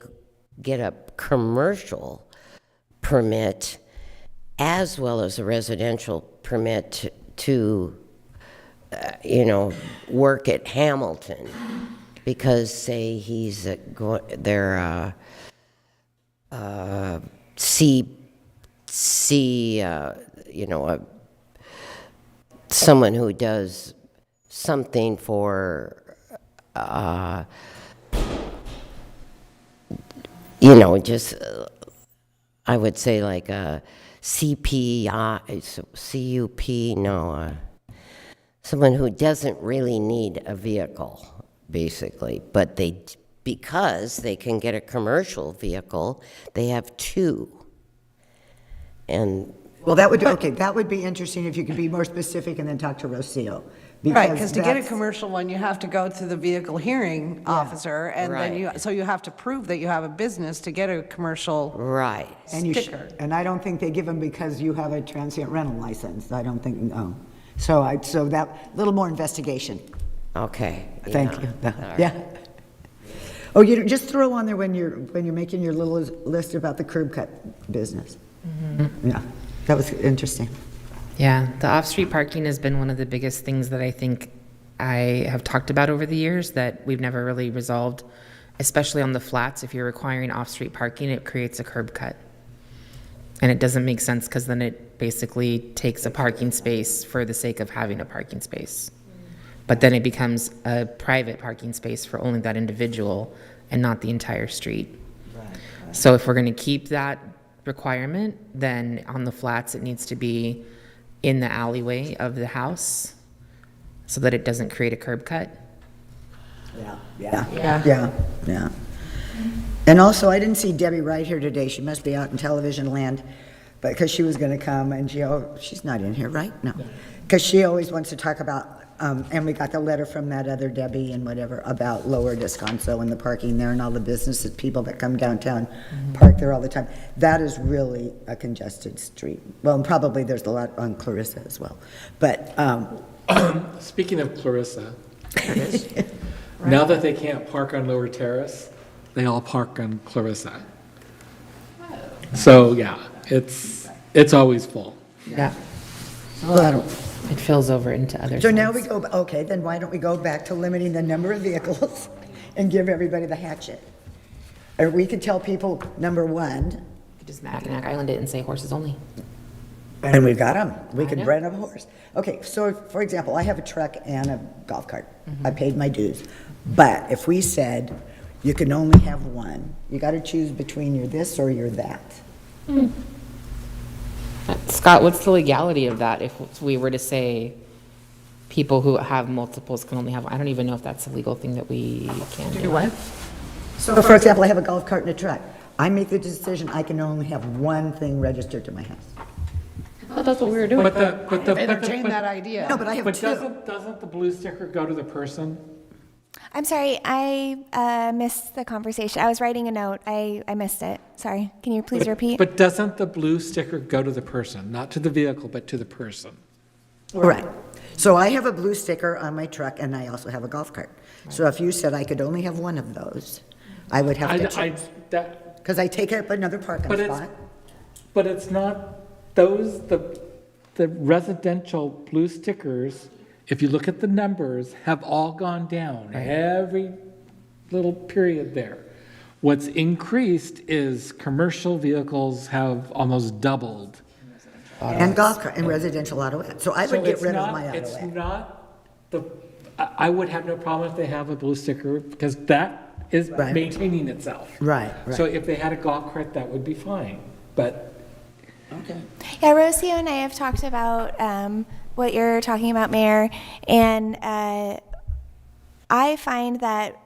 get a commercial permit as well as a residential permit to work at Hamilton. Because, say, he's someone who does something for, I would say like a someone who doesn't really need a vehicle, basically, but because they can get a commercial vehicle, they have two. And Well, that would be interesting if you could be more specific and then talk to Rocio. Right, because to get a commercial one, you have to go to the vehicle hearing officer, and then you have to prove that you have a business to get a commercial sticker. And I don't think they give them because you have a transient rental license. I don't think, no. So that, little more investigation. Okay. Thank yeah. you. All right. Yeah. Oh, just throw on there when you're making your little list about the curb cut business. Mm-hmm. Yeah, that was interesting. Yeah, the off-street parking has been one of the biggest things that I think I have talked about over the years that we've never really resolved, especially on the flats. If you're requiring off-street parking, it creates a curb cut. And it doesn't make sense because then it basically takes a parking space for the sake of having a parking space. But then it becomes a private parking space for only that individual and not the entire street. So if we're going to keep that requirement, then on the flats, it needs to be in the alleyway of the house so that it doesn't create a curb cut. Yeah. And also, I didn't see Debbie Wright here today. She must be out in television land, but because she was going to come, and she's not in here, right? No. Because she always wants to talk about, and we got the letter from that other Debbie and whatever about Lower Descanso and the parking there and all the businesses, people that come downtown park there all the time. That is really a congested street. Well, and probably there's a lot on Clarissa as well. But Speaking of Clarissa, now that they can't park on Lower Terrace, they all park on Clarissa. So yeah, it's always full. Yeah. Well, It fills over into other so now we sides. go, okay, then why don't we go back to limiting the number of vehicles and give everybody the hatchet? Or we could tell people, number one, Just Mackinac Island it and say horses only. and we've got them, we I could know. rent a horse. Okay, so for example, I have a truck and a golf cart. I paid my dues. But if we said, you can only have one, you gotta choose between you're this or you're that. Scott, what's the legality of that if we were to say people who have multiples can only have, I don't even know if that's a legal thing that we can do. what? So for example, I have a golf cart and a truck. I make the decision I can only have one thing registered to my house. Oh, that's what we were doing. Entertain that idea. No, but I have But two. doesn't the blue sticker go to the person? I'm sorry, I missed the conversation. I was writing a note. I missed it. Sorry. Can you please repeat? But doesn't the blue sticker go to the person, not to the vehicle, but to the person? Right. So I have a blue sticker on my truck, and I also have a golf cart. So if you said I could only have one of those, I would have to change, because I take up another parking spot. But it's not those, the residential blue stickers, if you look at the numbers, have all gone down, every little period there. What's increased is commercial vehicles have almost doubled. And golf cart, and residential auto ads. So I would get it's rid of not- my auto It's ad. not I would have no problem if they have a blue sticker, because that is Right. maintaining itself. Right, So right. if they had a golf cart, that would be fine, but Yeah, Rocio and I have talked about what you're talking about, Mayor, and I find that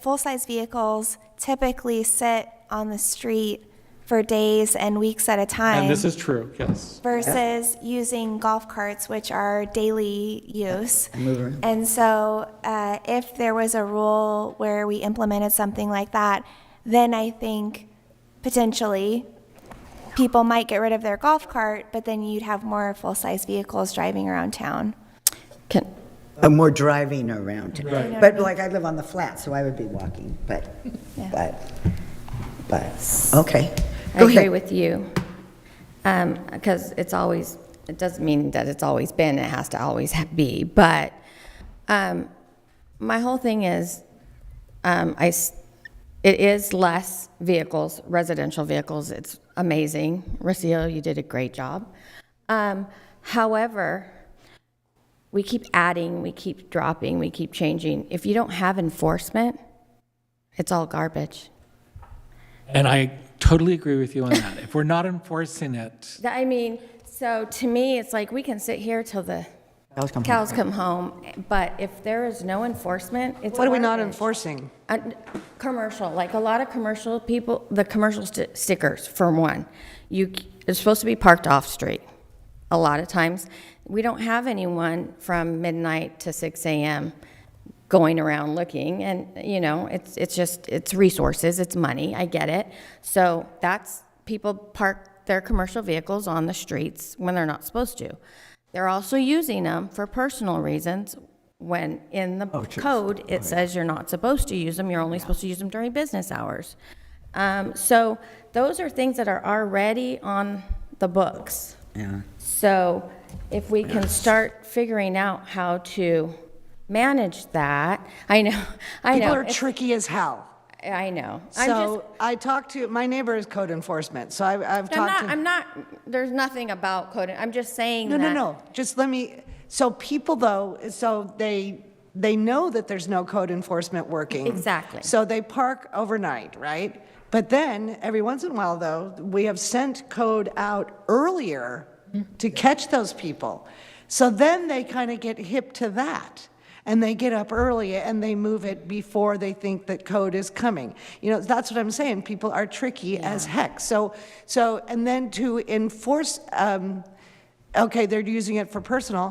full-size vehicles typically sit on the street for days and weeks at a time. and this is true, yes. Versus using golf carts, which are daily use. Move around. And so if there was a rule where we implemented something like that, then I think potentially people might get rid of their golf cart, but then you'd have more full-size vehicles driving around town. More driving around. Right. But like I live on the flat, so I would be walking, but, okay. I Go agree ahead. with you. Because it doesn't mean that it's always been, it has to always be. But my whole thing is, it is less vehicles, residential vehicles. It's amazing. Rocio, you did a great job. However, we keep adding, we keep dropping, we keep changing. If you don't have enforcement, it's all garbage. And I totally agree with you on that. If we're not enforcing it, I mean, so to me, it's like we can sit here till the Cows come home, but if there is no enforcement, it's What are we not garbage. enforcing? Commercial, like a lot of commercial people, the commercial stickers, for one. It's supposed to be parked off-street. A lot of times, we don't have anyone from midnight to 6 a.m. going around looking, and, you know, it's resources, it's money, I get it. So people park their commercial vehicles on the streets when they're not supposed to. They're also using them for personal reasons, when in the code, it says you're not supposed to use them, you're only supposed to use them during business hours. So those are things that are already on the books. Yeah. So if we can start figuring out how to manage that, I know. People are tricky as hell. I know. So I talked to, my neighbor is code enforcement, so I've talked to. I'm not, there's nothing about code, I'm just saying No, that. no, no, just let me, so people though, so they they know that there's no code enforcement working. Exactly. So they park overnight, right? But then, every once in a while, though, we have sent code out earlier to catch those people. So then they kind of get hip to that. And they get up early and they move it before they think that code is coming. You know, that's what I'm saying. People are tricky as heck. So, and then to enforce, okay, they're using it for personal.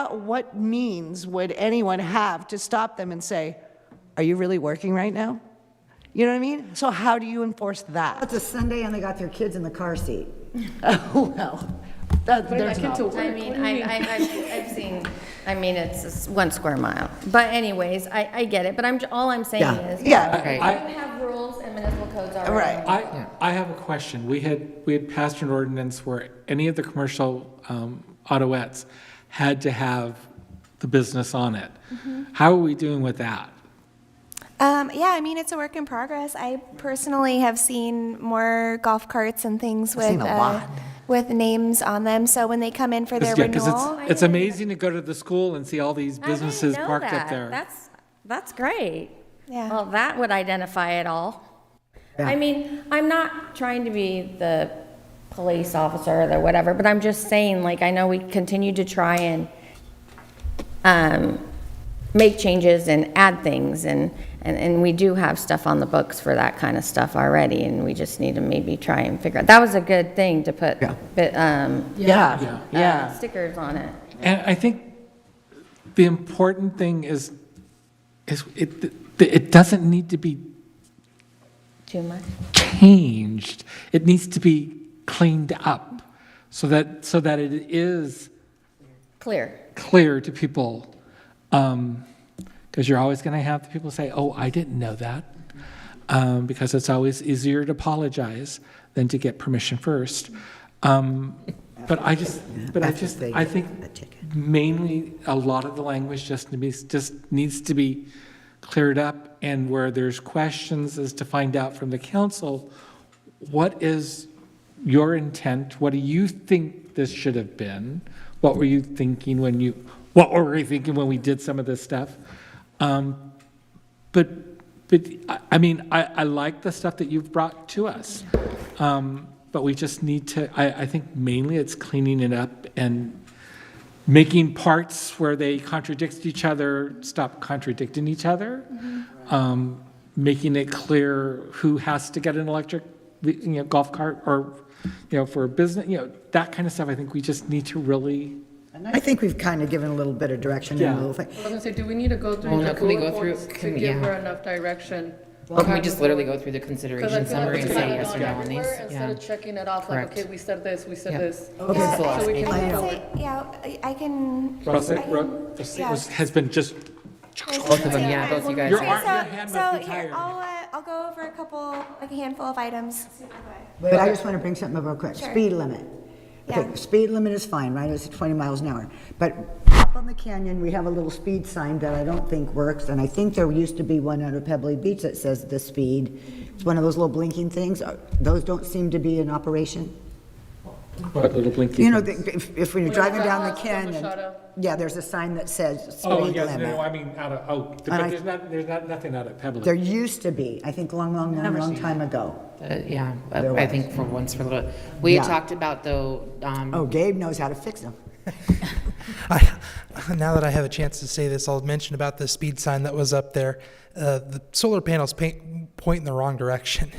What means would anyone have to stop them and say, are you really working right now? You know what I mean? So how do you enforce that? It's a Sunday and they got their kids in the car seat. Oh, well, there's not. I mean, I've seen, I mean, it's just 1 square mile. But anyways, I get it, but all I'm saying is, Yeah. we have rules and municipal codes already. Right. I have a question. We had passed an ordinance where any of the commercial autoettes had to have the business on it. How are we doing with that? Yeah, I mean, it's a work in progress. I personally have seen more golf carts and things with names on them. So when they come in for their renewal, It's amazing to go to the school and see all these businesses I didn't know parked that. up there. That's great. Yeah. Well, that would identify it all. I mean, I'm not trying to be the police officer or whatever, but I'm just saying, like, I know we continue to try and make changes and add things, and we do have stuff on the books for that kind of stuff already, and we just need to maybe try and figure out. That was a good thing to put stickers on it. And I think the important thing is it doesn't need to be Too much? changed. It needs to be cleaned up so that it is clear to people. Because you're always going to have the people say, oh, I didn't know that. Because it's always easier to apologize than to get permission first. But I think mainly a lot of the language just needs to be cleared up, and where there's questions is to find out from the council, what is your intent? What do you think this should have been? What were you thinking when we did some of this stuff? But I mean, I like the stuff that you've brought to us. But we just need to, I think mainly it's cleaning it up and making parts where they contradict each other, stop contradicting each other. Making it clear who has to get an electric golf cart or, for a business, that kind of stuff. I think we just need to really. I think we've kind of given a little bit of direction and a little thing. I was gonna say, do we need to go through the can we bullet go through- points can- to give yeah. her enough direction? Or can we just literally go through the consideration summary and say yes or no on these? Instead of checking it off, like, Correct. okay, we said this, we said Yeah. this. Okay. So we can I move would forward. say, yeah, I can. Has been just. Both of them, yeah, both you guys. Your Okay, hand must be here, tired. I'll go over a handful of items. But I just want to bring something up real quick. Sure. Speed limit. Okay, Yeah. speed limit is fine, right? It's 20 miles an hour. But up on the canyon, we have a little speed sign that I don't think works, and I think there used to be one out of Pebbly Beach that says the speed. It's one of those little blinking things. Those don't seem to be in operation. What little blinky? If we're driving down the canyon, Machado. yeah, there's a sign that says Oh, speed yes, no, limit. I mean, but there's nothing out at Pebbly. There used to be, I think, long time ago. Yeah, There I was. think for once for a little, we had Yeah. talked about though, Oh, Gabe knows how to fix them. Now that I have a chance to say this, I'll mention about the speed sign that was up there. The solar panels point in the wrong direction,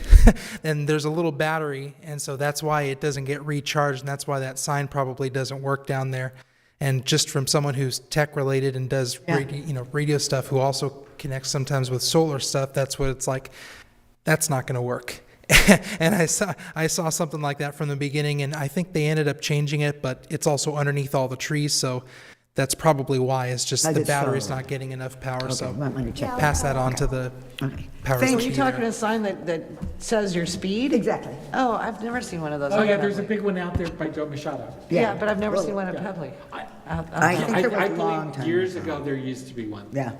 and there's a little battery, and so that's why it doesn't get recharged, and that's why that sign probably doesn't work down there. And just from someone who's tech related and does radio stuff, who also connects sometimes with solar stuff, that's what it's like. That's not going to work. And I saw something like that from the beginning, and I think they ended up changing it, but it's also underneath all the trees, so that's probably why. It's just That the is battery's solar. not getting enough power, Okay, so let me check pass that on to the power So are you engineer. talking a sign that says your speed? Exactly. Oh, I've never seen one of those. Oh, at yeah, there's a Pebbly. big one out there by Joe Machado. Yeah, but I've never Well, seen one at yeah. Pebbly. I think there was I a long believe time years ago. ago, there used to be one. Yeah.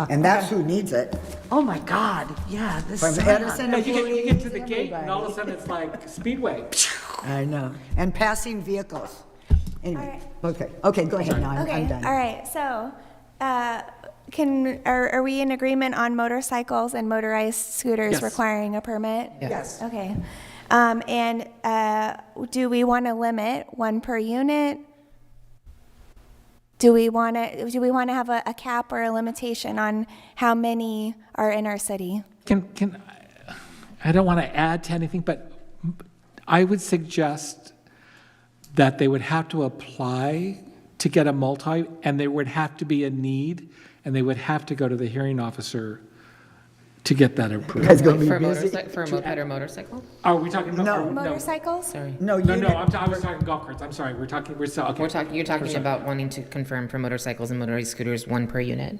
And that's who needs it. Oh, my God, yeah, this From sign. Edison Yeah, to you get to the Police, gate, and all of a sudden, it's like Speedway. I know. And passing vehicles. Anyway, All right. okay, go ahead now, I'm Okay, done. all right, so, are we in agreement on motorcycles and motorized scooters Yes. requiring a permit? Yes. Okay. And do we want to limit one per unit? Do we want to have a cap or a limitation on how many are in our city? I don't want to add to anything, but I would suggest that they would have to apply to get a multi, and there would have to be a need, and they would have to go to the hearing officer to get that approved. For a moped or motorcycle? Are we talking about? No. Motorcycles? Sorry. No, No, you. no, I was talking golf carts. I'm sorry. We're still, okay. You're talking about wanting to confirm for motorcycles and motorized scooters, 1 per unit.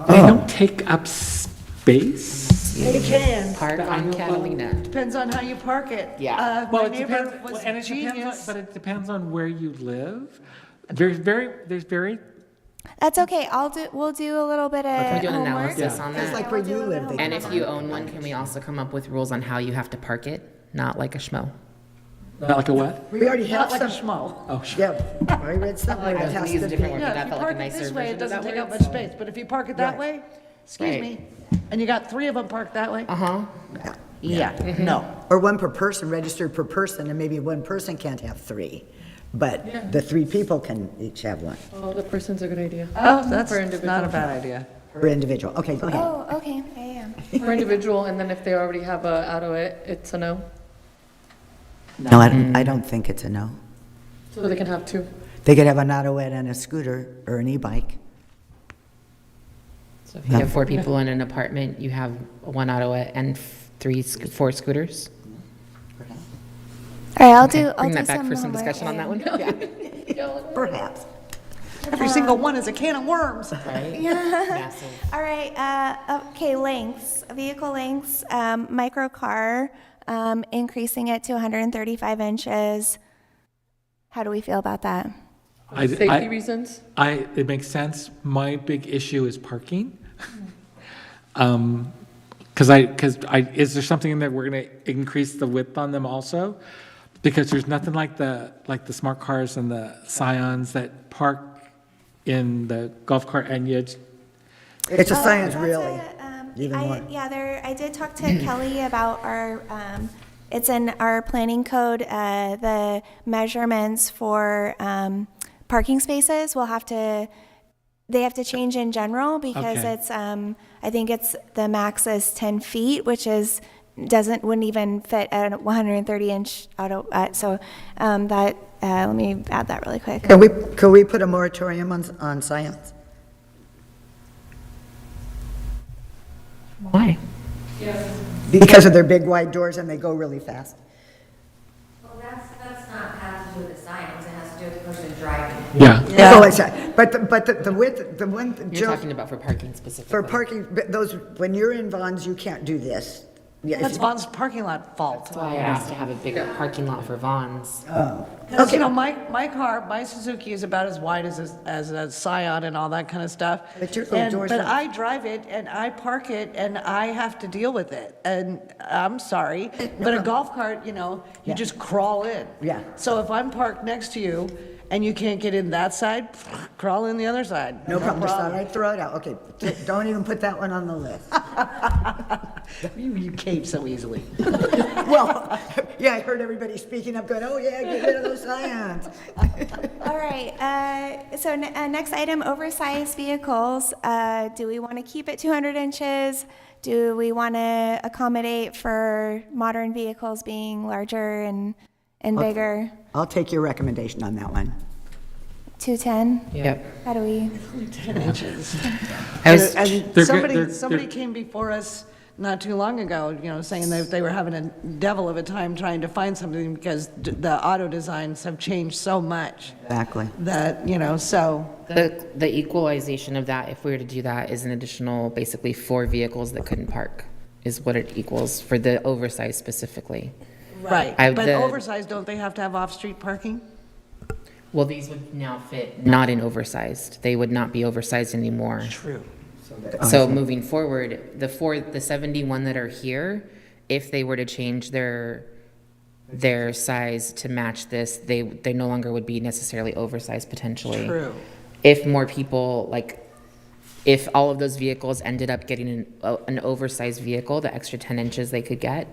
They don't take up space. They can. Park on Catalina. Depends on how you park it. Yeah. Well, My it neighbor depends, was and it depends genius. on, but it depends on where you live. There's very, That's okay. We'll do a little bit of Can we do an homework. analysis on It's that? like where you live. They And can if you own one, can we also come up with rules on how you have to park it? Not like a schmo. not like a what? We already have Not like a some. schmo. Oh, sure. Yeah, I read somewhere I it was has gonna use a to different be. word. Yeah, that if you felt like park a it this nicer way, it version of doesn't that take up word. much space, but if you park it that Right. way, excuse Right. me, and you got 3 of them parked that way, Uh-huh. yeah, no. Or one per person, registered per person, and maybe one person can't have 3. But the 3 people can each have one Oh, the person's a good idea. Oh, that's For not a individual. bad idea. per individual. Okay, go ahead. Oh, okay. Yeah. For individual, and then if they already have a auto, it's a no. No, I don't think it's a no. So they can have 2. They could have an autoet and a scooter or an e-bike. So if you have 4 people in an apartment, you have 1 autoet and 4 scooters? All right, I'll Okay, do bring that back some for some homework, discussion on that one. Perhaps. Every single one is a can of worms. Right? Yeah. Massive. All right, okay, lengths, vehicle lengths, micro car, increasing it to 135 inches. How do we feel about that? Safety reasons? It makes sense. My big issue is parking. Is there something in there we're going to increase the width on them also? Because there's nothing like the smart cars and the Scions that park in the golf cart and It's a science, That's really. Even more. I did talk to Kelly about our, it's in our planning code, the measurements for parking spaces they have to change in general because Okay. it's, I think it's, the max is 10 feet, which wouldn't even fit a 130-inch auto, let me add that really quick. Could we put a moratorium on science? Why? Because of their big wide doors and they go really fast. Well, that's not have to do with the science, it has to do with the person driving. Yeah. Oh, it's, but the width, the one, You're Joe, talking about for parking specifically. for parking, but those, when you're in Vons, you can't do this. Yeah, if That's you- Vaughn's parking lot fault. That's why I asked to have a bigger parking lot for Vons. Because, you know, my car, my Suzuki is about as wide as a Scion and all that kind of stuff. But your little door's But not- I drive it and I park it and I have to deal with it. And I'm sorry, but a golf cart, you know, you just crawl in. Yeah. So if I'm parked next to you and you can't get in that side, crawl in the other side. No problem, just thought I'd throw it out. Okay, don't even put that one on the list. You cave so easily. Well, yeah, I heard everybody speaking up going, oh yeah, get rid of those Scions. All right, so next item, oversized vehicles. Do we want to keep it 200 inches? Do we want to accommodate for modern vehicles being larger and bigger? I'll take your recommendation on that one. 210? Yep. How do we? 10 inches. I was- And They're somebody, good- they're- somebody came before us not too long ago, you know, saying that they were having a devil of a time trying to find something because the auto designs have changed so much Exactly. that, you know, so. The equalization of that, if we were to do that, is an additional, basically 4 vehicles that couldn't park, is what it equals for the oversized specifically. Right, I- but the- oversized, don't they have to have off-street parking? Well, these would now fit not in oversized. They would not be oversized anymore. True. So moving forward, the 71 that are here, if they were to change their size to match this, they no longer would be necessarily oversized potentially. True. if more people, like, if all of those vehicles ended up getting an oversized vehicle, the extra 10 inches they could get,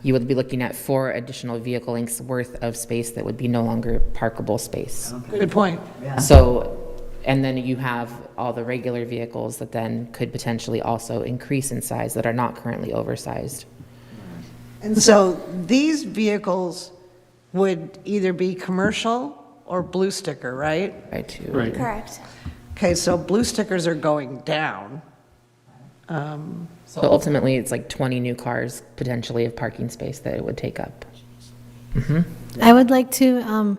you would be looking at 4 additional vehicle lengths worth of space that would be no longer parkable space. Good point. So, and then you have all the regular vehicles that then could potentially also increase in size that are not currently oversized. And so these vehicles would either be commercial or blue sticker, right? Right, too. Right. Correct. Okay, so blue stickers are going down. So ultimately, it's like 20 new cars potentially of parking space that it would take up. I would like to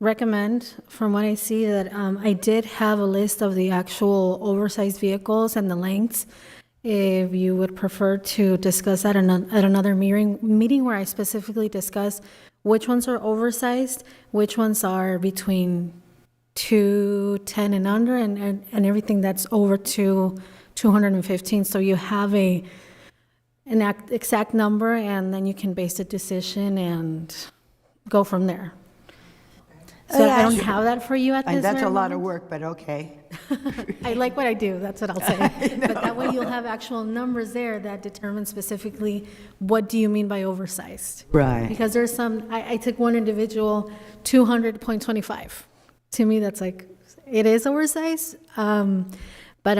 recommend, from what I see, that I did have a list of the actual oversized vehicles and the lengths. If you would prefer to discuss that at another meeting where I specifically discuss which ones are oversized, which ones are between 210 and under, and everything that's over to 215. So you have an exact number, and then you can base a decision and go from there. So I don't have that for you at this That's a very lot of moment. work, but okay. I like what I do, that's what I'll say. But that way you'll have actual numbers there that determine specifically what do you mean by oversized. Right. Because there's some, I took one individual, 200.25. To me, that's like, it is oversized, but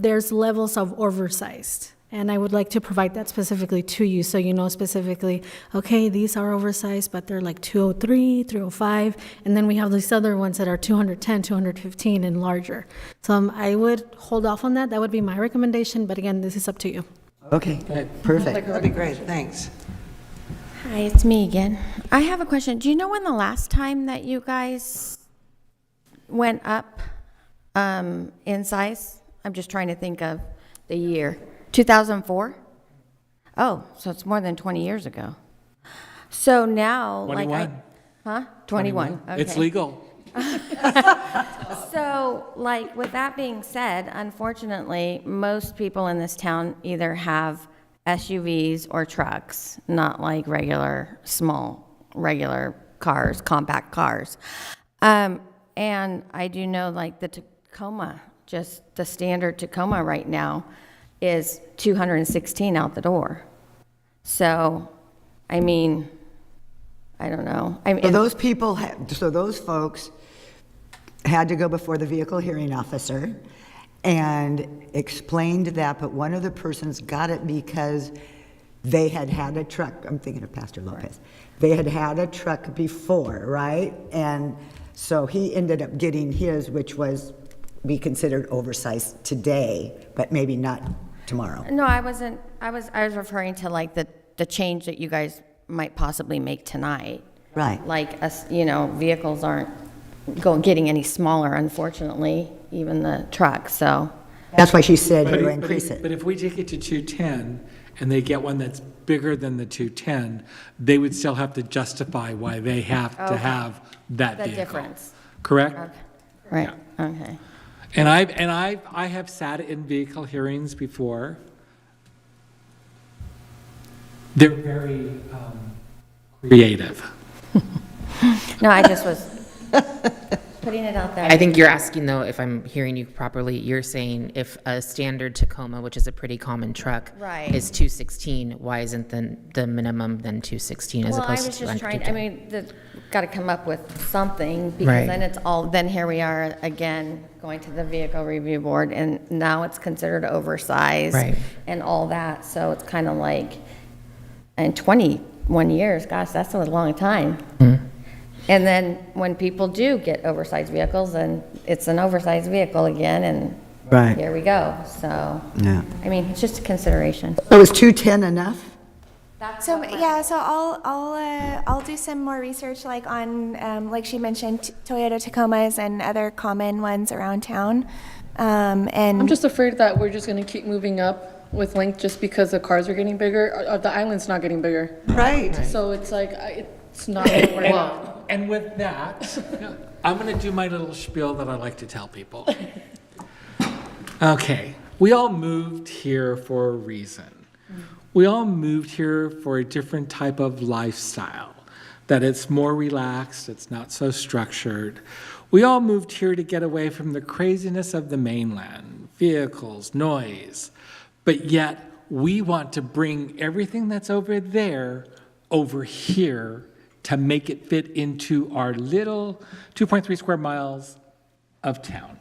there's levels of oversized. And I would like to provide that specifically to you, so you know specifically, okay, these are oversized, but they're like 203, 305, and then we have these other ones that are 210, 215 and larger. So I would hold off on that. That would be my recommendation, but again, this is up to you. Okay, perfect. That'd be great, thanks. Hi, it's me again. I have a question. Do you know when the last time that you guys went up in size? I'm just trying to think of the year. 2004? Oh, so it's more than 20 years ago. So now, 21. 21. Okay. It's legal. So, like, with that being said, unfortunately, most people in this town either have SUVs or trucks, not like regular cars, compact cars. And I do know, like, the Tacoma, just the standard Tacoma right now is 216 out the door. So, I mean, I don't know. So those people, so those folks had to go before the vehicle hearing officer and explained that, but one of the persons got it because they had had a truck. I'm thinking of Pastor Lopez. They had had a truck before, right? And so he ended up getting his, which was be considered oversized today, but maybe not tomorrow. No, I wasn't. I was referring to like the change that you guys might possibly make tonight. Right. Like us, vehicles aren't getting any smaller, unfortunately, even the trucks. So that's why she said he'll increase it. But if we take it to 210 and they get one that's bigger than the 210, they would still have to justify why they have to have that the vehicle. difference. Correct? Okay. Right. Yeah. Okay. And I have sat in vehicle hearings before. They're very creative. No, I just was putting it out there. I think you're asking, though, if I'm hearing you properly, you're saying if a standard Tacoma, which is a pretty common truck, Right. is 216, why isn't the minimum then 216 as Well, I opposed was to just trying, I mean, got to come up with something, because Right. then here we are again, going to the vehicle review board, and now it's considered oversized. Right. And all that, so it's kind of like, and 21 years, gosh, that's a long time. And then when people do get oversized vehicles, then it's an oversized vehicle again, and Right. here we go, so. Yeah. I mean, it's just a consideration. So is 210 enough? So yeah, so I'll do some more research, like on like she mentioned, Toyota Tacomas and other common ones around town. And I'm just afraid that we're just going to keep moving up with length just because the cars are getting bigger. The island's not getting bigger. Right. So it's like, it's not going to work out. And with that, I'm going to do my little spiel that I like to tell people. Okay, we all moved here for a reason. We all moved here for a different type of lifestyle, that it's more relaxed, it's not so structured. We all moved here to get away from the craziness of the mainland, vehicles, noise, but yet we want to bring everything that's over there over here to make it fit into our little 2.3 square miles of town.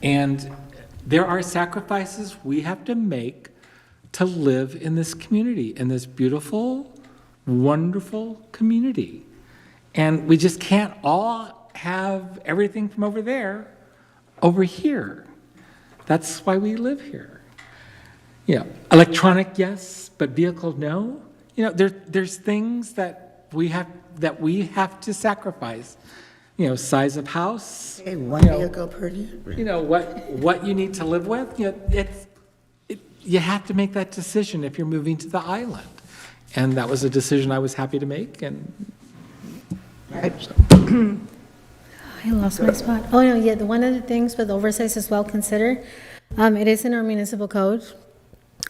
And there are sacrifices we have to make to live in this community, in this beautiful, wonderful community. And we just can't all have everything from over there over here. That's why we live here. You know, electronic, yes, but vehicle, no. You know, there's things that we have to sacrifice. You know, size of house. Okay, one vehicle per year. You know, what you need to live with. You know, you have to make that decision if you're moving to the island. And that was a decision I was happy to make. And I lost my spot. Oh, no, yeah, one of the things with oversized as well, consider, it is in our municipal code.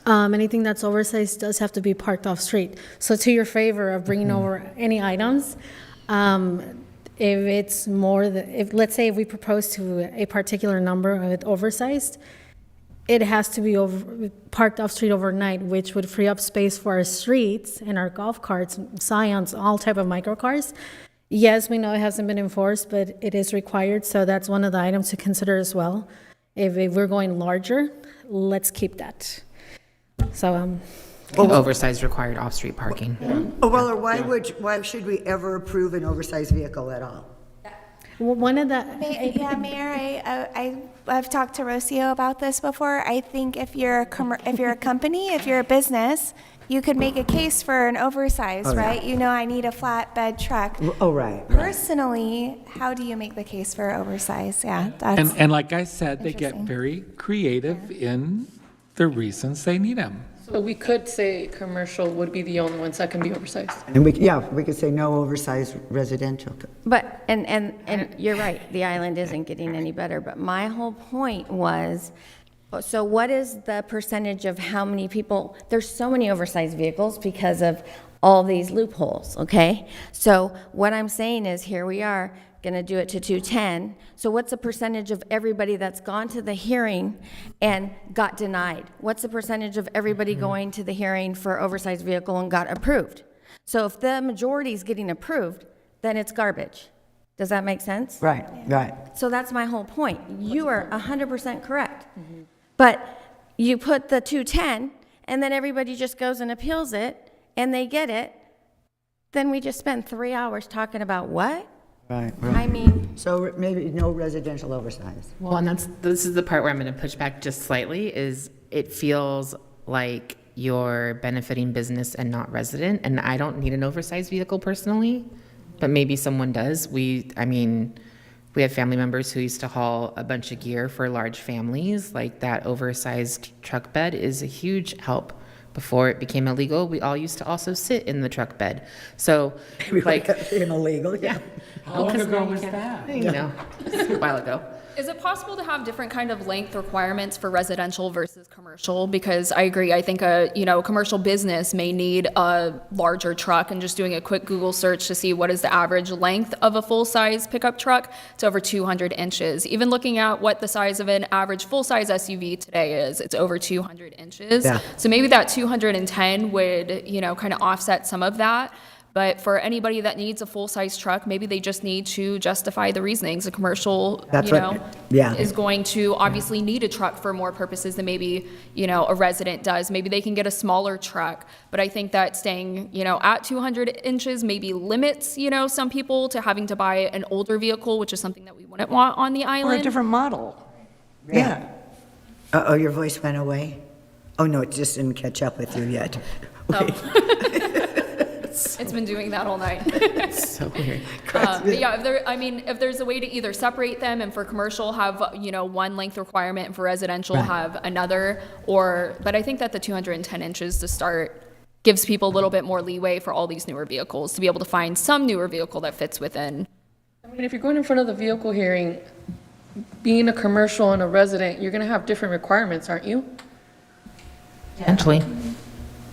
Anything that's oversized does have to be parked off street. So to your favor of bringing over any items, if it's more than, let's say if we propose to a particular number of oversized, it has to be parked off street overnight, which would free up space for our streets and our golf carts, Scions, all type of microcars. Yes, we know it hasn't been enforced, but it is required, so that's one of the items to consider as well. If we're going larger, let's keep that. So, Oversized required off-street parking. Oh, well, or why should we ever approve an oversized vehicle at all? One of the... Mayor, I've talked to Rocio about this before. I think if you're a company, if you're a business, you could make a case for an oversized, right? You know, I need a flatbed truck. Oh, right. Personally, how do you make the case for oversized? Yeah, that's... and like I said, they get very creative in the reasons they need them. So we could say commercial would be the only ones that can be oversized. And we could say no oversized residential. But, and you're right, the island isn't getting any better, but my whole point was, so what is the percentage of how many people, there's so many oversized vehicles because of all these loopholes, okay? So what I'm saying is, here we are, gonna do it to 210. So what's the percentage of everybody that's gone to the hearing and got denied? What's the percentage of everybody going to the hearing for oversized vehicle and got approved? So if the majority is getting approved, then it's garbage. Does that make sense? Right. So that's my whole point. You are 100% correct. But you put the 210 and then everybody just goes and appeals it and they get it, then we just spend 3 hours talking about what? Right. I mean, so maybe no residential oversized. Well, and this is the part where I'm going to push back just slightly, is it feels like you're benefiting business and not resident, and I don't need an oversized vehicle personally, but maybe someone does. We have family members who used to haul a bunch of gear for large families. Like, that oversized truck bed is a huge help. Before it became illegal, we all used to also sit in the truck bed. So, like, illegal, yeah. How long ago was that? You know, a while ago. Is it possible to have different kind of length requirements for residential versus commercial? Because I agree, I think a commercial business may need a larger truck, and just doing a quick Google search to see what is the average length of a full-size pickup truck, it's over 200 inches. Even looking at what the size of an average full-size SUV today is, it's over 200 inches. Yeah. So maybe that 210 would, kind of offset some of that. But for anybody that needs a full-size truck, maybe they just need to justify the reasonings. A commercial, is going to obviously need a truck for more purposes than maybe, a resident does. Maybe they can get a smaller truck. But I think that staying, at 200 inches maybe limits, some people to having to buy an older vehicle, which is something that we wouldn't want on the island. Or a different model. Yeah. Uh-oh, your voice went away. Oh, no, it just didn't catch up with you yet. It's been doing that all night. So weird. But yeah, if there's a way to either separate them, and for commercial have, one length requirement, and for residential have another, but I think that the 210 inches to start gives people a little bit more leeway for all these newer vehicles to be able to find some newer vehicle that fits within. I mean, if you're going in front of the vehicle hearing, being a commercial and a resident, you're going to have different requirements, aren't you? Potentially.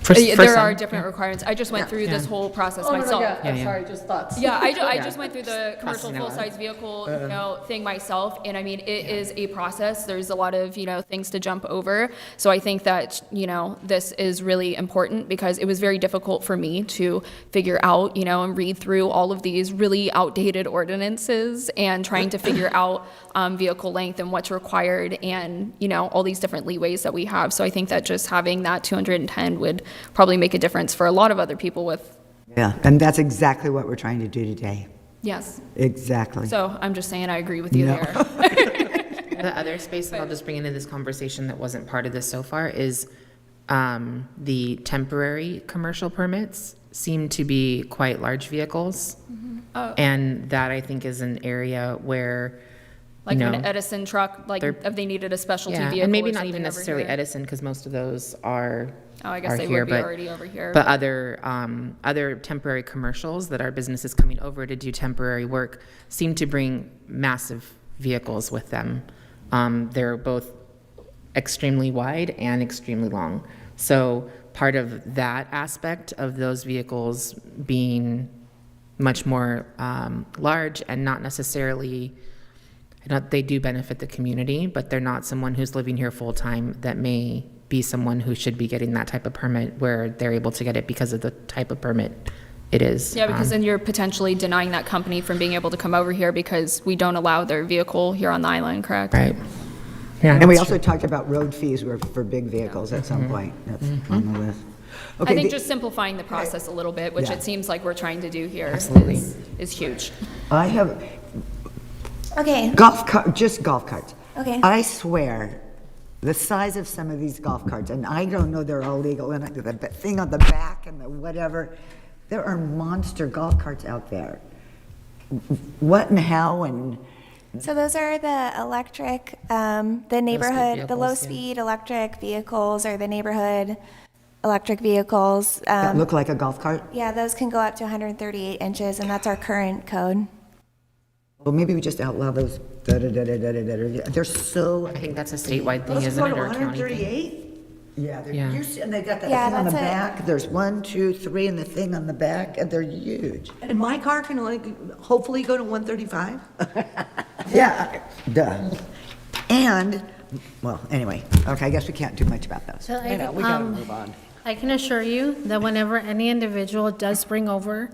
There are different requirements. I just went through this whole process myself. Sorry, just thoughts. Yeah, I just went through the commercial Noah. full-size vehicle, thing myself, and I mean, it is a process. There's a lot of, things to jump over. So I think that, this is really important because it was very difficult for me to figure out, and read through all of these really outdated ordinances and trying to figure out vehicle length and what's required and, all these different leeways that we have. So I think that just having that 210 would probably make a difference for a lot of other people with. Yeah, and that's exactly what we're trying to do today. Yes. Exactly. So I'm just saying I agree with you there. The other space that I'll just bring into this conversation that wasn't part of this so far is the temporary commercial permits seem to be quite large vehicles. And that I think is an area where, like an Edison truck, like if they needed a specialty vehicle. And maybe or not even something necessarily over here. Edison, because most of those are I guess are they here, would be but, already over here. But other temporary commercials that are businesses coming over to do temporary work seem to bring massive vehicles with them. They're both extremely wide and extremely long. So part of that aspect of those vehicles being much more large and not necessarily, they do benefit the community, but they're not someone who's living here full time that may be someone who should be getting that type of permit where they're able to get it because of the type of permit it is. Yeah, because then you're potentially denying that company from being able to come over here because we don't allow their vehicle here on the island, correct? Right. Yeah, And we that's also true. talked about road fees were for big vehicles at some point. That's on the list. I think just simplifying the process a little bit, which Yeah. it seems like we're trying to do here, Absolutely. is huge. I have Okay. just golf carts. Okay. I swear, the size of some of these golf carts, and I don't know they're all legal, and the thing on the back and the whatever, there are monster golf carts out there. What and how and So those are the electric, the neighborhood, the vehicles, low-speed electric vehicles or the neighborhood electric vehicles. that look like a golf cart? Yeah, those can go up to 138 inches, and that's our current code. Well, maybe we just outlaw those. They're so. I think that's a statewide thing, Those isn't go it, to or a county thing? 138? Yeah, they're Yeah. huge, and they got that Yeah, thing on the that's it. back. There's 1, 2, 3, and the thing on the back, and they're huge. And my car can only hopefully go to 135? Yeah, duh. And, well, anyway, okay, I guess we can't do much about those. So I know, we gotta move on. I can assure you that whenever any individual does bring over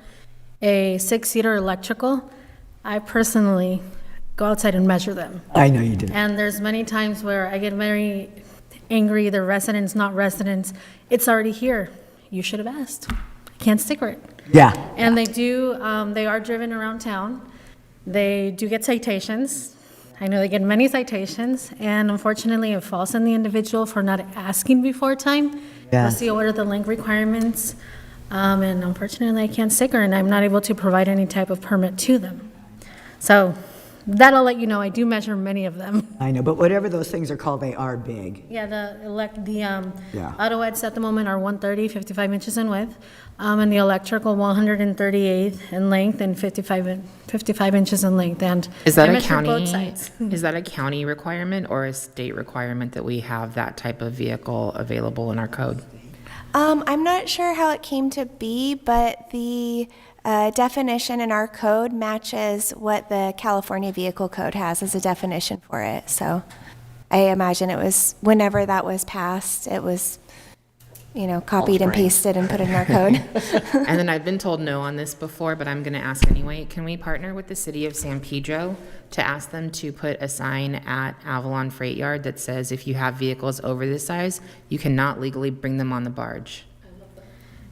a six-seater electrical, I personally go outside and measure them. I know you do. And there's many times where I get very angry, the residents, not residents, it's already here. You should have asked. I can't sticker it. Yeah. And they are driven around town. They do get citations. I know they get many citations, and unfortunately, it falls on the individual for not asking before time. Yeah. To see what are the length requirements, and unfortunately, I can't sticker, and I'm not able to provide any type of permit to them. So that I'll let you know, I do measure many of them. I know, but whatever those things are called, they are big. Yeah, the Yeah. auto eds at the moment are 130, 55 inches in width, and the electrical 138 in length and 55 inches in length. And Is that I a measured county? both sides. Is that a county requirement or a state requirement that we have that type of vehicle available in our code? I'm not sure how it came to be, but the definition in our code matches what the California Vehicle Code has as a definition for it. So I imagine it was, whenever that was passed, it was, copied and Right. pasted and put in our code. And then I've been told no on this before, but I'm going to ask anyway. Can we partner with the city of San Pedro to ask them to put a sign at Avalon Freight Yard that says if you have vehicles over this size, you cannot legally bring them on the barge?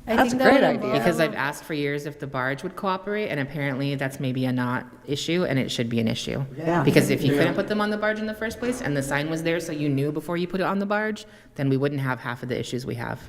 I That's think a that great would idea. involve- Because I've asked for years if the barge would cooperate, and apparently that's maybe a not issue, and it should be an issue. Yeah. Because if you couldn't put them on the barge in the first place, and the sign was there so you knew before you put it on the barge, then we wouldn't have half of the issues we have.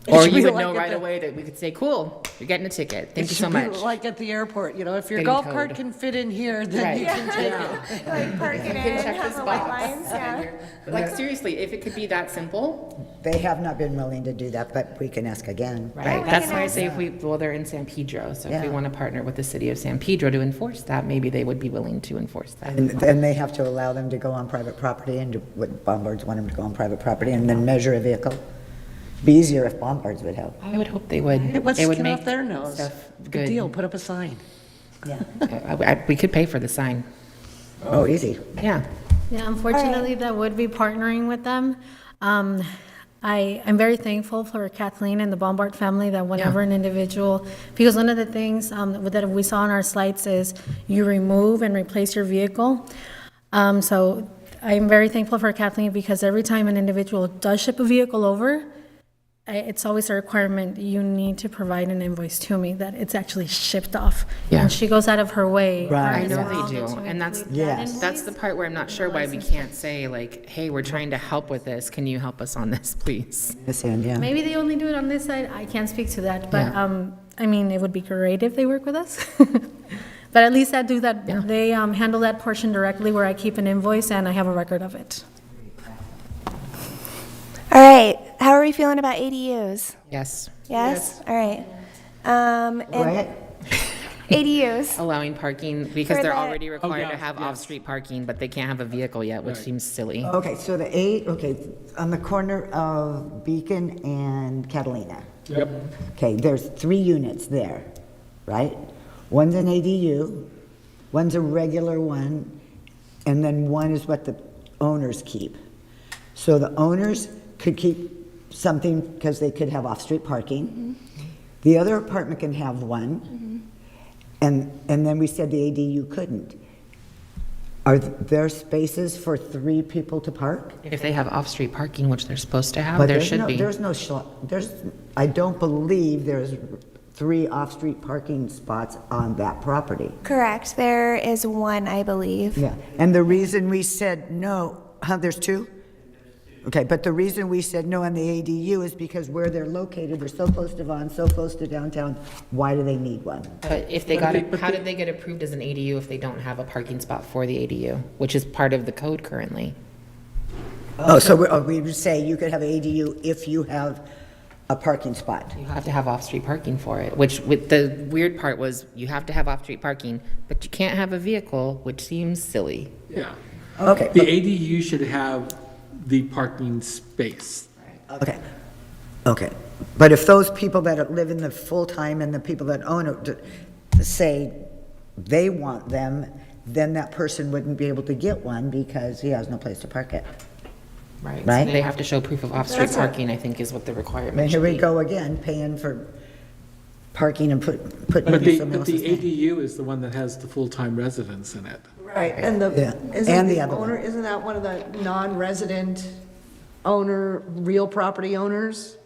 It Or should you be would like know at right the- away that we could say, cool, you're getting a ticket, thank you so It should much. be like at the airport, if your Getting golf towed. cart can fit in here, then Right. you can take it. Like park it in, have the white lines, yeah. Like seriously, if it could be that simple, They have not been willing to do that, but we can ask again. right? we That's can why I ask. say if we, well, they're in San Pedro, so if we Yeah. want to partner with the city of San Pedro to enforce that, maybe they would be willing to enforce that. And then they have to allow them to go on private property, and would bombards want them to go on private property and then measure a vehicle? Be easier if Bombards would help. I would hope they would. Let's They would get make off their nose. stuff Good good. deal, put up a sign. We could pay for the sign. Oh, easy. Yeah. Yeah, unfortunately, that would be partnering with them. I'm very thankful for Kathleen and the Bombard family that whenever an individual, because one of the things that we saw on our slides is you remove and replace your vehicle. So I'm very thankful for Kathleen because every time an individual does ship a vehicle over, it's always a requirement, you need to provide an invoice to me that it's actually shipped off. Yeah. And she goes out of her way. I know to they do, and that's the part where I'm not sure why we can't say like, hey, we're trying to help with this. Can you help us on this, please? Maybe they only do it on this side. I can't speak to that, but I mean, it would be great if they work with us. But at least I do that. They handle that portion directly where I keep an invoice and I have a record of it. All right, how are we feeling about ADUs? Yes. Yes? All right. And ADUs. Allowing parking, because For they're the- already required to have off-street parking, but they can't have a vehicle yet, which seems silly. Okay, so on the corner of Beacon and Catalina. Yep. Okay, there's 3 units there, right? One's an ADU, one's a regular one, and then one is what the owners keep. So the owners could keep something because they could have off-street parking. The other apartment can have one, and then we said the ADU couldn't. Are there spaces for 3 people to park? If they have off-street parking, which they're supposed to have, But there there's should no- be. I don't believe there's 3 off-street parking spots on that property. Correct. There is one, I believe. Yeah, and the reason we said no, there's 2? Okay, but the reason we said no on the ADU is because where they're located, they're so close to Vaughan, so close to downtown, why do they need one? But if they got it, how did they get approved as an ADU if they don't have a parking spot for the ADU, which is part of the code currently? Oh, so we would say you could have ADU if you have a parking spot. You have to have off-street parking for it, which with the weird part was you have to have off-street parking, but you can't have a vehicle, which seems silly. Yeah. Okay. The ADU should have the parking space. Okay, but if those people that live in the full-time and the people that own it say they want them, then that person wouldn't be able to get one because he has no place to park it. Right. Right? They have to show proof of off-street That's it. parking, I think, is what the requirement And here should we be. go again, paying for parking and putting But it in the someone else's name. ADU is the one that has the full-time residents in it. Right, and Yeah, isn't and the the other owner, one. isn't that one of the non-resident owner, real property owners?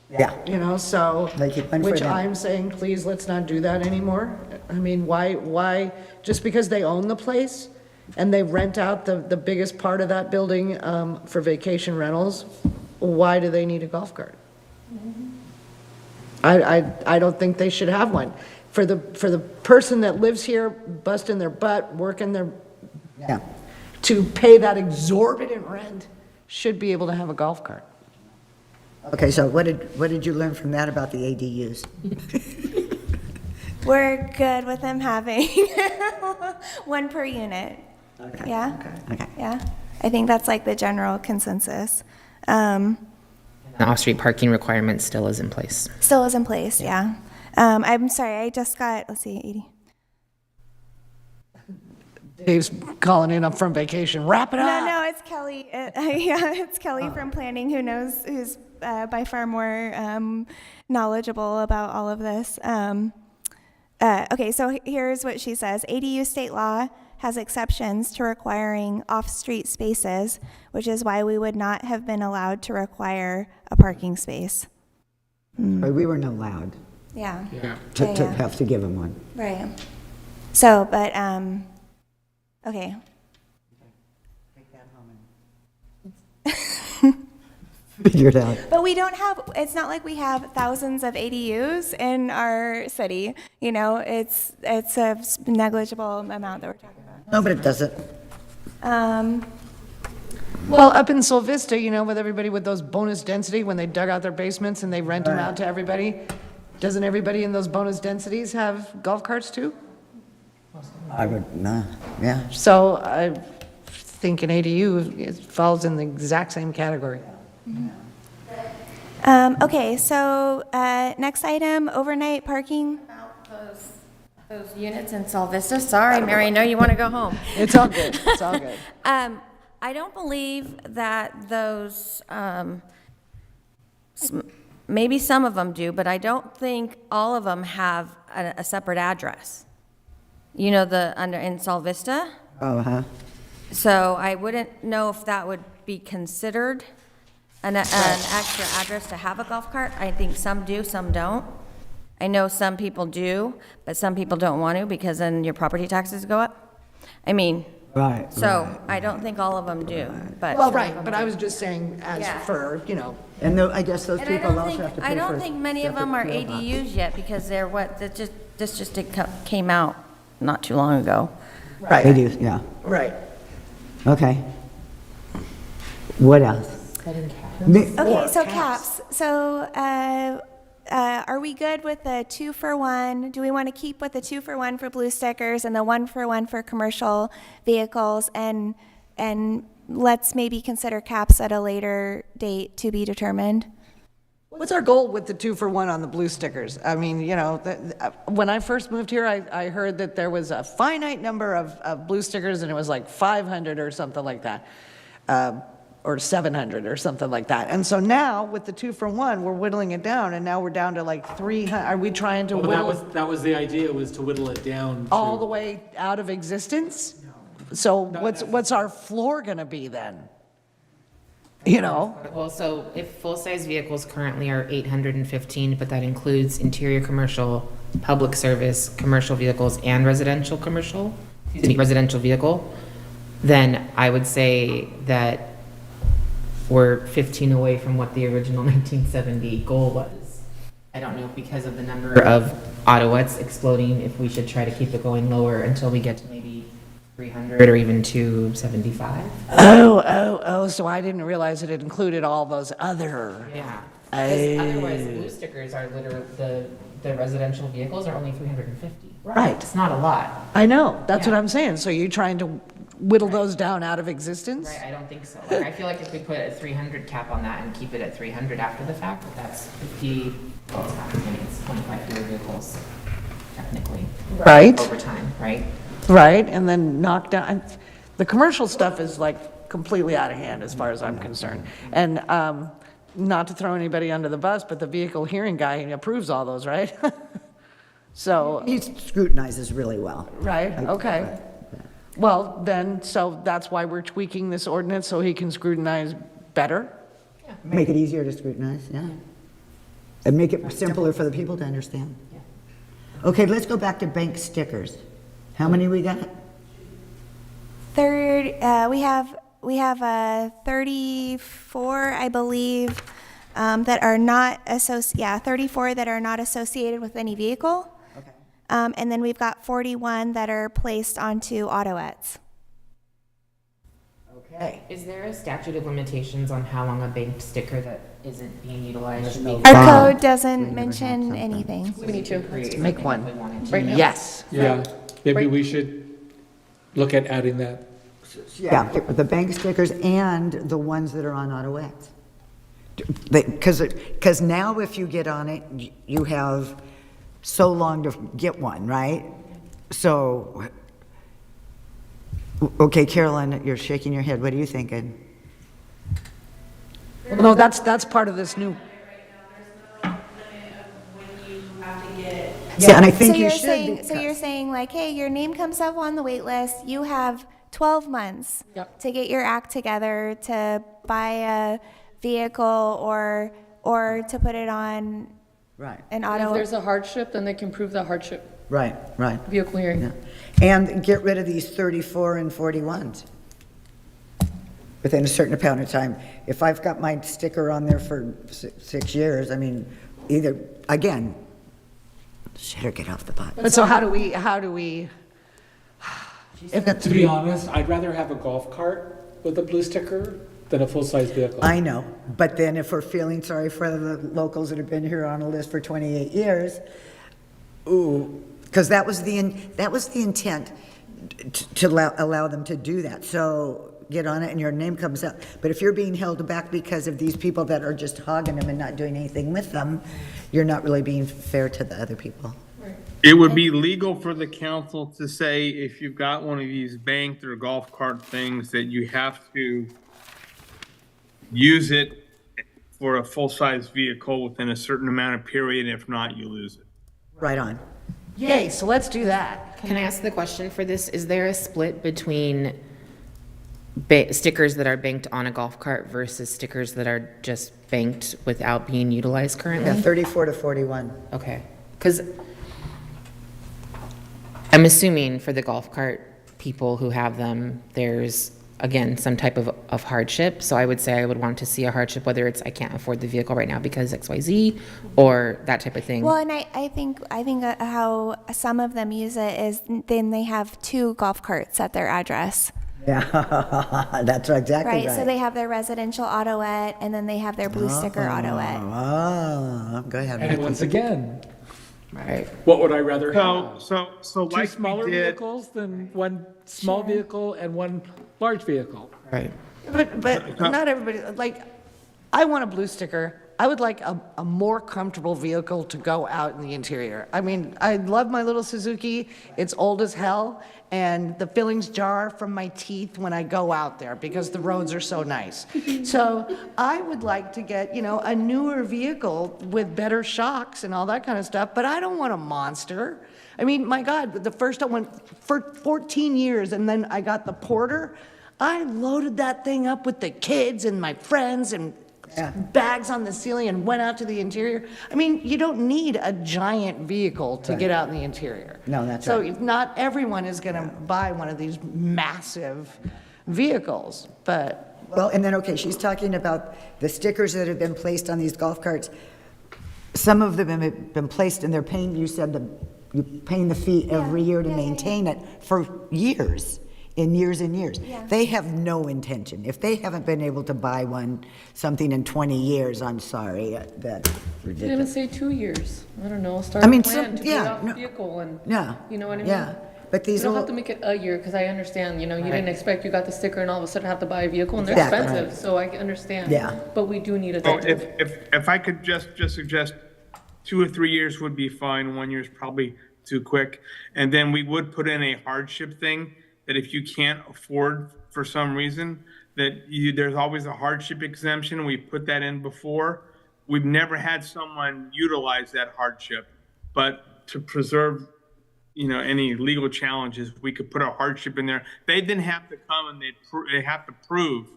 Yeah. You know, so, They keep one for which them. I'm saying, please, let's not do that anymore. I mean, why, just because they own the place and they rent out the biggest part of that building for vacation rentals, why do they need a golf cart? I don't think they should have one. For the person that lives here, busting their butt, working their, Yeah. to pay that exorbitant rent, should be able to have a golf cart. Okay, so what did you learn from that about the ADUs? We're good with them having one per unit. Okay. Yeah? Okay. Yeah? I think that's like the general consensus. The off-street parking requirement still is in place. Still is in place, yeah. I'm sorry, I just got, let's see, 80. Dave's calling in up from vacation. Wrap it up. No, it's Kelly. Yeah, it's Kelly from planning who's by far more knowledgeable about all of this. Okay, so here's what she says. ADU state law has exceptions to requiring off-street spaces, which is why we would not have been allowed to require a parking space. We weren't allowed Yeah. to have to give them one. Right. So, but, okay. Figure it out. But we don't have, it's not like we have thousands of ADUs in our city. You know, it's a negligible amount that we're talking about. No, but it doesn't. Well, up in Sol Vista, you know, with everybody with those bonus density, when they dug out their basements and they rent them out to everybody, doesn't everybody in those bonus densities have golf carts too? I would, nah, yeah. So I think an ADU falls in the exact same category. Okay, so next item, overnight parking. Those units in Sol Vista, sorry, Mary, I know you want to go home. It's all good, it's all good. I don't believe that those, maybe some of them do, but I don't think all of them have a separate address. You know, in Sol Vista? Uh-huh. So I wouldn't know if that would be considered an extra address to have a golf cart. I think some do, some don't. I know some people do, but some people don't want to because then your property taxes go up. I mean, Right. so I don't think all of them do, but. Well, some of right, them but do. I was just saying as Yeah. for, you know. And I guess those And I people don't also think, have to pay I for don't think many of them are separate PO box. ADUs yet because they're this just came out not too long ago. Right. They do, yeah. Right. Okay. What else? Okay, so caps. So are we good with the 2-for-1? Do we want to keep with the 2-for-1 for blue stickers and the 1-for-1 for commercial vehicles? And let's maybe consider caps at a later date to be determined. What's our goal with the 2-for-1 on the blue stickers? I mean, you know, when I first moved here, I heard that there was a finite number of blue stickers, and it was like 500 or something like that, or 700 or something like that. And so now with the 2-for-1, we're whittling it down, and now we're down to like 300. Are we trying to whittle That was the idea, was to whittle it down. all the way out of existence? So what's our floor going to be then? You know? Well, so if full-size vehicles currently are 815, but that includes interior commercial, public service, commercial vehicles, and residential vehicle, then I would say that we're 15 away from what the original 1970 goal was. I don't know, because of the number of Autoettes exploding, if we should try to keep it going lower until we get to maybe 300 or even 275. So I didn't realize that it included all those other. Yeah. Because otherwise, blue stickers are literally, the residential vehicles are only 350. Right. It's not a lot. I know, that's what I'm saying. So you're trying to whittle those down out of existence? Right, I don't think so. Like, I feel like if we put a 300 cap on that and keep it at 300 after the fact, that's 50, well, it's not many, it's 25 fewer vehicles, technically. Right. Over time, right? Right, and then knock down, the commercial stuff is like completely out of hand as far as I'm concerned. And not to throw anybody under the bus, but the vehicle hearing guy approves all those, right? So. He scrutinizes really well. Right, okay. Well, then, so that's why we're tweaking this ordinance, so he can scrutinize better? Make it easier to scrutinize, yeah. And make it simpler for the people to understand. Okay, let's go back to bank stickers. How many we got? Third, we have 34, I believe, that are not 34 that are not associated with any vehicle. Okay. And then we've got 41 that are placed onto autoettes. Okay. Is there a statute of limitations on how long a bank sticker that isn't being utilized should be? Our code doesn't mention anything. We need to. Make one. Right now? Yes. Yeah, maybe we should look at adding that. Yeah, the bank stickers and the ones that are on autoettes. Because now if you get on it, you have so long to get one, right? So, okay, Carolyn, you're shaking your head. What are you thinking? No, that's part of this new. Yeah, and I think so you you're should. saying, so you're saying like, hey, your name comes up on the wait list. You have 12 months to get your act together to buy a vehicle or to put it on Right. an If auto. there's a hardship, then they can prove the hardship. Right, right. Vehicle hearing. Yeah. And get rid of these 34 and 41s within a certain amount of time. If I've got my sticker on there for 6 years, I mean, either, again, shit or get off the pot. But so how do we, if To be honest, I'd rather have a golf cart with a blue sticker than a full-size vehicle. I know, but then if we're feeling sorry for the locals that have been here on a list for 28 years, ooh, because that was the intent to allow them to do that. So get on it and your name comes up. But if you're being held back because of these people that are just hogging them and not doing anything with them, you're not really being fair to the other people. It would be legal for the council to say, if you've got one of these banked or golf cart things, that you have to use it for a full-size vehicle within a certain amount of period. If not, you lose it. Right on. Yay, so let's do that. Can I ask the question for this? Is there a split between stickers that are banked on a golf cart versus stickers that are just banked without being utilized currently? Yeah, 34 to 41. Okay, because I'm assuming for the golf cart people who have them, there's, again, some type of hardship. So I would say I would want to see a hardship, whether it's I can't afford the vehicle right now because XYZ or that type of thing. Well, and I think how some of them use it is then they have 2 golf carts at their address. Yeah, that's exactly right. Right, so they have their residential autoet, and then they have their blue sticker autoet. Oh, go ahead. And once again, right. What would I rather have? So Two like smaller we did, vehicles than one small vehicle and one large vehicle. Right. But not everybody, like, I want a blue sticker. I would like a more comfortable vehicle to go out in the interior. I mean, I love my little Suzuki. It's old as hell, and the fillings jar from my teeth when I go out there because the roads are so nice. So I would like to get, you know, a newer vehicle with better shocks and all that kind of stuff, but I don't want a monster. I mean, my God, the first one for 14 years, and then I got the Porter. I loaded that thing up with the kids and my friends and bags on the ceiling and went out to the interior. I mean, you don't need a giant vehicle to get out in the interior. No, that's so right. not everyone is going to buy one of these massive vehicles, but Well, and then, okay, she's talking about the stickers that have been placed on these golf carts. Some of them have been placed and they're paying, you said you're paying the fee every year to maintain it for years. In years and years. Yeah. They have no intention. If they haven't been able to buy something in 20 years, I'm sorry, that's You didn't ridiculous. say 2 years. I don't know, start I mean, a plan to yeah, get off the no. vehicle and, Yeah. you know what I mean? Yeah, but You these don't are, have to make it a year, because I understand, you know, you didn't expect you got the sticker and all of a sudden have to buy a vehicle, and they're Exactly. expensive, so I understand. Yeah. But we do need a oh, time. if I could just suggest 2 or 3 years would be fine. 1 year is probably too quick. And then we would put in a hardship thing that if you can't afford for some reason, that there's always a hardship exemption. We put that in before. We've never had someone utilize that hardship, but to preserve, you know, any legal challenges, we could put a hardship in there. They then have to come and they have to prove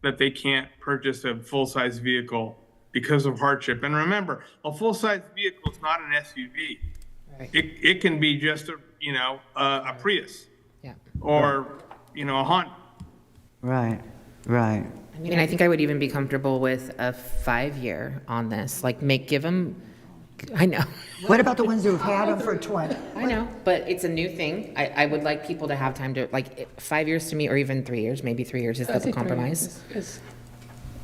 that they can't purchase a full-size vehicle because of hardship. And remember, a full-size vehicle is not an SUV. Right. It can be just a Prius. Yeah. Or, you know, a Honda. right. I mean, I think I would even be comfortable with a 5-year on this, like give them, I know. What about the ones who've had them for 20? I know, but it's a new thing. I would like people to have time to, 5 years to me, or even 3 years, maybe 3 years is I the think 3 compromise. is-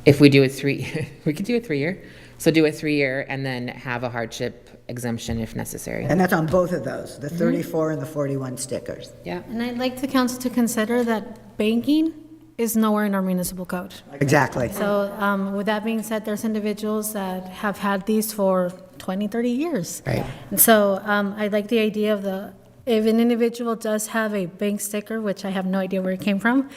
If we do a 3, we could do a 3-year. So do a 3-year and then have a hardship exemption if necessary. And that's on both of those, the 34 and the 41 stickers. Yeah. And I'd like the council to consider that banking is nowhere in our municipal code. Exactly. So with that being said, there's individuals that have had these for 20, 30 years. Right. And so I like the idea of if an individual does have a bank sticker, which I have no idea where it came from,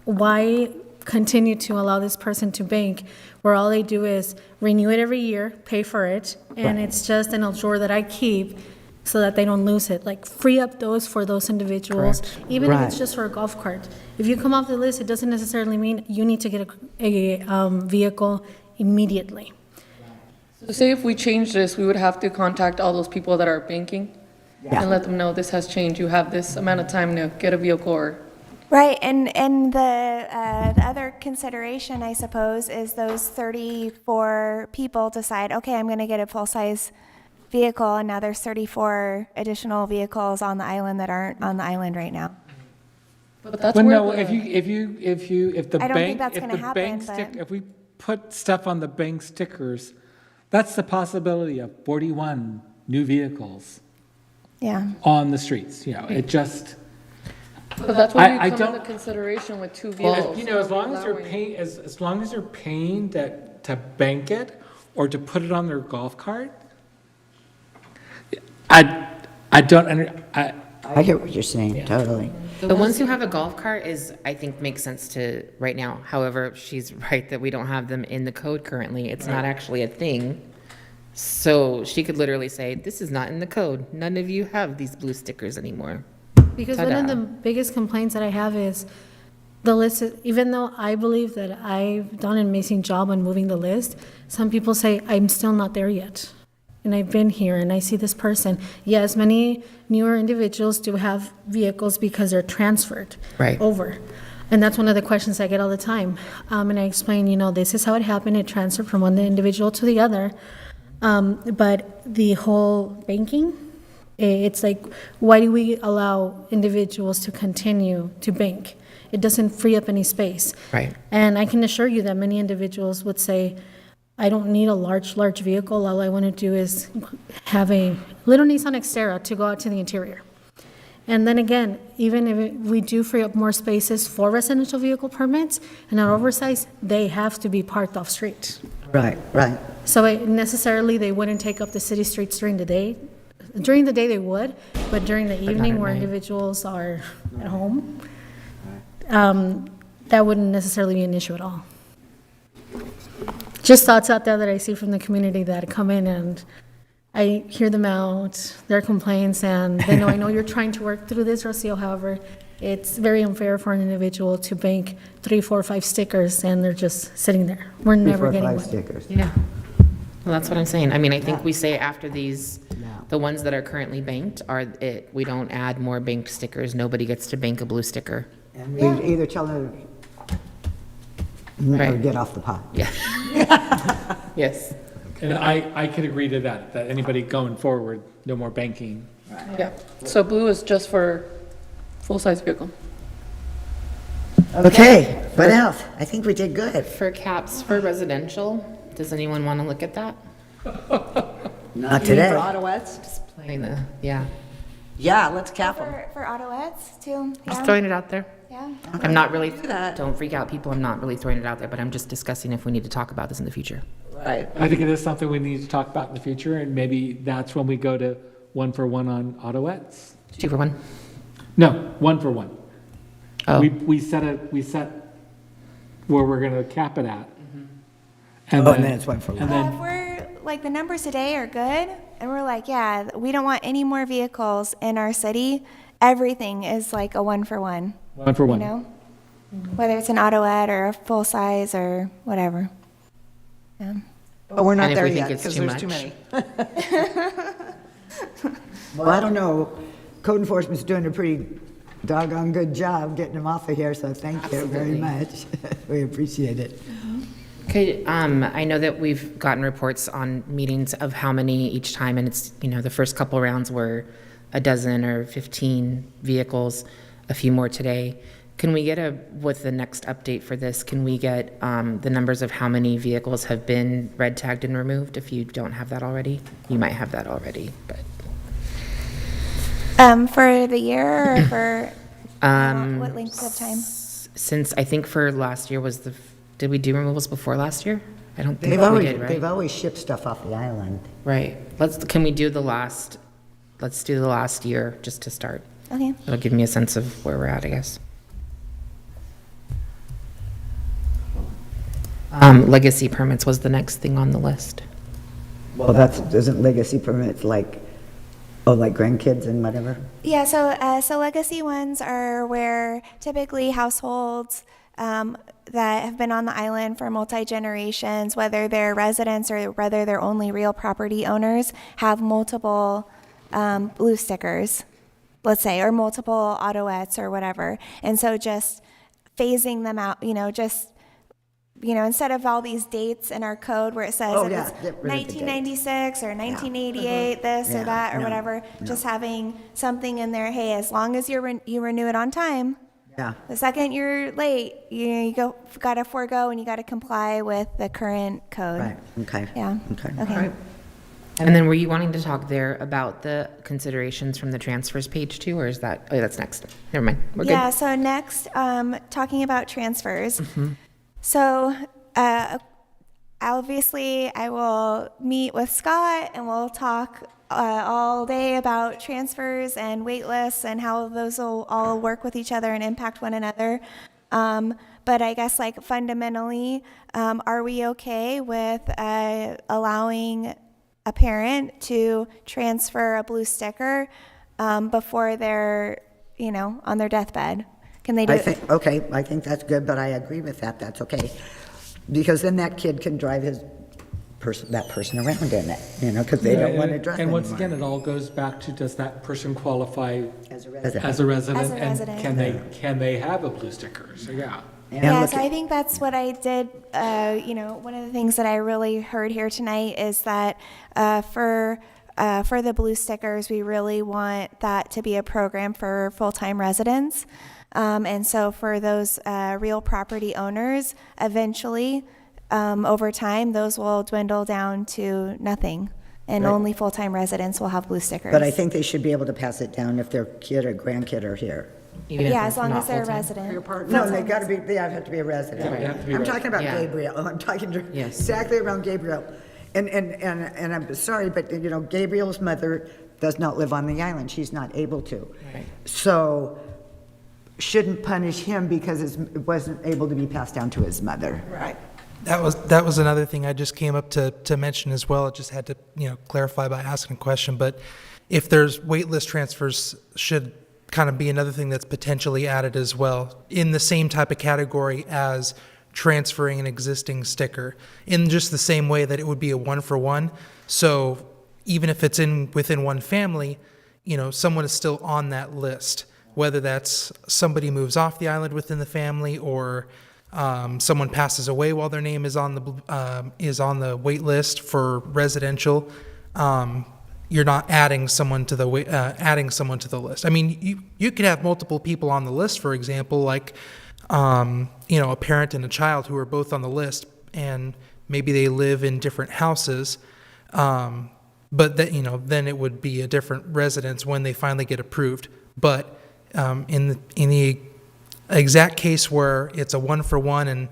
why continue to allow this person to bank where all they do is renew it every year, pay for it, and it's just an drawer that I keep so that they don't lose it. Like, free up those for those individuals, even if it's Right. just for a golf cart. If you come off the list, it doesn't necessarily mean you need to get a vehicle immediately. So say if we change this, we would have to contact all those people that are banking Yeah. and let them know this has changed. You have this amount of time to get a vehicle or. Right, and the other consideration, I suppose, is those 34 people decide, okay, I'm going to get a full-size vehicle, and now there's 34 additional vehicles on the island that aren't on the island right now. But that's Well, where no, the- if the I don't think bank, that's if gonna the happen, bank but- stick, if we put stuff on the bank stickers, that's the possibility of 41 new vehicles Yeah. on the streets, you know, it just, But that's what I you come don't- into consideration with two Well, vehicles. you know, as long as they're allowing- paying, as long as they're paying to bank it or to put it on their golf cart, I don't, I hear what you're saying, totally. The ones who have a golf cart is, I think, makes sense to right now. However, she's right that we don't have them in the code currently. It's not actually a thing. So she could literally say, this is not in the code. None of you have these blue stickers anymore. Because one of Ta-da. the biggest complaints that I have is the list, even though I believe that I've done an amazing job on moving the list, some people say, I'm still not there yet. And I've been here and I see this person. Yes, many newer individuals do have vehicles because they're transferred Right. over. And that's one of the questions I get all the time. And I explain, this is how it happened. It transferred from one individual to the other. But the whole banking, it's like, why do we allow individuals to continue to bank? It doesn't free up any space. Right. And I can assure you that many individuals would say, I don't need a large vehicle. All I want to do is have a little Nissan Xterra to go out to the interior. And then again, even if we do free up more spaces for residential vehicle permits and are oversized, they have to be parked off street. Right, right. So necessarily, they wouldn't take up the city streets during the day. During the day, they would, but during the evening, where individuals are at home, that wouldn't necessarily be an issue at all. Just thoughts out there that I see from the community that come in, and I hear them out, their complaints, and they know, I know you're trying to work through this, Rocio. However, it's very unfair for an individual to bank 3, 4, 5 stickers, and they're just sitting there. We're never getting one. stickers. Yeah. Well, that's what I'm saying. I mean, I think we say after these, the ones that are currently banked are it, we don't add more banked stickers. Nobody gets to bank a blue sticker. And we either tell them, or Right. get off the pot. Yeah. Yes. and I could agree to that anybody going forward, no more banking. Yeah, so blue is just for full-size vehicle. Okay, what else? I think we did good. For caps for residential, does anyone want to look at that? Not For today. Autoettes? Playing the, yeah. Yeah, let's cap them. For Autoettes, too? Just Yeah. throwing it out there. Yeah. I'm not really, don't freak out, people. I'm not really throwing it out there, but I'm just discussing if we need to talk about this in the future. Right. I think it is something we need to talk about in the future, and maybe that's when we go to 1-for-1 on Autoettes. 2 for 1? No, 1-for-1. Oh. We set where we're gonna cap it at. And then it's 1 for 1. And Well, then, if we're, like, the numbers today are good, and we're like, yeah, we don't want any more vehicles in our city, everything is like a 1-for-1. 1-for-1. You know? Whether it's an Autoette or a full size or whatever. Yeah. But we're not And if there we think yet, it's because too there's too much. many. Well, I don't know. Code enforcement's doing a pretty doggone good job getting them off of here, so thank you very Absolutely. much. We appreciate it. Okay, I know that we've gotten reports on meetings of how many each time, and it's, the first couple rounds were a dozen or 15 vehicles, a few more today. Can we get with the next update for this, can we get the numbers of how many vehicles have been red tagged and removed? If you don't have that already, you might have that already, but. For the year or for what length of time? Since, I think for last year was did we do removals before last year? I don't think They've we did, right? they've always shipped stuff off the island. Right. Can we do let's do the last year just to start. Okay. It'll give me a sense of where we're at, I guess. Legacy permits was the next thing on the list. Well, isn't legacy permits like grandkids and whatever? Yeah, so legacy ones are where typically households that have been on the island for multi-generations, whether they're residents or whether they're only real property owners, have multiple blue stickers, let's say, or multiple Autoettes or whatever. And so just phasing them out, instead of all these dates in our code where it says Oh, if yeah, it's get rid of the dates. 1996 or 1988, this or Yeah, that or no, whatever, no. just having something in there, hey, as long as you renew it on time, Yeah. the second you're late, you got to forego and you got to comply with the current code. Right, okay. Yeah. Okay. Okay. And then were you wanting to talk there about the considerations from the transfers page too, or is that, oh, that's next. Never mind. We're Yeah, good. so next, talking about transfers. Mm-hmm. So, obviously, I will meet with Scott and we'll talk all day about transfers and wait lists and how those will all work with each other and impact one another. But I guess, like, fundamentally, are we okay with allowing a parent to transfer a blue sticker before they're, on their deathbed? Can they do it? I think that's good, but I agree with that. That's okay. Because then that kid can drive that person around in it, because they don't want to drive And once anymore. again, it all goes back to, does that person qualify As a resident. as a resident? As a resident. And can they have a blue sticker? So, yeah. Yeah, so I think that's what I did. One of the things that I really heard here tonight is that for the blue stickers, we really want that to be a program for full-time residents. And so for those real property owners, eventually, over time, those will dwindle down to nothing. And Right. only full-time residents will have blue stickers. But I think they should be able to pass it down if their kid or grandkid are here. Yeah, as long as they're a resident. No, they got to be. They have to be a resident. They have to be I'm resident. talking about Yeah. Gabriel. I'm talking Yes. exactly around Gabriel, and I'm sorry, but Gabriel's mother does not live on the island. She's not able to. Right. So shouldn't punish him because it wasn't able to be passed down to his mother. Right. That was another thing I just came up to mention as well. I just had to clarify by asking a question. But if there's waitlist transfers, should kind of be another thing that's potentially added as well in the same type of category as transferring an existing sticker, in just the same way that it would be a 1-for-1. So even if it's within one family, someone is still on that list, whether that's somebody moves off the island within the family or someone passes away while their name is on the wait list for residential. You're not adding someone to the list. I mean, you could have multiple people on the list, for example, like a parent and a child who are both on the list, and maybe they live in different houses. But that then it would be a different residence when they finally get approved. But in the exact case where it's a 1-for-1, and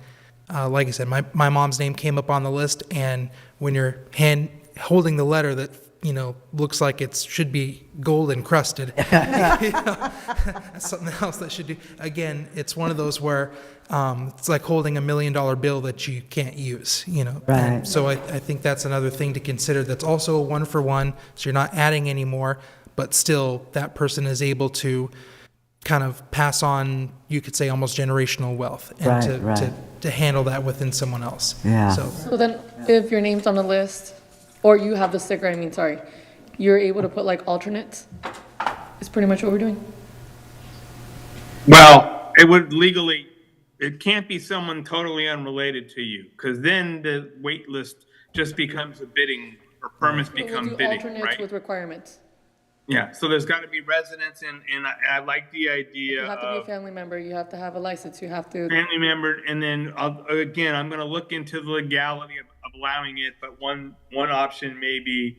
like I said, my mom's name came up on the list, and when you're holding the letter that looks like it should be gold encrusted, that's something else that should do. Again, it's one of those where it's like holding $1 million bill that you can't use. Right. And so I think that's another thing to consider. That's also a 1-for-1, so you're not adding any more, but still that person is able to kind of pass on, you could say, almost generational wealth, and to handle that within someone else. Yeah. So then, if your name's on the list, or you have the sticker, you're able to put like alternates? Is pretty much what we're doing? Well, it can't be someone totally unrelated to you, because then the wait list just becomes a bidding, or permits become We'll do bidding, alternates right? with requirements. Yeah, so there's got to be residents, and I like the idea You have to be a of family member, you have to have a license, you have to. family member, and then I'm going to look into the legality of allowing it, but one option may be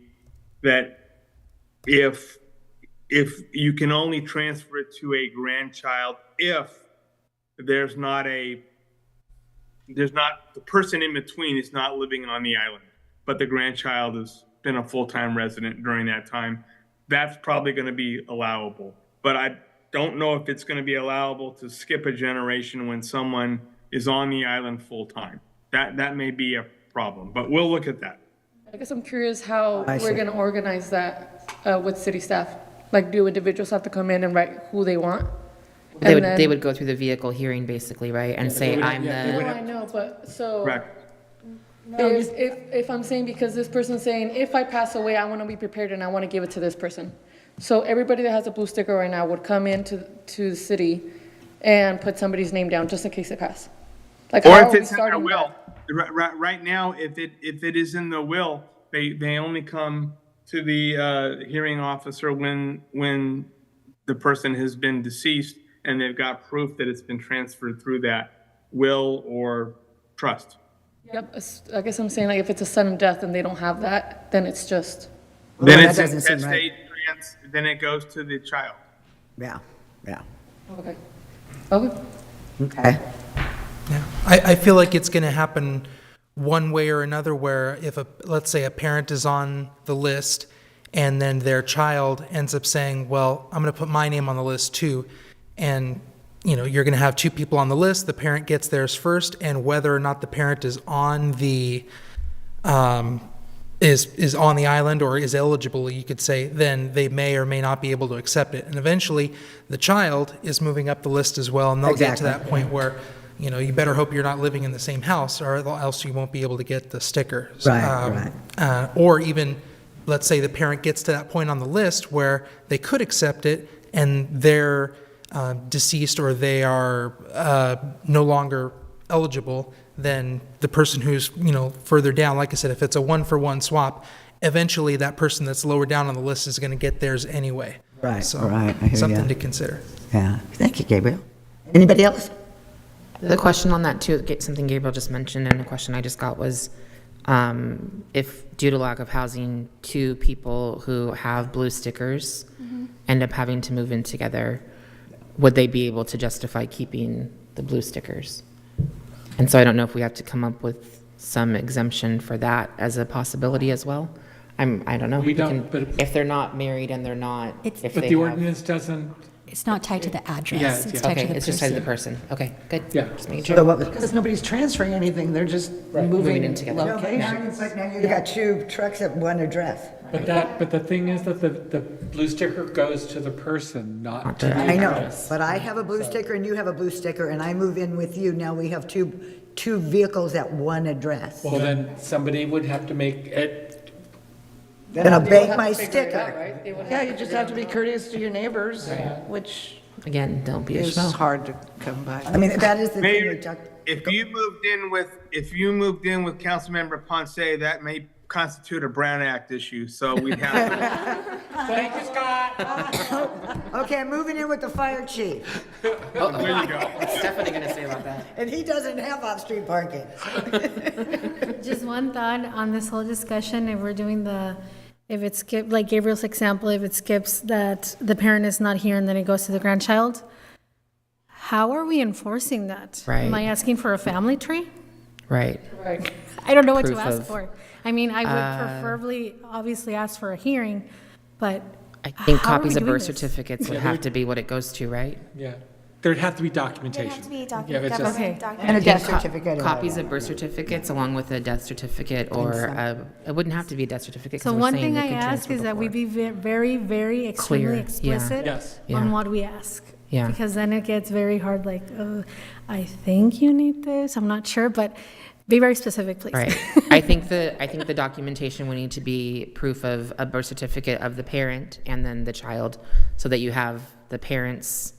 that if you can only transfer it to a grandchild if the person in between is not living on the island, but the grandchild has been a full-time resident during that time. That's probably going to be allowable. But I don't know if it's going to be allowable to skip a generation when someone is on the island full-time. That may be a problem, but we'll look at that. I guess I'm curious how I we're see. gonna organize that with city staff. Like, do individuals have to come in and write who they want? They And then- would go through the vehicle hearing basically, right? And say, would- I'm yeah, they would No, the, I know, but so. Correct. If I'm saying, because this person's saying, if I pass away, I want to be prepared and I want to give it to this person. So everybody that has a blue sticker right now would come into the city and put somebody's name down just in case they pass. Like, Or how if are we it's in their starting will. that? Right now, if it is in the will, they only come to the hearing officer when the person has been deceased and they've got proof that it's been transferred through that will or trust. Yep, I guess I'm saying like if it's a sudden death and they don't have that, then it's just. Then that it's doesn't seem right. state grants, then it goes to the child. Yeah, yeah. Okay. Okay. Okay. Yeah, I feel like it's going to happen one way or another where if, let's say a parent is on the list and then their child ends up saying, well, I'm going to put my name on the list too. And, you're going to have two people on the list. The parent gets theirs first, and whether or not the parent is on the, is on the island or is eligible, you could say, then they may or may not be able to accept it. And eventually the child is moving up the list as well, and they'll get to that point where you better hope you're not living in the same house, or else you won't be able to get the sticker. Right. Or even, let's say the parent gets to that point on the list where they could accept it and they're deceased or they are no longer eligible, then the person who's, further down, like I said, if it's a one-for-one swap, eventually that person that's lower down on the list is going to get theirs anyway. Right, So, right, I hear something ya. to consider. Yeah. Thank you, Gabriel. Anybody else? The question on that too, something Gabriel just mentioned, and the question I just got was, if due to lack of housing, two people who have blue stickers end up having to move in together, would they be able to justify keeping the blue stickers? And so I don't know if we have to come up with some exemption for that as a possibility as well. I don't know. We don't, but if they're not married and they're not, if But they the have- ordinance doesn't, It's not tied to the address. Yeah, It's yeah. tied to Okay, the it's just tied to the person. person. Okay, good. Yeah. Just making So sure. what was? Because nobody's transferring anything, they're just Moving moving in together. locations. But now you got two trucks at one address. but the thing is that the blue sticker goes to the person, not to the I know, address. but I have a blue sticker and you have a blue sticker, and I move in with you. Now we have two vehicles at one address. Well, then somebody would have to make it. Then I'll They would bank have my to figure it out, sticker. right? They would Yeah, to you just figure have it to be courteous to your neighbors, which Again, don't be a is schmo. hard to come by. I mean, that is the thing Mayor, we talked. if you moved in with Councilmember Ponce, that may constitute a Brown Act issue, so we'd have to. Thank you, Scott. Okay, I'm moving in with the fire chief, There you go. What's Stephanie gonna say about that? and he doesn't have off-street parking. Just one thought on this whole discussion, if we're doing if it skips, like Gabriel's example, if it skips that the parent is not here and then it goes to the grandchild, how are we enforcing that? Right. Am I asking for a family tree? Right. Right. I don't know what to Proof ask of- for. I mean, I would preferably, obviously, ask for a hearing, but I think how are copies we of doing birth this? certificates would have to be what it goes to, right? Yeah. There'd have to be There documentation. have to be Yeah, if it's just- government And a documentation. death certificate. or Copies whatever. of birth certificates along with a death certificate, or it wouldn't have to be a death certificate. 'cause So we're one saying thing they I could ask transfer is that we before. be very, very extremely Clear, yeah. explicit Yes. Yeah. on what we ask. Yeah. Because then it gets very hard, like, I think you need this, I'm not sure, but be very specific, please. Right. I think the documentation would need to be proof of a birth certificate of the parent and then the child, so that you have the parents,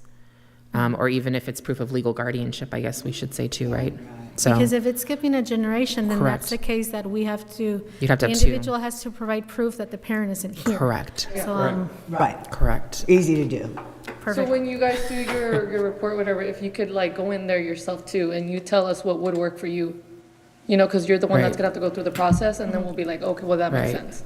or even if it's proof of legal guardianship, I guess we should say too, right? So, Because if it's skipping a generation, then Correct. that's the case that we have to, You'd have to the have two. individual has to provide proof that the parent isn't here. correct, So, Right, correct. easy to do. So perfect. when you guys do your report, whatever, if you could like go in there yourself too, and you tell us what would work for you, because you're the one that's Right. gonna have to go through the process, and then we'll be like, okay, well, that makes Right. sense.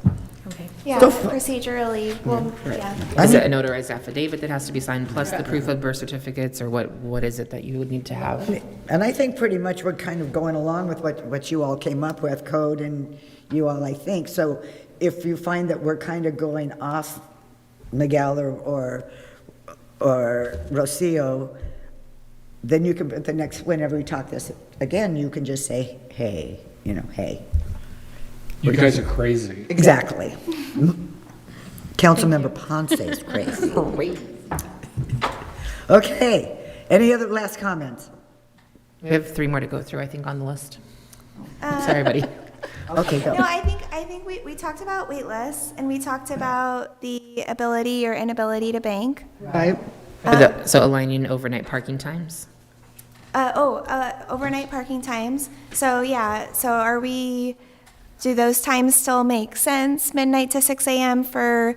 Okay. Yeah, So- procedurally, well, yeah. Is it a notarized affidavit that has to be signed plus the proof of birth certificates, or what is it that you would need to have? And I think pretty much we're kind of going along with what you all came up with, code and you all, I think. So if you find that we're kind of going off Miguel or Rocio, then you can, at the next, whenever we talk this again, you can just say, hey, hey. You guys are crazy. Exactly. Councilmember Ponce is crazy. Okay, any other last comments? We have 3 more to go through, I think, on the list. Sorry, buddy. Okay, go. No, I think we talked about wait lists, and we talked about the ability or inability to bank. Right. So aligning overnight parking times? Overnight parking times. So yeah, do those times still make sense? Midnight to 6 a.m. for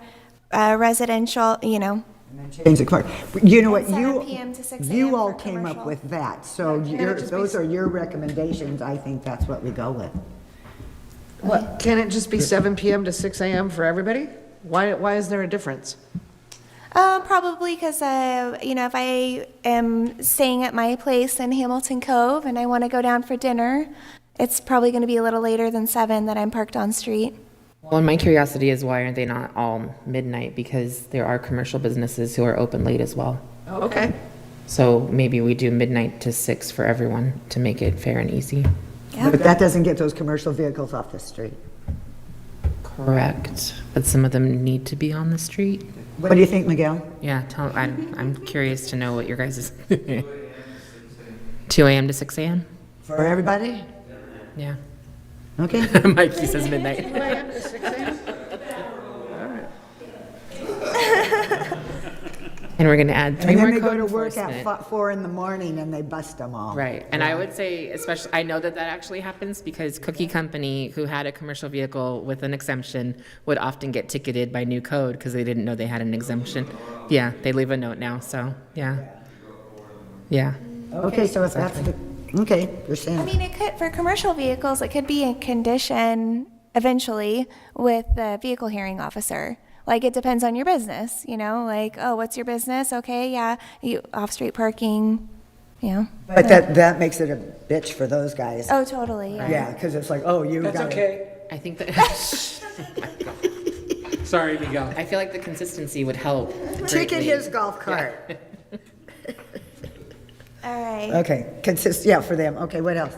residential, Change the card. You know what, 7 p.m. to 6 you a.m. all for came up commercial. with that, so Yeah, can't it just be those are your recommendations. I think that's what we go with. What, can it just be 7 PM to 6 AM for everybody? Why is there a difference? Probably because, if I am staying at my place in Hamilton Cove and I want to go down for dinner, it's probably going to be a little later than 7 that I'm parked on street. Well, and my curiosity is why aren't they not all midnight? Because there are commercial businesses who are open late as well. Okay. So maybe we do midnight to 6 for everyone to make it fair and easy. But that doesn't get those commercial vehicles off the street. Correct. But some of them need to be on the street. What do you think, Miguel? Yeah, I'm curious to know what your guys' is. 2 a.m. to 6 a.m.? For everybody? Yeah. Okay. Mikey says midnight. And we're going to add 3 And more then they go code to work enforcement. at 4 in the morning and they bust them all. Right, and I would say, especially, I know that that actually happens because Cookie Company, who had a commercial vehicle with an exemption, would often get ticketed by new code because they didn't know they had an exemption. Yeah, they leave a note now, so, yeah. Yeah. Okay, so if that's the, okay, you're saying. I mean, it could, for commercial vehicles, it could be a condition eventually with the vehicle hearing officer. Like, it depends on your business, like, oh, what's your business? Okay, yeah, you off-street parking, But that makes it a bitch for those guys. Oh, totally, yeah. Yeah, because it's like, oh, you got That's okay. I think that, Sorry, Miguel. I feel like the consistency would help. Ticket greatly. his golf cart. All right. Okay, for them. Okay, what else?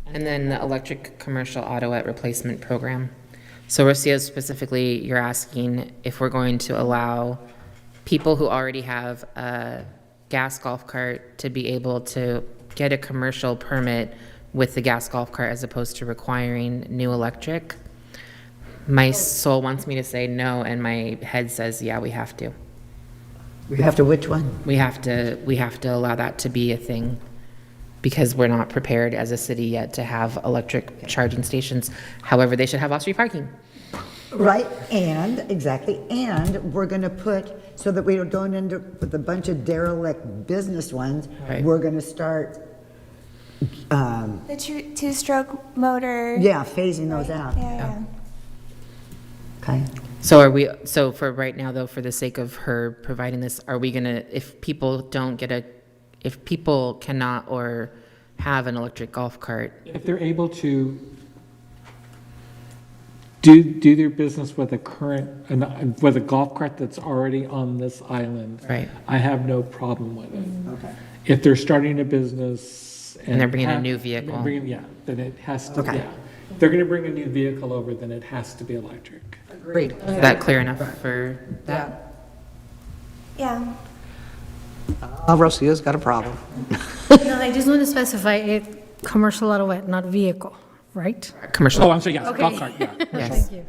And then the electric commercial autoet replacement program. So Rocio, specifically, you're asking if we're going to allow people who already have a gas golf cart to be able to get a commercial permit with the gas golf cart as opposed to requiring new electric. My soul wants me to say no, and my head says, yeah, we have to. We have to which one? We have to allow that to be a thing because we're not prepared as a city yet to have electric charging stations. However, they should have off-street parking. Right, exactly, and we're gonna put, so that we don't end up with a bunch of derelict business ones, Right. we're gonna start, The two-stroke motor. yeah, phasing those out. Yeah. Okay. So for right now though, for the sake of her providing this, are we gonna, if people cannot or have an electric golf cart, If they're able to do their business with a with a golf cart that's already on this island, Right. I have no problem with it. Okay. If they're starting a business And they're bringing a new vehicle. Then it has to, Okay. yeah. If they're gonna bring a new vehicle over, then it has to be electric. Agreed. is that clear enough for that? Yeah. Rocio's got a problem. No, I just want to specify it, commercial autoet, not vehicle, right? Commercial. Oh, I'm sorry, yes, Okay. golf cart, yeah. Yes. Thank you.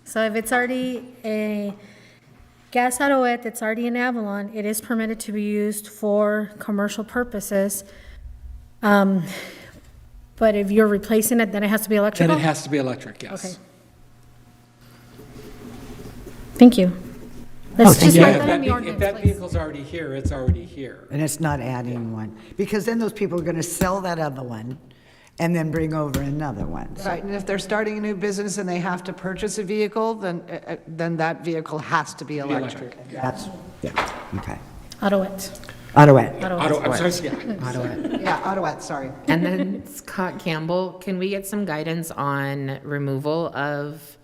So if it's already a gas autoet that's already in Avalon, it is permitted to be used for commercial purposes. But if you're replacing it, then it has to be Then electrical? it has to be electric, yes. Okay. Thank you. Let's just Yeah, write if that that, in the if ordinance, that please. vehicle's already here, it's already here. And it's not adding one, because then those people are gonna sell that other one and then bring over another one. So- Right, and if they're starting a new business and they have to purchase a vehicle, then that vehicle has to be electric. That's, yeah, okay. Autoet. Autoet. I'm sorry, yeah. Autoet. Yeah, Autoet, sorry. And then Scott Campbell, can we get some guidance on removal of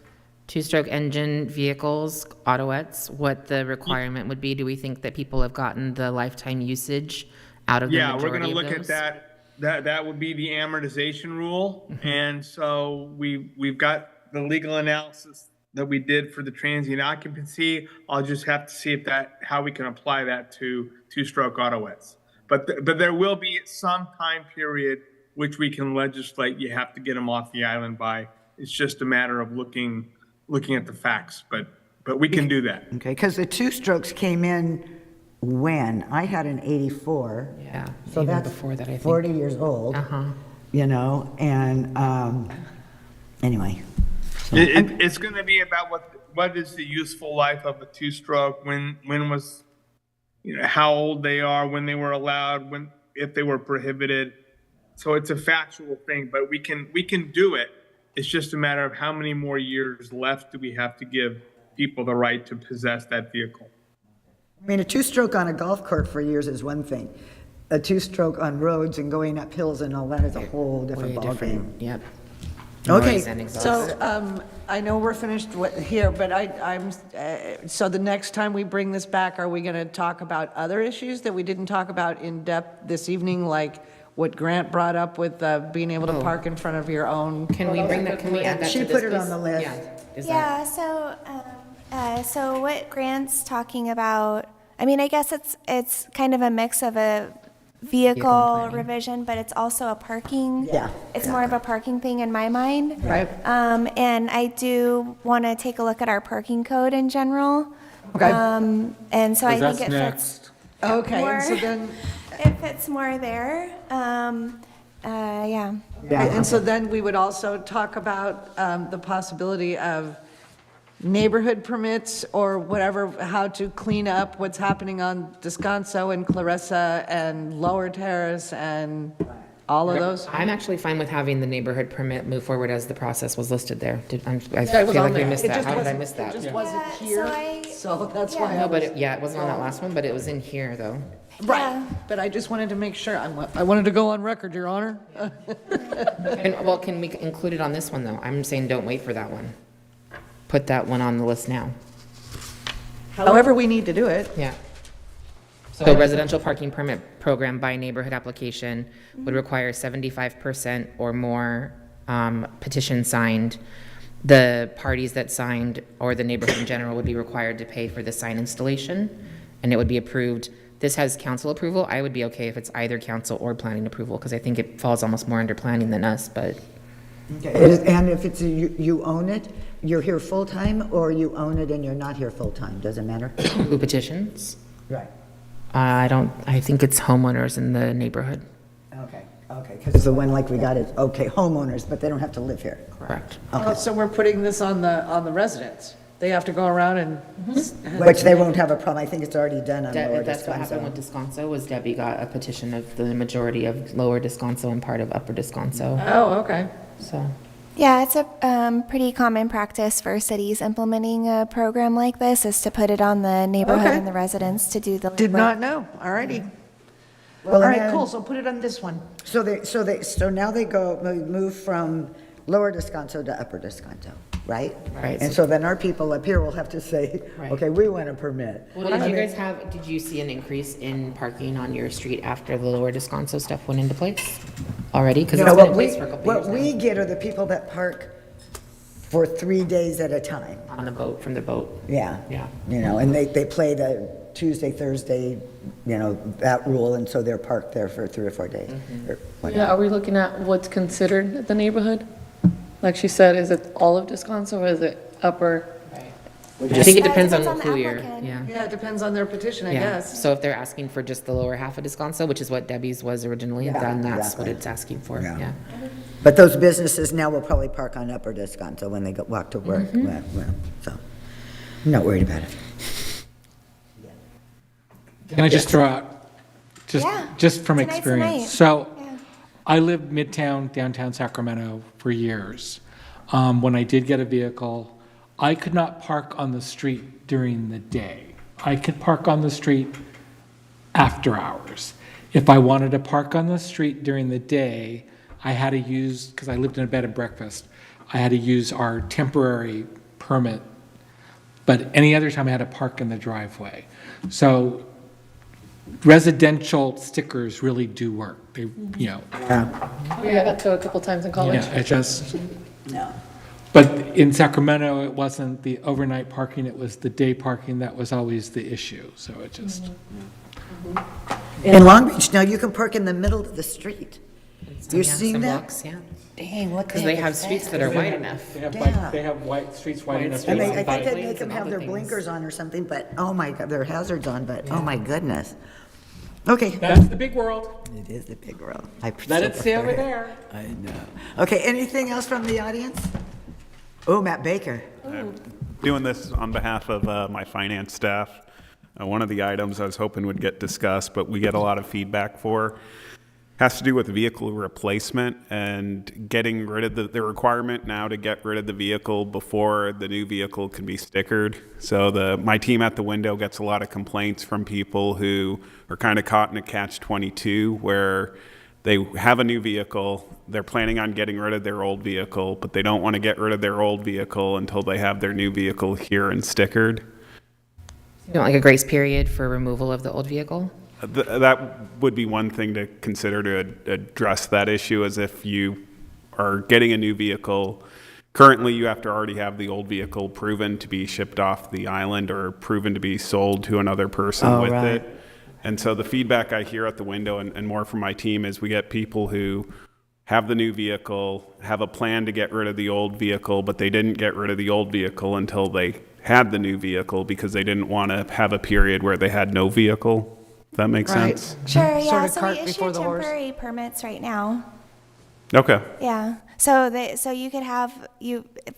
two-stroke engine vehicles, autoettes, what the requirement would be? Do we think that people have gotten the lifetime usage out of the Yeah, majority we're gonna of look at those? that. That would be the amortization rule. And so we've got the legal analysis that we did for the transient occupancy. I'll just have to see how we can apply that to two-stroke autoettes. But there will be some time period which we can legislate. You have to get them off the island by. It's just a matter of looking at the facts, but we can do that. Okay, because the two strokes came in when? I had an 84. Yeah, So even that's before that, I think. 40 years old. Uh-huh. And, anyway. It's going to be about what is the useful life of a two-stroke, when was, how old they are, when they were allowed, if they were prohibited. So it's a factual thing, but we can do it. It's just a matter of how many more years left do we have to give people the right to possess that vehicle. I mean, a two-stroke on a golf cart for years is one thing. A two-stroke on roads and going up hills and all that is a whole different ballgame. Yep. Okay, Noise and exhaust. So I know we're finished here, but so the next time we bring this back, are we going to talk about other issues that we didn't talk about in depth this evening, like what Grant brought up with being able to park in front of your own? Can we bring that, can we add that to She this, put it on please? the list. Yeah. Is Yeah, so what Grant's talking about, I mean, I guess it's kind of a mix of a vehicle revision, but it's also a parking. Yeah. It's more of a parking thing in my mind. Right. And I do want to take a look at our parking code in general. Okay. And so I That's think it next. fits Okay, more. and so then, It fits more there. Yeah. and so then we would also talk about the possibility of neighborhood permits or whatever, how to clean up what's happening on Descanso and Clarissa and Lower Terrace and all of those. I'm actually fine with having the neighborhood permit move forward as the process was listed there. I It was feel on like we there. missed It that. just How did I wasn't- miss that? It just wasn't Yeah, here, so that's why I No, but was. it wasn't on that last one, but it was in here, though. Right, but I just wanted to make sure, I wanted to go on record, Your Honor. Well, can we include it on this one, though? I'm saying don't wait for that one. Put that one on the list now. However we need to do it. Yeah. So residential parking permit program by neighborhood application would require 75% or more petition signed. The parties that signed, or the neighborhood in general, would be required to pay for the sign installation, and it would be approved. This has council approval. I would be okay if it's either council or planning approval, because I think it falls almost more under planning than us, but. Okay. And if it's, you own it, you're here full-time, or you own it and you're not here full-time, does it matter? Who petitions? Right. I think it's homeowners in the neighborhood. Okay, because the one like we got is, okay, homeowners, but they don't have to live here. Correct. Oh, so we're putting this on the residents. They have to go around and. Which they won't have a problem, I think it's already done on Lower That's what happened with Descanso. Descanso, was Debbie got a petition of the majority of Lower Descanso and part of Upper Descanso. Oh, okay. So, Yeah, it's a pretty common practice for cities implementing a program like this is to put it on the neighborhood Okay. and the residents to do the. Did labor. not know, all righty. Well, All and right, then- cool, so put it on this one. So now they move from Lower Descanso to Upper Descanso, right? Right. And so then our people up here will have to say, Right. okay, we want a permit. well, did you see an increase in parking on your street after the Lower Descanso stuff went into place already? Because it's No, been in what place for a couple years what we get are the people that park for 3 days at a time. now. On the boat, from the boat. Yeah. Yeah. And they play the Tuesday, Thursday, that rule, and so they're parked there for 3 or 4 days. Mm-hmm. or whatever. Yeah, are we looking at what's considered the neighborhood? Like she said, is it all of Descanso or is it upper? I think it depends on depends on who the you're, applicant. yeah. Yeah, it depends on their petition, I Yeah, guess. so if they're asking for just the lower half of Descanso, which is what Debbie's was originally, Yeah, then that's what exactly. it's asking for, Yeah. yeah. But those businesses now will probably park on Upper Descanso when they walk to work. Mm-hmm. Well, so, I'm not worried about it. Can I just throw out, Yeah. just from Tonight's the experience? night. So Yeah. I lived midtown, downtown Sacramento for years. When I did get a vehicle, I could not park on the street during the day. I could park on the street after hours. If I wanted to park on the street during the day, I had to use, because I lived in a bed and breakfast, I had to use our temporary permit. But any other time I had to park in the driveway. So residential stickers really do work. They, We had that too a couple times in college. yeah, it just, No. but in Sacramento, it wasn't the overnight parking, it was the day parking that was always the issue, so it just. In Long Beach, now you can park in the middle of the street. You're Yeah, seeing some that? blocks, yeah. Dang, what the Because they heck have is streets that? that are wide enough. They have white, streets wide enough. And to I allow think they bike make lanes them and have all their the blinkers things. on or something, but, oh my God, their hazards on, but, oh my goodness. Okay. That's the big world. It is the big world. I Let so it stay prefer over there. I know. Okay, anything else from the audience? Oh, Matt Baker. Doing this on behalf of my finance staff. One of the items I was hoping would get discussed, but we get a lot of feedback for, has to do with vehicle replacement and getting rid of the requirement now to get rid of the vehicle before the new vehicle can be stickered. So my team at the window gets a lot of complaints from people who are kind of caught in a catch-22 where they have a new vehicle, they're planning on getting rid of their old vehicle, but they don't want to get rid of their old vehicle until they have their new vehicle here and stickered. You don't like a grace period for removal of the old vehicle? That would be one thing to consider to address that issue, as if you are getting a new vehicle. Currently, you have to already have the old vehicle proven to be shipped off the island or proven to be sold to another person with right. it. And so the feedback I hear at the window and more from my team is we get people who have the new vehicle, have a plan to get rid of the old vehicle, but they didn't get rid of the old vehicle until they had the new vehicle because they didn't want to have a period where they had no vehicle. If that makes Right. sense? Sure, Sort yeah, of so cart we before issue the horse. temporary permits right now. Okay. Yeah, so you could have,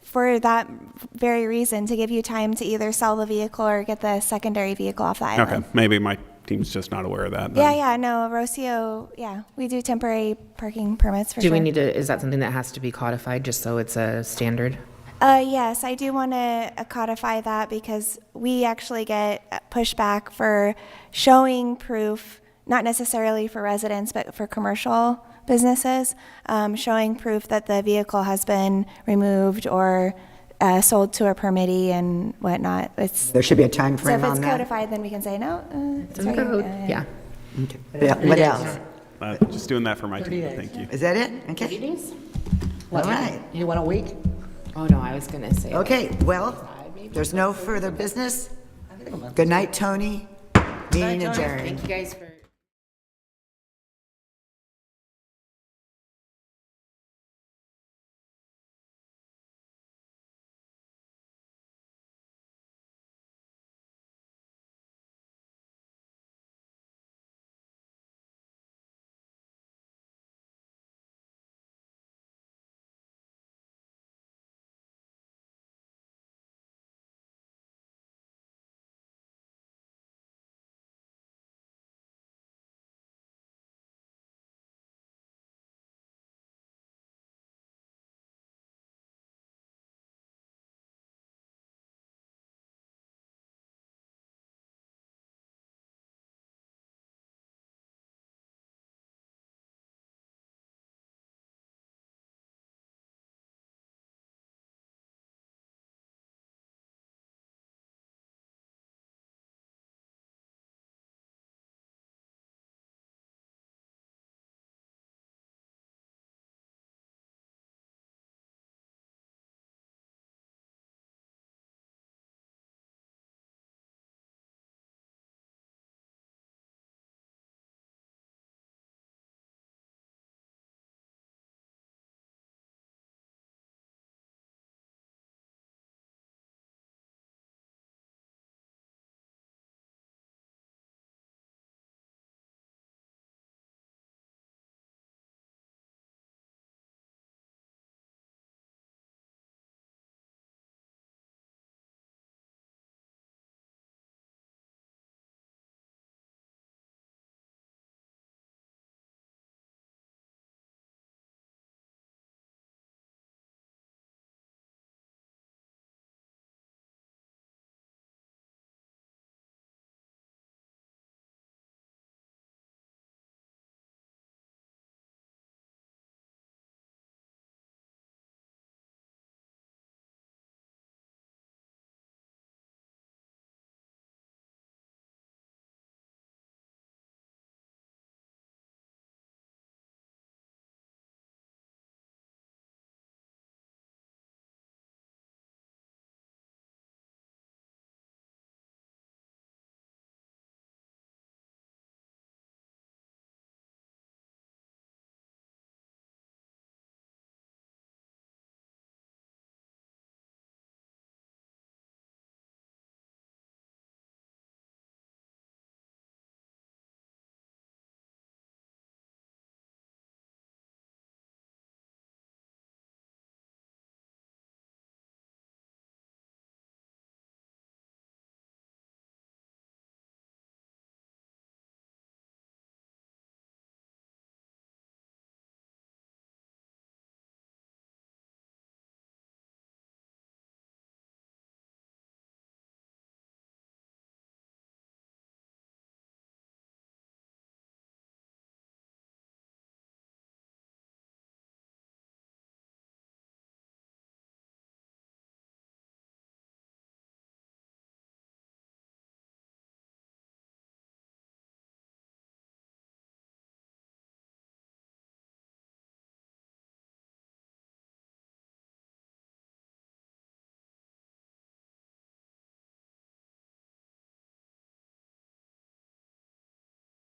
for that very reason, to give you time to either sell the vehicle or get the secondary vehicle off the island. Okay. Maybe my team's just not aware of that. then. Yeah, no, Rocio, yeah, we do temporary parking permits for Do sure. we need to, is that something that has to be codified just so it's a standard? Yes, I do want to codify that because we actually get pushback for showing proof, not necessarily for residents, but for commercial businesses, showing proof that the vehicle has been removed or sold to a permittee and whatnot. There should be a time So frame if on it's that. codified, then we can say, no, it's in right code, here. yeah. Okay. Yeah, what else? Just doing that for my team. Thank you. Is that it? Okay. All right. You want a week? Oh, no, I was going to say. Okay, well, there's no further business. Good night, Tony. Meeting adjourned. Thank you guys for